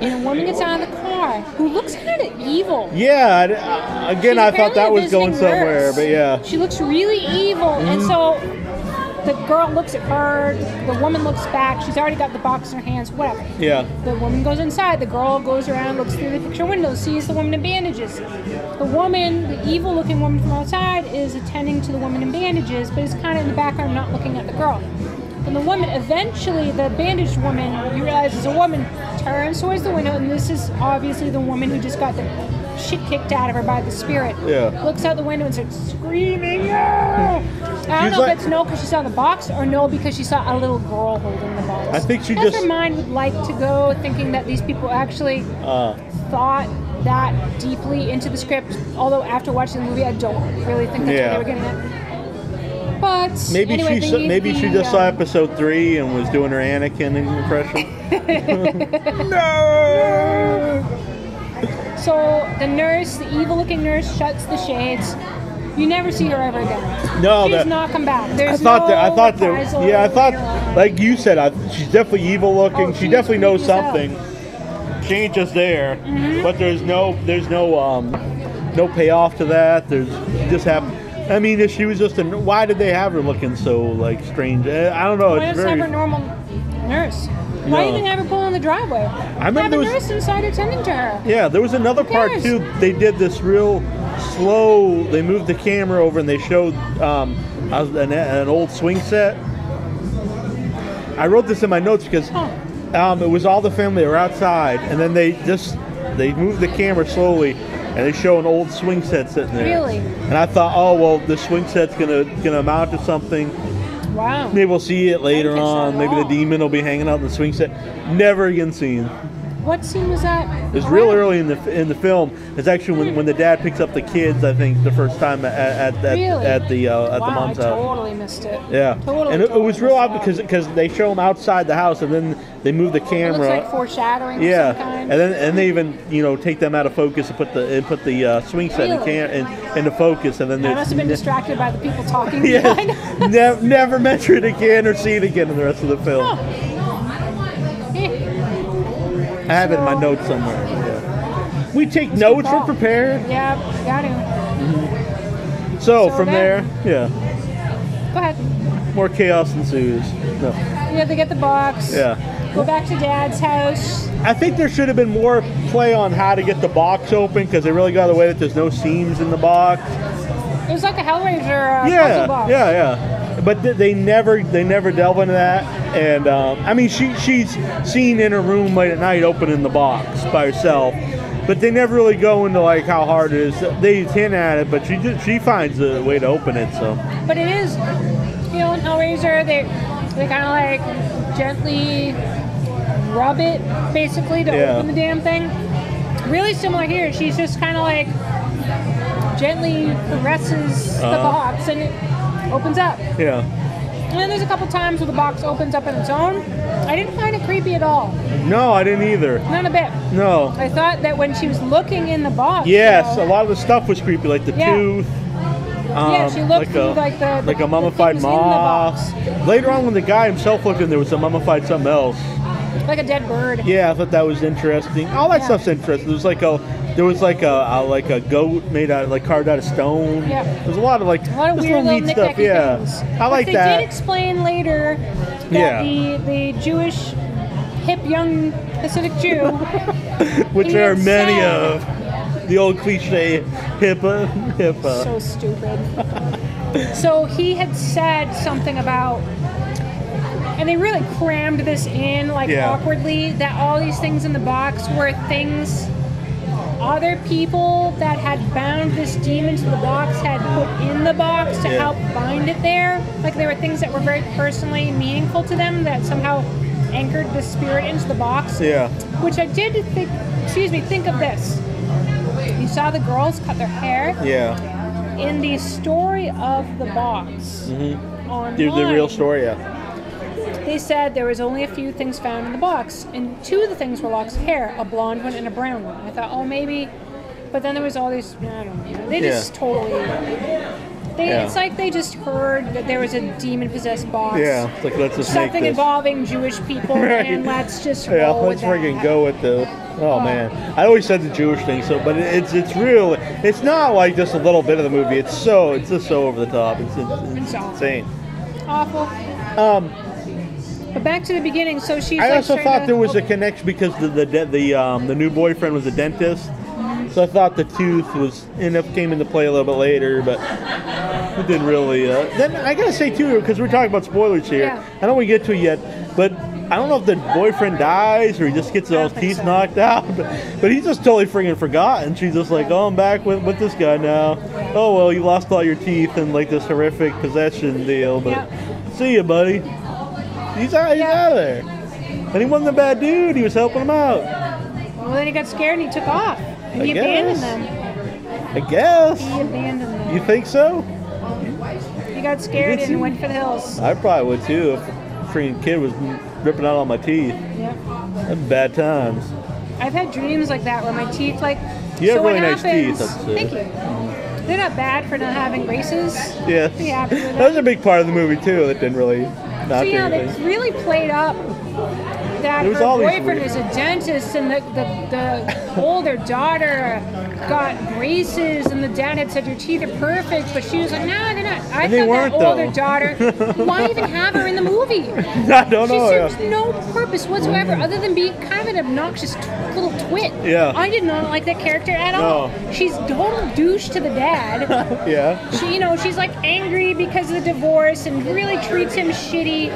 And a woman gets out of the car who looks kind of evil. Yeah, again, I thought that was going somewhere, but yeah. She looks really evil, and so the girl looks at her, the woman looks back, she's already got the box in her hands, whatever. Yeah. The woman goes inside, the girl goes around, looks through the picture window, sees the woman in bandages. The woman, the evil looking woman from outside, is attending to the woman in bandages, but is kind of in the background not looking at the girl. And the woman, eventually, the bandaged woman, you realize is a woman, turns towards the window, and this is obviously the woman who just got the shit kicked out of her by the spirit. Yeah. Looks out the window and starts screaming, yeah! I don't know if it's no because she saw the box or no because she saw a little girl holding the box. I think she As just... her mind would like to go, thinking that these people actually thought that deeply into the script, although after watching the movie, I don't really think that's what they were getting at. But maybe anyway, she just saw episode 3 and was doing her Anakin impression. No. So the nurse, the evil-looking nurse, shuts the shades. You never see her ever again. No, she's not come back. There's I thought like you said, she's definitely evil looking. Oh, she definitely knows creepy as hell. something. She ain't just there, but there's no payoff to that. There's just happened. I mean, if she was just why did they have her looking so like strange? I don't know. Why It's just very. have her normal nurse? Why No. even have her pull in the driveway? I remember have there a was- nurse inside attending to her. Yeah, there was another part cares? too. They did this real slow. They moved the camera over and they showed an old swing set. I wrote this in my notes because it was all the family were outside, and then they moved the camera slowly, and they show an old swing set sitting there. Really? And I thought, oh well, the swing set's gonna amount to something. Wow. Maybe we'll see it later catch that on. at Maybe the all. demon will be hanging out in the swing set. Never again seen. What scene was that? It was real early in the film. It's actually when the dad picks up the kids. I think the first time at the mom's I house. totally missed it. Yeah, Totally. and it was real odd missed because they show them outside the house and then they move the it. It camera. looks like foreshadowing. Yeah, Of some kind. and they even take them out of focus and put the swing set Really? into focus, and then I must have been distracted by the people talking yeah, behind. never mention it again or see it again in the rest of the film. I have it in my notes somewhere. Yeah. We take notes, we're prepared. Yeah, got to. So So from there, then- yeah, Go ahead. more chaos ensues. No. Yeah, they get the box. Yeah. Go back to Dad's house. I think there should have been more play on how to get the box open because they really got away that there's no seams in the box. It was like a Hellraiser puzzle box. Yeah. But they never delve into that. And I mean, she's seen in her room late at night opening the box by herself. But they never really go into like how hard it is. They hint at it, but she finds a way to open it. So. But it is, in Hellraiser, they kind of like gently rub it basically to open the damn thing. Really similar here. She's just kind of like gently caresses the box and it opens up. Yeah. And then there's a couple times where the box opens up on its own. I didn't find it creepy at all. No, I didn't either. Not a bit. No. I thought that when she was looking in the box. Yes, a lot of the stuff was creepy, like the tooth. Yeah, she looked through like a mummified things in the box. moth. Later on, when the guy himself looked in, there was a mummified something else. Like a dead bird. Yeah, I thought that was interesting. All that stuff's interesting. There was like a goat made out carved out of stone. Yeah. There's a lot of weird little neat stuff. nitpicky Yeah, things. I like but that. They did explain later that the Jewish hip young Hasidic Jew, Which he there are had many said- of. The old cliche HIPAA. So stupid. So he had said something about, and they really crammed this in awkwardly, that all these things in the box were things other people that had bound this demon to the box had put in the box to help bind it there. Like they were things that were very personally meaningful to them that somehow anchored the spirit into the box. Yeah. Which I did think of this. You saw the girls cut their hair. Yeah. In the story of the box, online, The real story, yeah. they said there was only a few things found in the box, and two of the things were locks of hair, a blonde one and a brown one. I thought, oh, maybe, but then there was all these, I don't know, they just totally, it's like they just heard that there was a demon-possessed box. Yeah, it's like, let's just make something this. involving Jewish people, Right. and let's just roll let's with that. friggin' go with the. Oh man, I always said the Jewish thing. So, but it's real. It's not like just a little bit of the movie. It's just so over the top. It's insane. Awful. But back to the beginning. So she's. I like also trying thought to- there was a connection because the new boyfriend was a dentist. So I thought the tooth came into play a little bit later, but it didn't really. Then I gotta say too, because we're talking about spoilers here. Yeah. I don't want to get to it yet, but I don't know if the boyfriend dies or he just gets all his teeth knocked out, but he's just totally friggin' forgotten. She's just like, oh, I'm back with this guy now. Oh well, you lost all your teeth in like this horrific possession deal, but see ya, buddy. He's out of there. And he wasn't a bad dude. He was helping him out. Well, then he got scared and he took off. And he abandoned them. I guess. He abandoned them. You think so? He got scared and went for the hills. I probably would too if a freaking kid was ripping out all my teeth. Yeah. That's bad times. I've had dreams like that where my teeth You have so really what nice happens, teeth, I'd say. Thank you. They're not bad for not having braces. Yes. Be happy with That was a big part of the movie too that didn't really not So yeah, anything. they really played up that There was her all these boyfriend weird- is a dentist, and the older daughter got braces, and the dad had said your teeth are perfect, but she was like, no, they're not. I And they thought weren't, that older though. daughter, why even have her in the movie? I don't She know. serves no purpose whatsoever other than being kind of an obnoxious little twit. Yeah. I did not like that character at all. No. She's total douche to the dad. Yeah. She, you know, she's like angry because of the divorce and really treats him shitty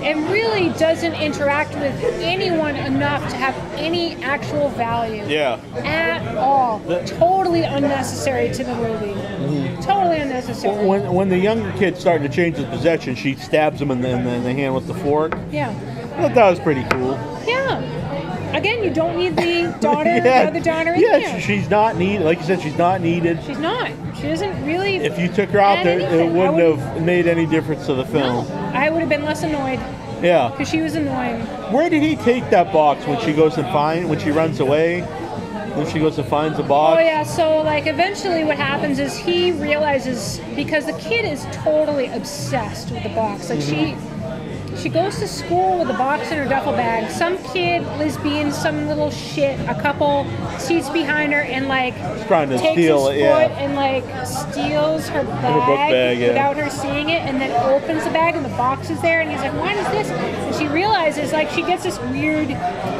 and really doesn't interact with anyone enough to have any actual value. Yeah. At all. Totally unnecessary to the movie. Totally unnecessary. When the younger kid's starting to change his possession, she stabs him in the hand with the fork. Yeah. I thought that was pretty cool. Yeah. Again, you don't need the daughter, Yeah. the other daughter in Yeah, there. she's not needed. Like you said, she's not needed. She's not. She doesn't really. If you took her out add there, it anything. I wouldn't have made any difference to the film. No, I would have been less annoyed Yeah. because she was annoying. Where did he take that box when she goes and when she runs away? When she goes and finds the box? Oh yeah, so like eventually what happens is he realizes, because the kid is totally obsessed with the box. Like she goes to school with the box in her duffel bag. Some kid is being some little shit, a couple seats behind her, and like trying to takes steal his it, yeah. foot and like steals her bag, book bag, yeah. without her seeing it, and then opens the bag and the box is there, and he's like, what is this? And she realizes, like, she gets this weird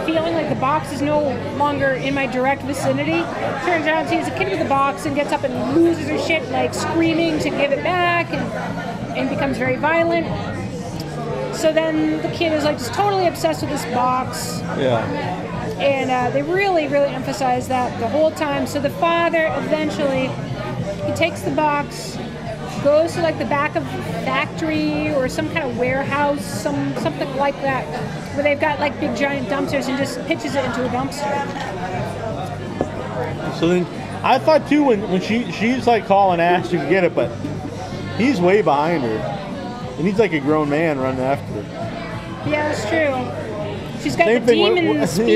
feeling like the box is no longer in my direct vicinity. Turns out she's a kid with a box and gets up and loses her shit, like screaming to give it back, and becomes very violent. So then the kid is like just totally obsessed with this box. Yeah. And they really, really emphasize that the whole time. So the father eventually, he takes the box, goes to like the back of a factory or some kind of warehouse, something like that, where they've got like big giant dumpsters, and just pitches it into a dumpster. So then, I thought too when she's like calling Ash to get it, but he's way behind her. And he's like a grown man running after her. Yeah, that's true. She's got Same the thing demon with, speed.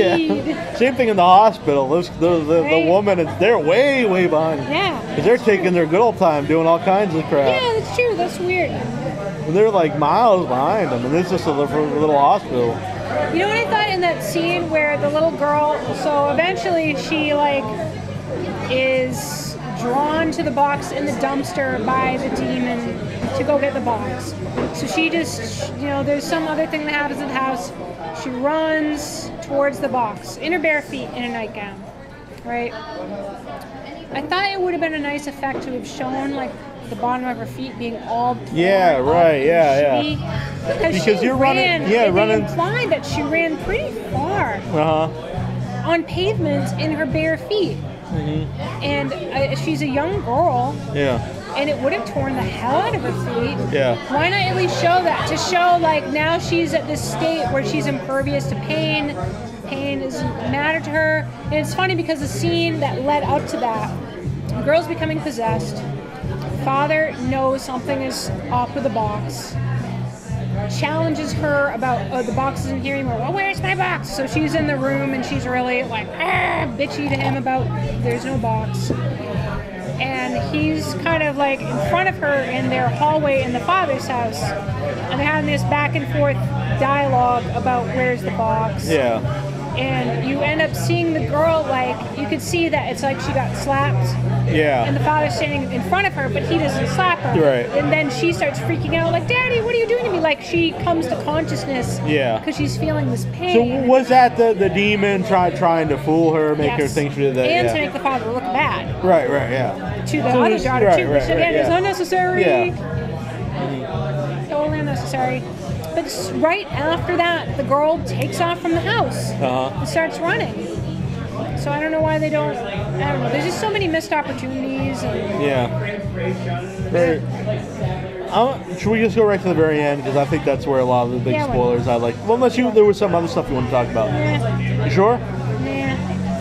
yeah. Same thing in the hospital. The Right. woman, they're way behind. Yeah. Because they're taking their good old time doing all kinds of crap. Yeah, that's true. That's weird. And they're like miles behind them, and it's just a little hospital. You know what I thought in that scene where the little girl, so eventually she like is drawn to the box in the dumpster by the demon to go get the box. So she just, you know, there's some other thing that happens in the house. She runs towards the box in her bare feet in a nightgown, right? I thought it would have been a nice effect to have shown like the bottom of her feet being all torn Yeah, up right, and yeah. shitty. Because she you're ran, running- yeah, and running- They implied that she ran pretty far on pavement in her bare feet. And she's a young girl, Yeah. and it would have torn the hell out of her feet. Yeah. Why not at least show that? To show like now she's at this state where she's impervious to pain. Pain doesn't matter to her. And it's funny because the scene that led up to that, the girl's becoming possessed. Father knows something is up with the box. Challenges her about the box isn't here anymore. Well, where's my box? So she's in the room and she's really like bitchy to him about there's no box. And he's kind of like in front of her in their hallway in the father's house, and they're having this back and forth dialogue about where's the box. Yeah. And you end up seeing the girl, like, you could see that it's like she got slapped. Yeah. And the father's standing in front of her, but he doesn't slap her. Right. And then she starts freaking out, like, Daddy, what are you doing to me? Like, she comes to consciousness. Yeah. Because she's feeling this So pain. was that the demon trying to fool her, make her Yes. think she did that? And Yeah. to make the father look bad. Right, yeah. To the So other there's- daughter, right, too. right, Which, again, right, is yeah. unnecessary. Yeah. Totally unnecessary. But right after that, the girl takes off from the house and starts running. So I don't know why they don't. I don't know. There's just so many missed opportunities. And Yeah. Right. Should we just go right to the very end? Because I think that's where a lot of the big Yeah, why not? spoilers I like. Well, unless there was some other stuff you want to talk about. You sure? yeah.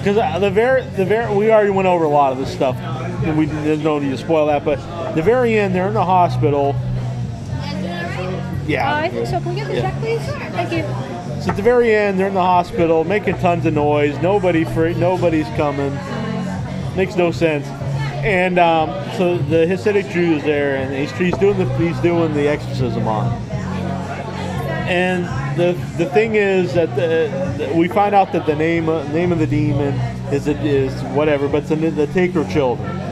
Because we already went over a lot of this stuff. And there's no need to spoil that. But the very end, they're in the hospital. Yeah. I think so. Can we get the check, please? Thank you. So at the very end, they're in the hospital, making tons of noise. Nobody's coming. Makes no sense. And so the Hasidic Jew is there, and he's doing the exorcism on. And the thing is that we find out that the name of the demon is whatever, but it's the Taker Children.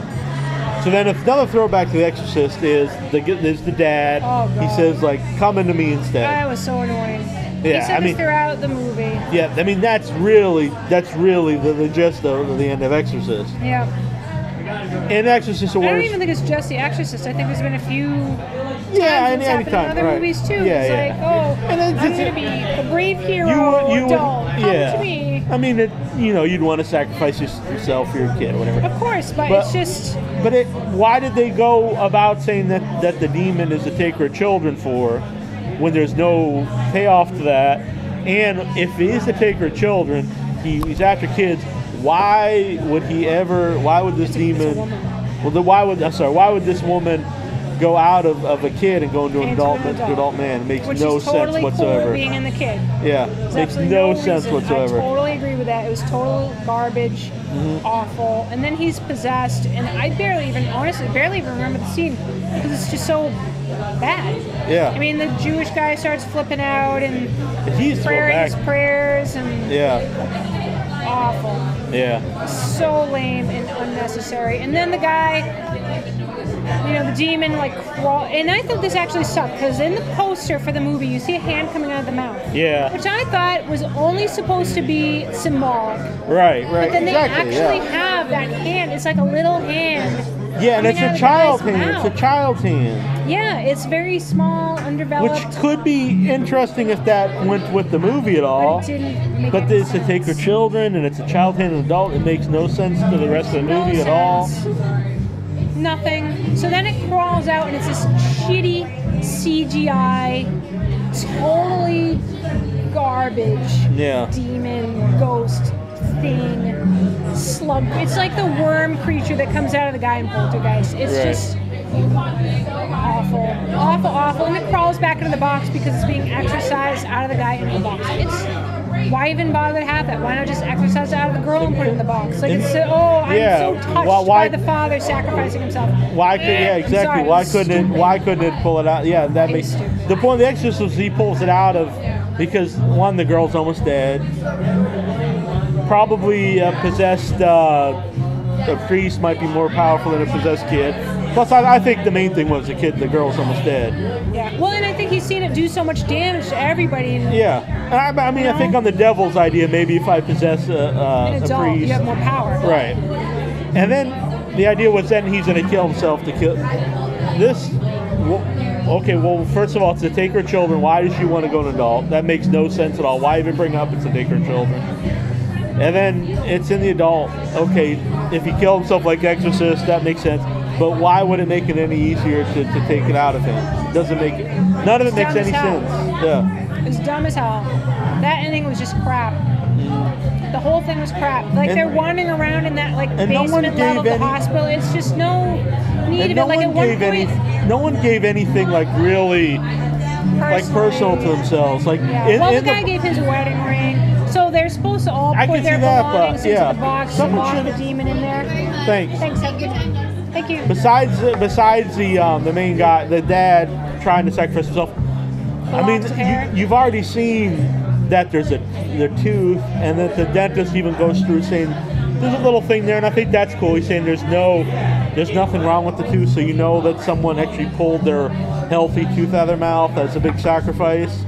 So then another throwback to The Exorcist is the dad. Oh, God. He says like, "Come into me instead." That was so annoying. Yeah, he said this throughout the movie. Yeah, I mean that's really the gist of the end of Exorcist. Yeah. And Exorcist Awards. I don't even think it's just The Exorcist. I think there's been a few and times it's happened in other movies too. Yeah, it's yeah. like, oh, I'm going to be a brave hero adult. Come to me. I mean, you'd want to sacrifice yourself for your kid or whatever. Of course, but it's just... But why did they go about saying that the demon is the taker of children for, when there's no payoff to that? And if he is the taker of children, he's after kids. Why would this demon? Why would this woman go out of a kid and go into an adult man? It makes no sense whatsoever. Cool being in the kid. Yeah, makes no sense whatsoever. I totally agree with that. It was total garbage, awful. And then he's possessed, and I barely even remember the scene because it's just so bad. Yeah. I mean, the Jewish guy starts flipping out and he's praying his prayers and awful. Yeah. So lame and unnecessary. And then the guy, the demon, crawl. And I thought this actually sucked because in the poster for the movie, you see a hand coming out of the mouth. Yeah. Which I thought was only supposed to be symbolic. Right. But then they actually have that hand. It's like a little hand. Yeah, and it's a child's hand. It's a child's hand. Yeah, it's very small, undeveloped. Which could be interesting if that went with the movie at all. But it didn't make But it's to take for children, and it's a child hand and adult. It makes no sense to the rest of the movie at all. Nothing. So then it crawls out, and it's this shitty CGI, totally garbage demon ghost thing. Slug. It's like the worm creature that comes out of the guy in Poltergeist. It's just awful. And it crawls back into the box because it's being exorcised out of the guy in the box. Why even bother to have that? Why not just exorcise it out of the girl and put it in the box? I'm so touched by the father sacrificing himself. Why couldn't it pull it out? Yeah, that makes the point of the Exorcist is he pulls it out of because one, the girl's almost dead. Probably possessed a priest might be more powerful than a possessed kid. Plus, I think the main thing was the girl's almost dead. Yeah. Well, and I think he's seen it do so much damage to everybody. I think on the devil's idea, maybe if I possess a priest, you have more power. Right. And then the idea was then he's going to kill himself to kill this. Okay, well, first of all, it's the taker of children. Why does she want to go an adult? That makes no sense at all. Why even bring up it's the taker of children? And then it's in the adult. Okay, if he killed himself like Exorcist, that makes sense. But why would it make it any easier to take it out of him? Doesn't make it. None of it makes any sense. Yeah. It's dumb as hell. That ending was just crap. The whole thing was crap. They're wandering around in that basement level of the hospital. It's just no need of it. No one gave anything really personal to themselves. The guy gave his wedding ring. So they're supposed to all put their belongings into the box and lock the demon in there. Thanks. Thank you. Besides the main guy, the dad trying to sacrifice himself. You've already seen that there's their tooth, and that the dentist even goes through saying there's a little thing there, and I think that's cool. He's saying there's nothing wrong with the tooth, so you know that someone actually pulled their healthy tooth out of their mouth. That's a big sacrifice.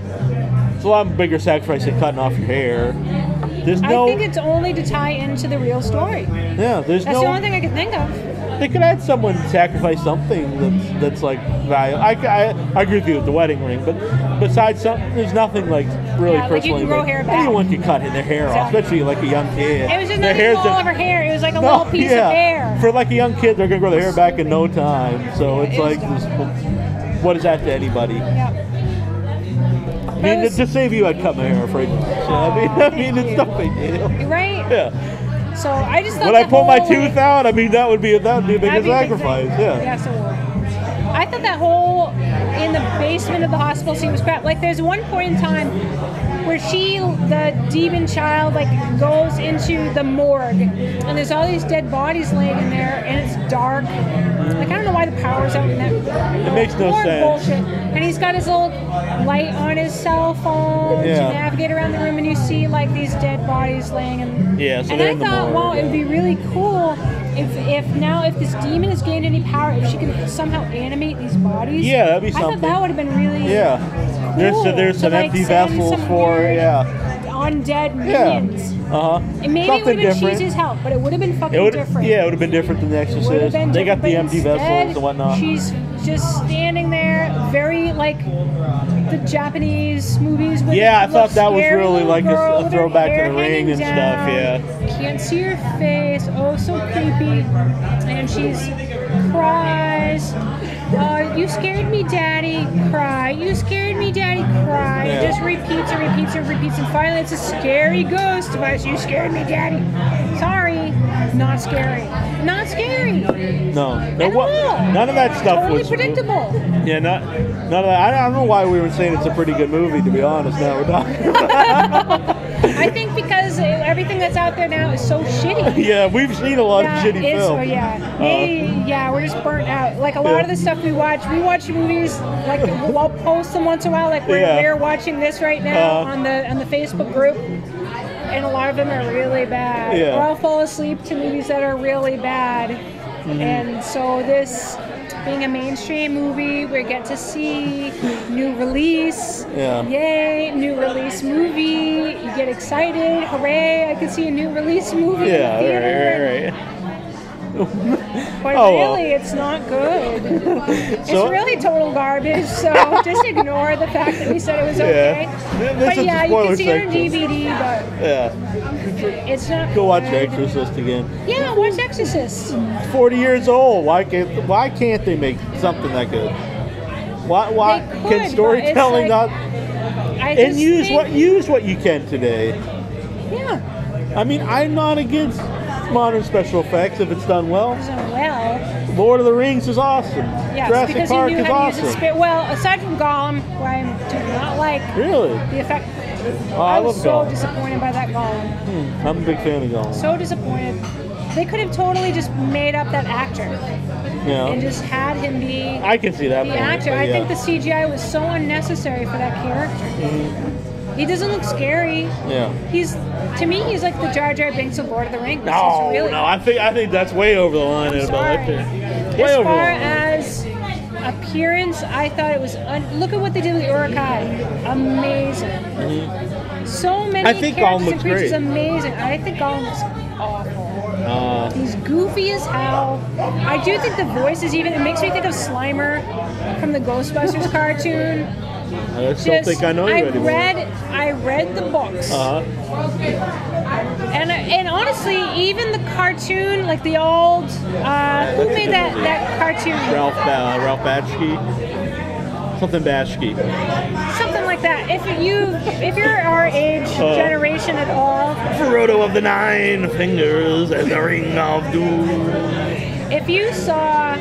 It's a lot bigger sacrifice than cutting off your hair. I think it's only to tie into the real story. Yeah, that's the only thing I can think of. They could have someone sacrifice something that's value. I agree with you with the wedding ring, but besides there's nothing really personally. You can grow hair back. Anyone can cut their hair off, especially a young kid. It was just nothing all over hair. It was a little piece of hair. For a young kid, they're gonna grow their hair back in no time. So it's what is that to anybody? Yeah. To save you, I'd cut my hair, afraid. It's no big deal. Right? Yeah. So I just thought when I pull my tooth out, that would be a big sacrifice. Yeah, so I thought that whole in the basement of the hospital scene was crap. There's one point in time where the demon child, goes into the morgue, and there's all these dead bodies laying in there, and it's dark. I don't know why the power's out in that. It makes no More sense. bullshit. And he's got his little light on his cell phone to Yeah. navigate around the room, and you see like these dead bodies laying in. Yeah, so and they're I in the thought, morgue, well, it would be really cool if this demon has gained any power, if she can somehow animate these bodies. Yeah, that'd be I thought something. that would have been really Yeah. cool. There's some to, like, empty send vessels some for weird undead Yeah. minions. Something And maybe it would have been different. cheesy as hell, but it would have been fucking It would, different. yeah, it would have been different than The Would have Exorcist. been They got different, the but empty instead, vessels and whatnot. She's just standing there, very like the Japanese movies. With Yeah, I the thought that was scary really little like girl a with her throwback hair to The Ring hanging and stuff. down. Yeah. Can't see her face. Oh, so creepy. And she's cries. You scared me, Daddy. Cry. You scared me, Daddy. Cry. Yeah. Just repeats and repeats and repeats, and finally it's a scary ghost device. You scared me, Daddy. Sorry. Not scary. Not scary. No. At all. None of that stuff Totally was predictable. Yeah, none of that. I don't know why we were saying it's a pretty good movie, to be honest. Now we're talking. I think because everything that's out there now is so shitty. Yeah, we've seen a lot of shitty it's, films. oh, yeah. We're just burnt out. Like a lot of the stuff we watch movies, like I'll post them once in a while, like we're watching this right now on the Facebook group, and a lot of them are really bad. Yeah. Or I'll fall asleep to movies that are really bad. And so this being a mainstream movie, we get to see new release. Yeah. Yay, new release movie. You get excited. Hooray, I can see a new release movie in the theater. Right. But really, it's not good. It's really total garbage, so just ignore the fact that we said it was okay. But yeah, you can see it on DVD, but it's not Go watch good. Exorcist again. Yeah, watch Exorcist. 40 years old. Why can't they make something that good? Why They could, can storytelling but not it's and use what you can today? Yeah. I mean, I'm not against modern special effects if it's done well. Well, Lord of the Rings is awesome. yes, Jurassic because Park he knew is how to use awesome. his well, aside from Gollum, who I do not like Really? the effect. I was love so Gollum. disappointed by that Gollum. I'm a big fan of Gollum. So disappointed. They could have totally just made up that actor and just had him be I can see that. the point, actor. but I yeah. think the CGI was so unnecessary for that character. He doesn't look scary. Yeah. To me, he's like the Jar Jar Binks of Lord of the Rings. No, He's really, no, I think that's way over the line. I'm Annabelle sorry. Lecter. Way As over the far line. as appearance, I thought it was. Look at what they did with Urukai. Amazing. So many I think Gollum characters and looks creatures. great. Amazing. I think Gollum looks awful. He's goofy as hell. I do think the voice is even. It makes me think of Slimer from the Ghostbusters cartoon. I just don't think I know you anymore. I read the books. And honestly, even the cartoon, like the old, who made that cartoon? Ralph Batchke? Something Batchke. Something like that. If you're our age, generation at all, Frodo of the Nine Fingers and the Ring of Doom. if you saw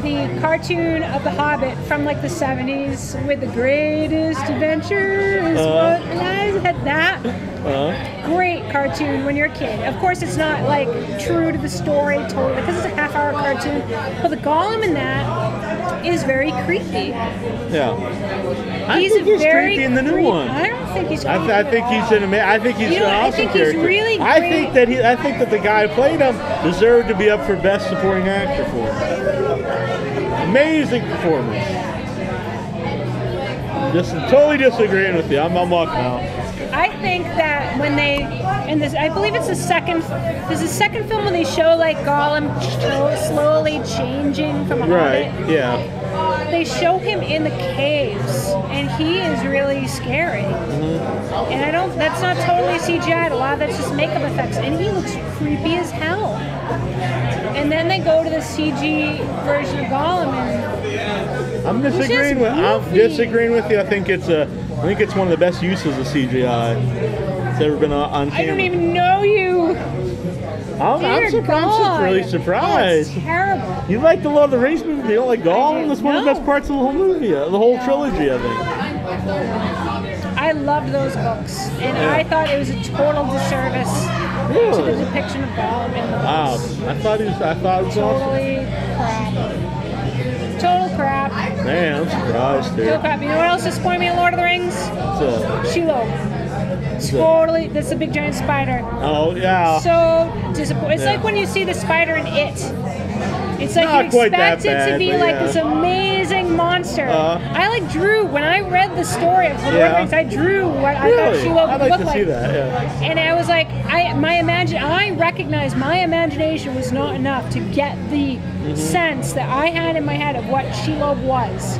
the cartoon of The Hobbit from like the 70s with the greatest adventure is what lies ahead, that great cartoon when you're a kid. Of course, it's not like true to the story totally because it's a half-hour cartoon, but the Gollum in that is very creepy. Yeah. I think he's very creepy in the new creepy. one. I don't think he's creepy. I think he's an amazing. I think he's an awesome I think he's character. really I great. think that the guy who played him deserved to be up for best supporting actor for it. Amazing performance. Just totally disagreeing with you. I'm walking out. I think that when they, in this, I believe it's the second film when they show like Gollum slowly changing from a hobbit. Yeah. They show him in the caves, and he is really scary. And that's not totally CGI. A lot of that's just makeup effects, and he looks creepy as hell. And then they go to the CG version of Gollum, and I'm disagreeing with you. I think it's one of the best uses of CGI that's ever been on camera. I don't even know you. I'm really surprised. Oh, it's terrible. You like the Lord of the Rings movie? You don't like Gollum? That's one of the best parts of the whole movie, the whole trilogy, I think. I loved those books, and I thought it was a total disservice to the depiction of Gollum in the books. Wow, I thought it was awesome. Totally crap. Man, I'm surprised, dude. No crap. You know what else disappointed me in Lord of the Rings? Shelob. Totally, that's a big giant spider. Oh, yeah. So disappointing. It's like when you see the spider in It. It's like Not you quite expect that it to be bad, like yeah. this amazing monster. I like drew, when I read the story of Lord of the Rings, I drew what I thought Shelob I'd would like look to see that, yeah. And I was like, I recognized my imagination was not enough to get the sense that I had in my head of what Shelob was.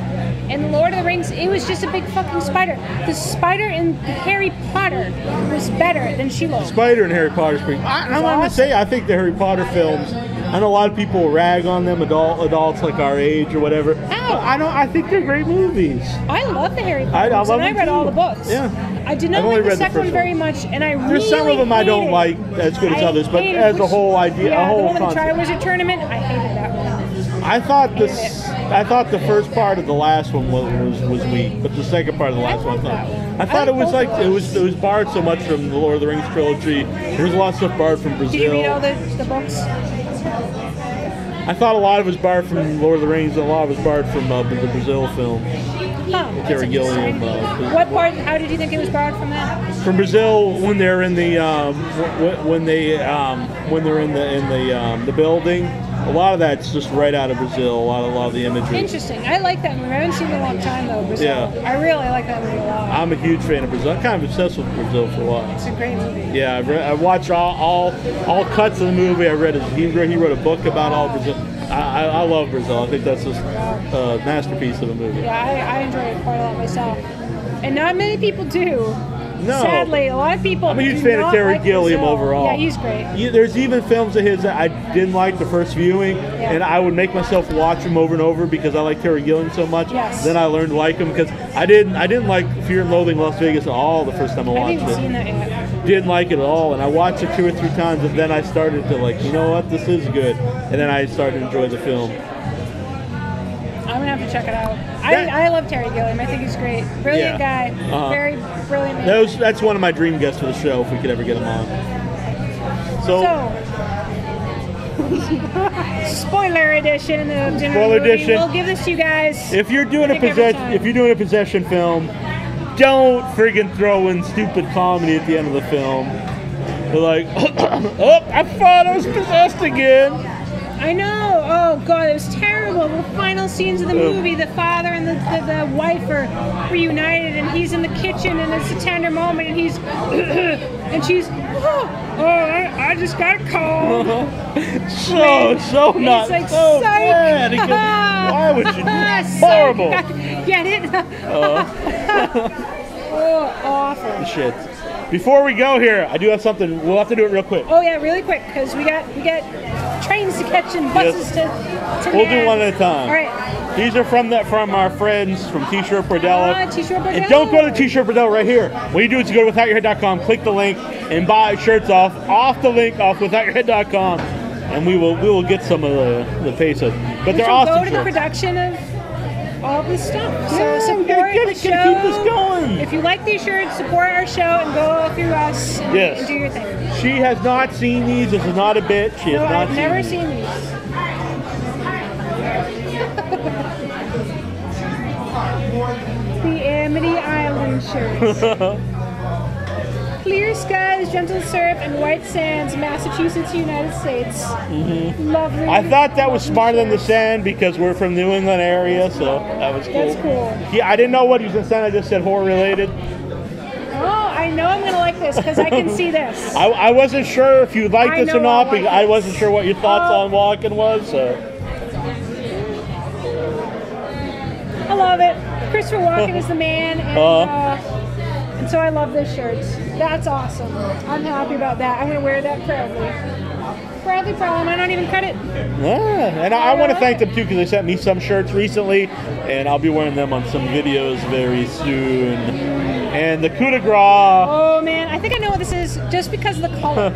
In The Lord of the Rings, it was just a big fucking spider. The spider in Harry Potter was better than Shelob. The spider in Harry Potter's pretty... I'm going to say, I think the Harry Potter films, I know a lot of people rag on them, adults like our age or whatever. I think they're great movies. I love the Harry Potter books, and I read all the books. Yeah. I did not like the second one very much, and I really There's some of them I don't like as good as others, but as a whole idea, a whole the one with the concept. Triwizard Tournament, I hated that one. I thought the first part of the last one was weak, but the second part of the last one, I thought it was like it was borrowed so much from the Lord of the Rings trilogy. There was a lot of stuff borrowed from Brazil. Did you read all the books? I thought a lot of it was borrowed from Lord of the Rings, and a lot of it was borrowed from the Brazil film. Terry Gilliam. What part? How did you think it was borrowed from that? From Brazil, when they're in the when they're in the building. A lot of that's just right out of Brazil. A lot of the imagery. Interesting. I like that movie. I haven't seen it in a long time though. Brazil. Yeah. I really like that movie a lot. I'm a huge fan of Brazil. I'm kind of obsessed with Brazil for a while. It's a great movie. Yeah, I watched all cuts of the movie. I read he wrote a book about all Brazil. I love Brazil. I think that's just a masterpiece of a movie. Yeah, I enjoy it quite a lot myself, and not many people do. No. Sadly, a lot of people. I'm a huge fan of Terry Gilliam overall. Yeah, he's great. There's even films of his that I didn't like the first viewing, and I would make myself watch them over and over because I like Terry Gilliam so much. Yes. Then I learned to like him because I didn't like Fear and Loathing in Las Vegas at all the first time I watched it. I haven't seen that yet. Didn't like it at all, and I watched it 2 or 3 times, and then I started to like, you know what, this is good, and then I started to enjoy the film. I'm gonna have to check it out. I love Terry Gilliam. I think he's great. Brilliant guy. Very brilliant man. That's one of my dream guests for the show if we could ever get him on. So spoiler edition of Dinner Spoiler Movie. edition. We'll give this to you guys. If you're doing a possession film, don't friggin' throw in stupid comedy at the end of the film. They're like, oh, I thought I was possessed again. I know. Oh god, it was terrible. The final scenes of the movie, the father and the wife are reunited, and he's in the kitchen, and it's a tender moment, and he's and she's I just got a cold. So not it's like, so psych. bad. Why would you do that? Horrible. Get it? Oh, awful. Shit. Before we go here, I do have something. We'll have to do it real quick. Oh yeah, really quick, because we got trains to catch and buses to We'll do one at a time. All right. These are from our friends from T-Shirt Bordello. T-Shirt Bordello. And don't go to T-Shirt Bordello right here. What you do is you go to withoutyourhead.com, click the link, and buy shirts off the link off withoutyourhead.com, and we will get some of the pesos. But they're awesome go to the shirts. production of all this stuff. Yeah, so support the show. Keep this going. If you like these shirts, support our show and go through us and do your thing. She has not seen these. This is not a bit. She has not I've never seen these. The Amity Island shirts. Clear skies, gentle surf, and white sands, Massachusetts, United States. Lovely. I thought that was smarter than the sand because we're from New England area, so that was cool. That's cool. Yeah, I didn't know what he was going to say. I just said horror related. Oh, I know I'm going to like this because I can see this. I wasn't sure if you liked this or not because I wasn't sure what your thoughts on Walken was. So. I love it. Christopher Walken is the man, and so I love this shirt. That's awesome. I'm happy about that. I'm going to wear that proudly. Proudly. I might not even cut it. Yeah, and I want to thank them too because they sent me some shirts recently, and I'll be wearing them on some videos very soon. And the coup de grace. Oh man, I think I know what this is just because of the color.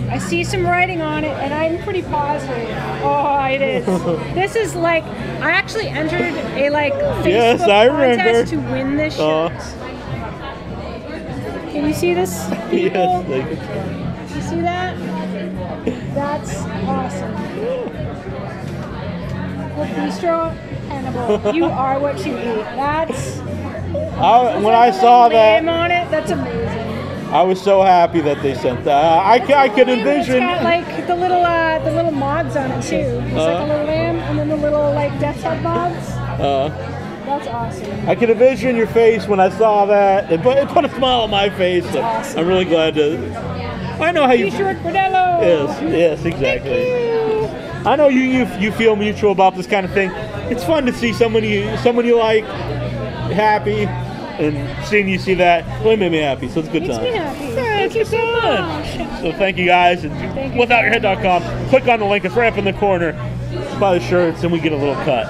I see some writing on it, and I'm pretty positive. Oh, it is. This is like, I actually entered a Facebook contest to win this shirt. Can you see this, people? Yes. You see that? That's awesome. Chocolate Bistro, Hannibal. You are what you eat. That's. When I saw that, Name on it. That's amazing. I was so happy that they sent that. I could envision. It's got like the little mods on it too. It's like a little lamb and then the little like death's head mods. That's awesome. I could envision your face when I saw that. It put a smile on my face. Awesome. I'm really glad to. I know how you. T-shirt Bordello. Yes, exactly. Thank you. I know you feel mutual about this kind of thing. It's fun to see someone you like happy, and seeing you see that really made me happy. So it's a good time. Makes me happy. Thank you so much. So thank you guys, and withoutyourhead.com. Click on the link. It's right up in the corner. Buy the shirts, and we get a little cut.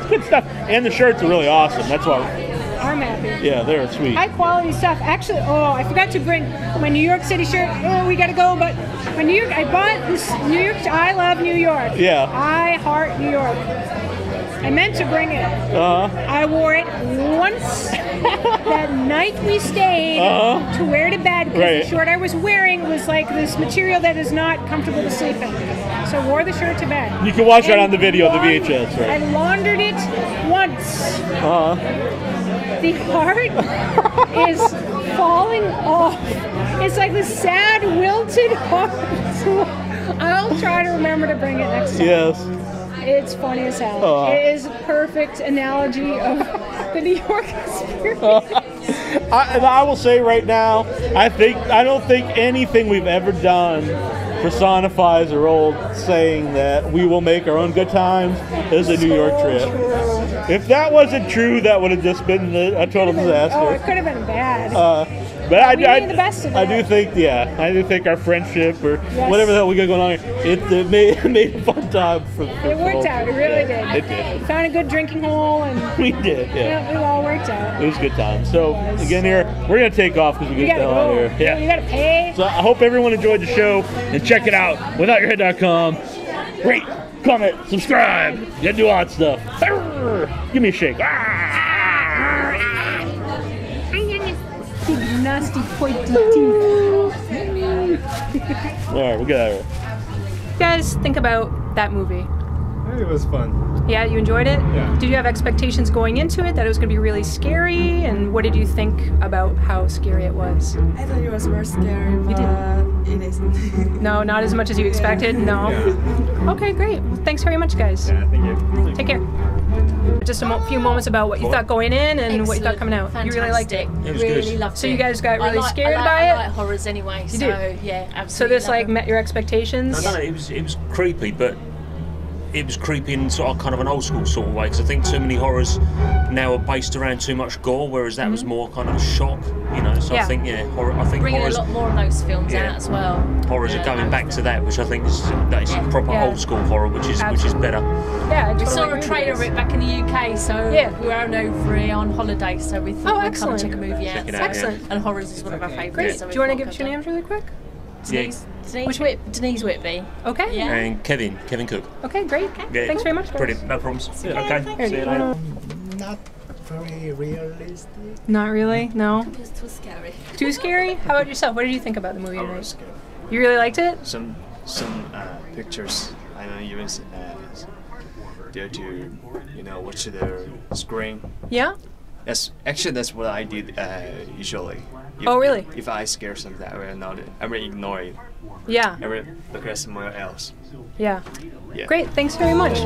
It's good stuff, and the shirts are really awesome. That's why. I'm happy. Yeah, they're sweet. High quality stuff. Actually, I forgot to bring my New York City shirt. Oh, we gotta go, but my New York. I bought this New York. I love New York. Yeah. I heart New York. I meant to bring it. I wore it once that night we stayed to wear to bed because the shirt I was wearing was like this material that is not comfortable to sleep in. So I wore the shirt to bed. You can watch that on the video, the VHS, right? I laundered it once. The heart is falling off. It's like this sad, wilted heart. I'll try to remember to bring it next time. Yes. It's funny as hell. It is a perfect analogy of the New York experience. I will say right now, I don't think anything we've ever done personifies our old saying that we will make our own good times as a New York trip. If that wasn't true, that would have just been a total disaster. Oh, it could have been bad. But I the best of I it. do think our friendship or whatever the hell we got going on here, it made a fun time for it worked out. It really did. It did. We found a good drinking hole, and we did. Yeah. It all worked out. It was a good time. So again, here we're gonna take off because we got the hell out of here. Yeah. You gotta pay. So I hope everyone enjoyed the show and check it out. Withoutyourhead.com. Rate, comment, subscribe. You gotta do all that stuff. Give me a shake. Big nasty pointy teeth. Alright, we'll get out of here. You guys think about that movie? It was fun. Yeah, you enjoyed it? Yeah. Did you have expectations going into it that it was going to be really scary? And what did you think about how scary it was? I thought it was very scary, but it isn't. No, not as much as you expected? No? Yeah. Okay, great. Well, thanks very much, guys. Yeah, thank you. Take care. Just a few moments about what you thought going in and what you thought coming out. Fantastic. You really liked it? It was really good. Loved So it. you guys got really scared by I it? like horrors anyway, You so do? yeah, absolutely. So this like love met your expectations? No, it was creepy, but it was creepy in sort of kind of an old school sort of way, because I think too many horrors now are based around too much gore, whereas that was more kind of a shock, you know. So I think bringing horrors, a lot more of those films out as well. horrors are going back to that, which I think is proper old school horror, which is better. Yeah, I We totally saw agree a with trailer of this. it back in the UK, so we were on holiday, so we thought we'd come and check a movie out. Check it out, Excellent. And horrors is one of our favourites. Great. So Do you want to give us your names really quick? Denise Whitby. Okay. Yeah. And Kevin Cook. Okay, great. Yeah. Thanks very much, guys. Brilliant, no problems. Okay, Here, see you you later. wanna- Not very realistic. Not really? No? It's too scary. Too scary? How about yourself? What did you think about the movie I tonight? was scared. You really liked it? Some pictures I don't even dare to watch the screen. Yeah? That's what I did usually. Oh, really? If I scare something, I will ignore it. Yeah. I will look at somewhere else. Yeah. Yeah. Great. Thanks very much.